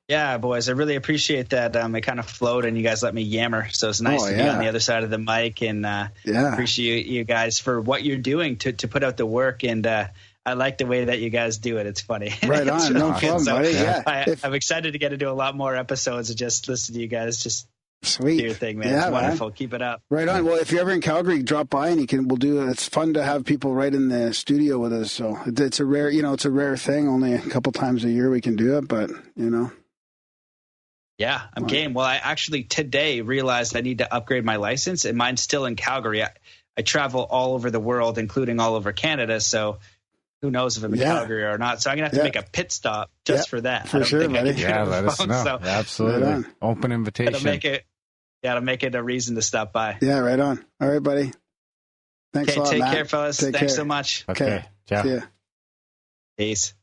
[SPEAKER 2] Yeah, boys, I really appreciate that. It kind of flowed and you guys let me yammer. So it's nice to be on the other side of the mic, and appreciate you guys for what you're doing to put out the work. And I like the way that you guys do it. It's funny.
[SPEAKER 4] Right on.
[SPEAKER 2] Really
[SPEAKER 4] no problem,
[SPEAKER 2] so
[SPEAKER 4] buddy. Yeah.
[SPEAKER 2] I'm excited to get to do a lot more episodes and just listen to you guys. Just
[SPEAKER 4] sweet.
[SPEAKER 2] Do your thing, man.
[SPEAKER 4] Yeah,
[SPEAKER 2] it's wonderful.
[SPEAKER 4] Man.
[SPEAKER 2] Keep it up.
[SPEAKER 4] Right on. Well, if you're ever in Calgary, drop by and we'll do it. It's fun to have people right in the studio with us. So it's a rare, it's a rare thing. Only a couple times a year we can do it, but
[SPEAKER 2] Yeah, I'm game. Well, I actually today realized I need to upgrade my license, and mine's still in Calgary. I travel all over the world, including all over Canada. So who knows if I'm in Calgary or not. So I'm going to have to make a pit stop just for that.
[SPEAKER 4] For sure, buddy.
[SPEAKER 3] Let us know. So, absolutely. Right open invitation.
[SPEAKER 2] It'll make it a reason to stop by.
[SPEAKER 4] Yeah, right on. All right, buddy. Thanks a lot,
[SPEAKER 2] take
[SPEAKER 4] Matt.
[SPEAKER 2] care, fellas. Thanks so much.
[SPEAKER 3] Okay. Ciao.
[SPEAKER 4] See ya.
[SPEAKER 2] Peace.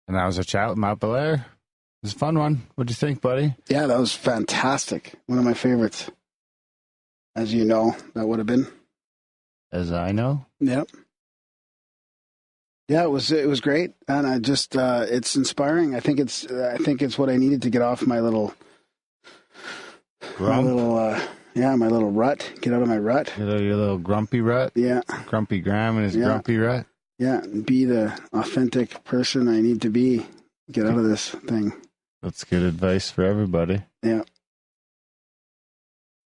[SPEAKER 3] And that was a chat with Matt Belair. It was a fun one. What'd you think, buddy?
[SPEAKER 4] Yeah, that was fantastic. One of my favorites. As you know, that would have been.
[SPEAKER 3] As I know?
[SPEAKER 4] Yep. Yeah, it was great, and I just it's inspiring. I think it's what I needed to get off my little
[SPEAKER 3] Grump?
[SPEAKER 4] my little rut. Get out of my rut.
[SPEAKER 3] Your little grumpy rut?
[SPEAKER 4] Yeah.
[SPEAKER 3] Grumpy Graham and his grumpy rut?
[SPEAKER 4] Yeah, and be the authentic person I need to be. Get out of this thing.
[SPEAKER 3] That's good advice for everybody.
[SPEAKER 4] Yeah.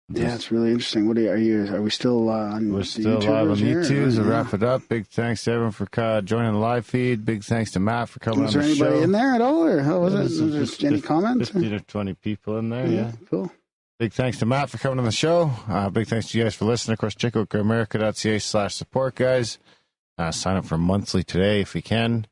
[SPEAKER 4] Yeah, it's really interesting. What are we still on?
[SPEAKER 3] We're still live on YouTube, so wrap it up. Big thanks to everyone for joining the live feed. Big thanks to Matt for coming on the show.
[SPEAKER 4] Was there anybody in there at all, or how was it? Was there any comments?
[SPEAKER 3] 15 or 20 people in there, yeah.
[SPEAKER 4] Cool.
[SPEAKER 3] Big thanks to Matt for coming on the show. Big thanks to you guys for listening. Of course, check out grimerica.ca/support, guys. Sign up for monthly today if you can.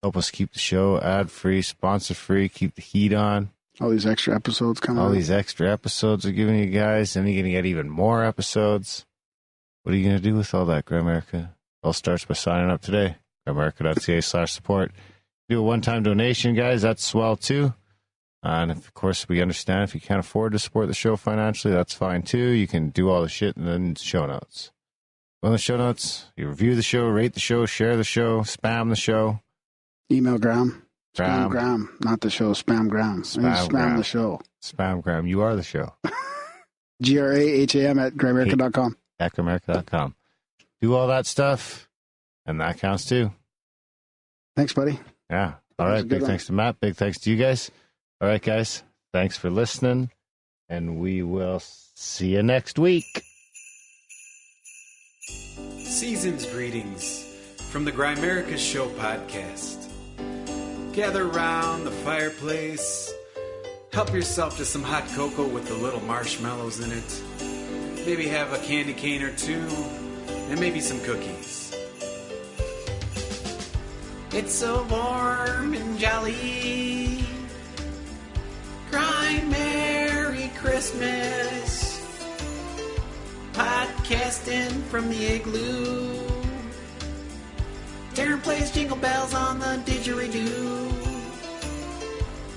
[SPEAKER 3] Help us keep the show ad-free, sponsor-free, keep the heat on.
[SPEAKER 4] All these extra episodes coming
[SPEAKER 3] All
[SPEAKER 4] out.
[SPEAKER 3] these extra episodes are giving you guys, and you're going to get even more episodes. What are you going to do with all that, Grimerica? All starts by signing up today. Grimerica.ca/support. Do a one-time donation, guys. That's swell, too. And, of course, we understand if you can't afford to support the show financially, that's fine, too. You can do all the shit in the show notes. Go in the show notes. You review the show, rate the show, share the show, spam the show.
[SPEAKER 4] Email Graham.
[SPEAKER 3] Graham.
[SPEAKER 4] Spam Graham, not the show. Spam Graham. Spam the show.
[SPEAKER 3] Spam Graham. You are the show.
[SPEAKER 4] GRAHAM at Grimerica.com.
[SPEAKER 3] At Grimerica.com. Do all that stuff, and that counts too.
[SPEAKER 4] Thanks, buddy.
[SPEAKER 3] Yeah. All right. Big thanks to Matt. Big thanks to you guys. All right, guys. Thanks for listening, and we will see you next week.
[SPEAKER 7] Season's greetings from the Grimerica Show podcast. Gather round the fireplace. Help yourself to some hot cocoa with a little marshmallows in it. Maybe have a candy cane or two, and maybe some cookies. It's so warm and jolly. Cry Merry Christmas. Podcasting from the igloo. Darren plays jingle bells on the didgeridoo.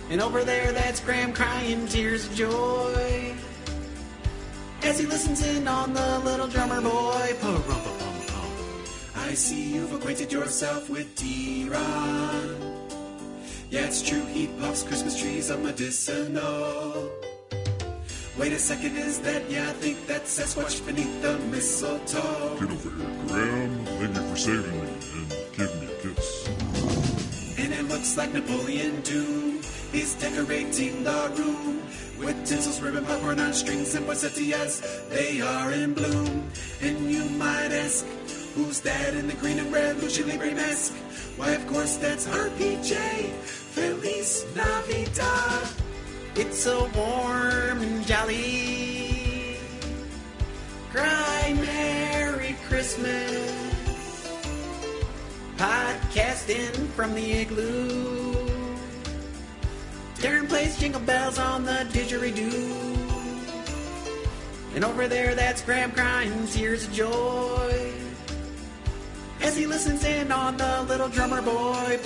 [SPEAKER 7] And over there, that's Graham crying tears of joy as he listens in on the little drummer boy. Pa-rum-pa-pum-pum. I see you've acquainted yourself with D-Ron. Yeah, it's true, he pops Christmas trees up medicinal. Wait a second, is that? Yeah, I think that's Sasquatch beneath the mistletoe.
[SPEAKER 8] Get over here, Graham. Thank you for saving me and give me a kiss.
[SPEAKER 7] And it looks like Napoleon Doom is decorating the room with tinsels, ribbon, popcorn on strings, and poinsettias. They are in bloom. And you might ask, who's that in the green and red Lucha Libre mask? Why, of course, that's RPJ. Feliz Navidad. It's so warm and jolly. Cry Merry Christmas. Podcasting from the igloo. Darren plays jingle bells on the didgeridoo. And over there, that's Graham crying tears of joy as he listens in on the little drummer boy.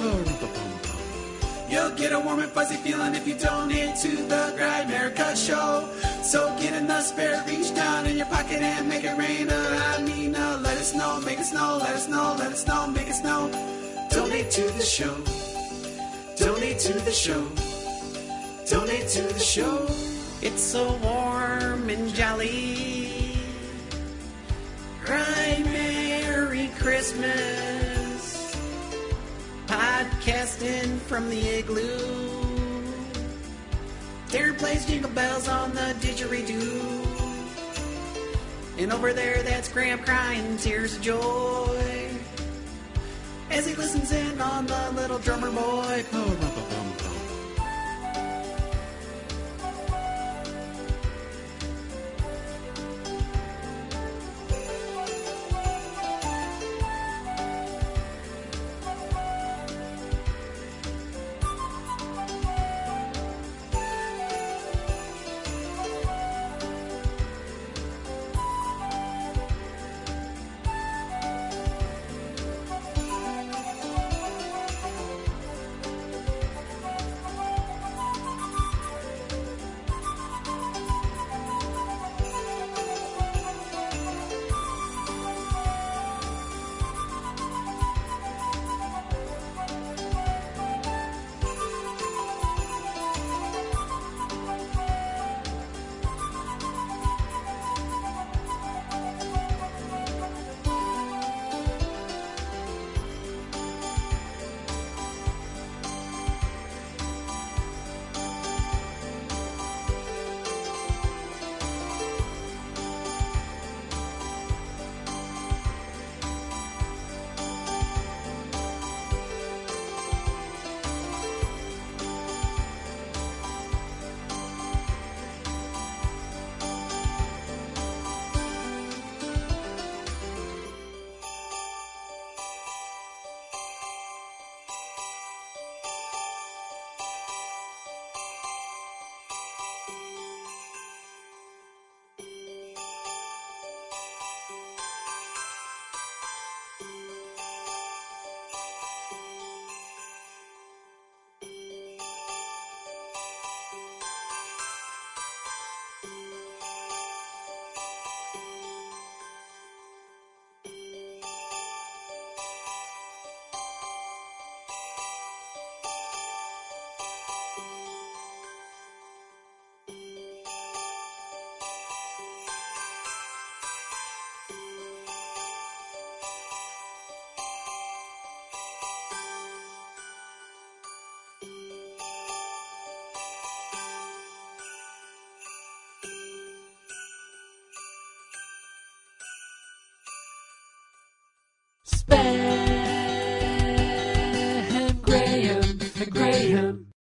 [SPEAKER 7] You'll get a warm and fuzzy feeling if you donate to the Grimerica Show. So get in the spirit, reach down in your pocket and make it rain. Let it snow, make it snow, let it snow, let it snow, make it snow. Donate to the show. Donate to the show. Donate to the show. It's so warm and jolly. Cry Merry Christmas. Podcasting from the igloo. Darren plays jingle bells on the didgeridoo. And over there, that's Graham crying tears of joy as he listens in on the little drummer boy.
[SPEAKER 9] mayhem.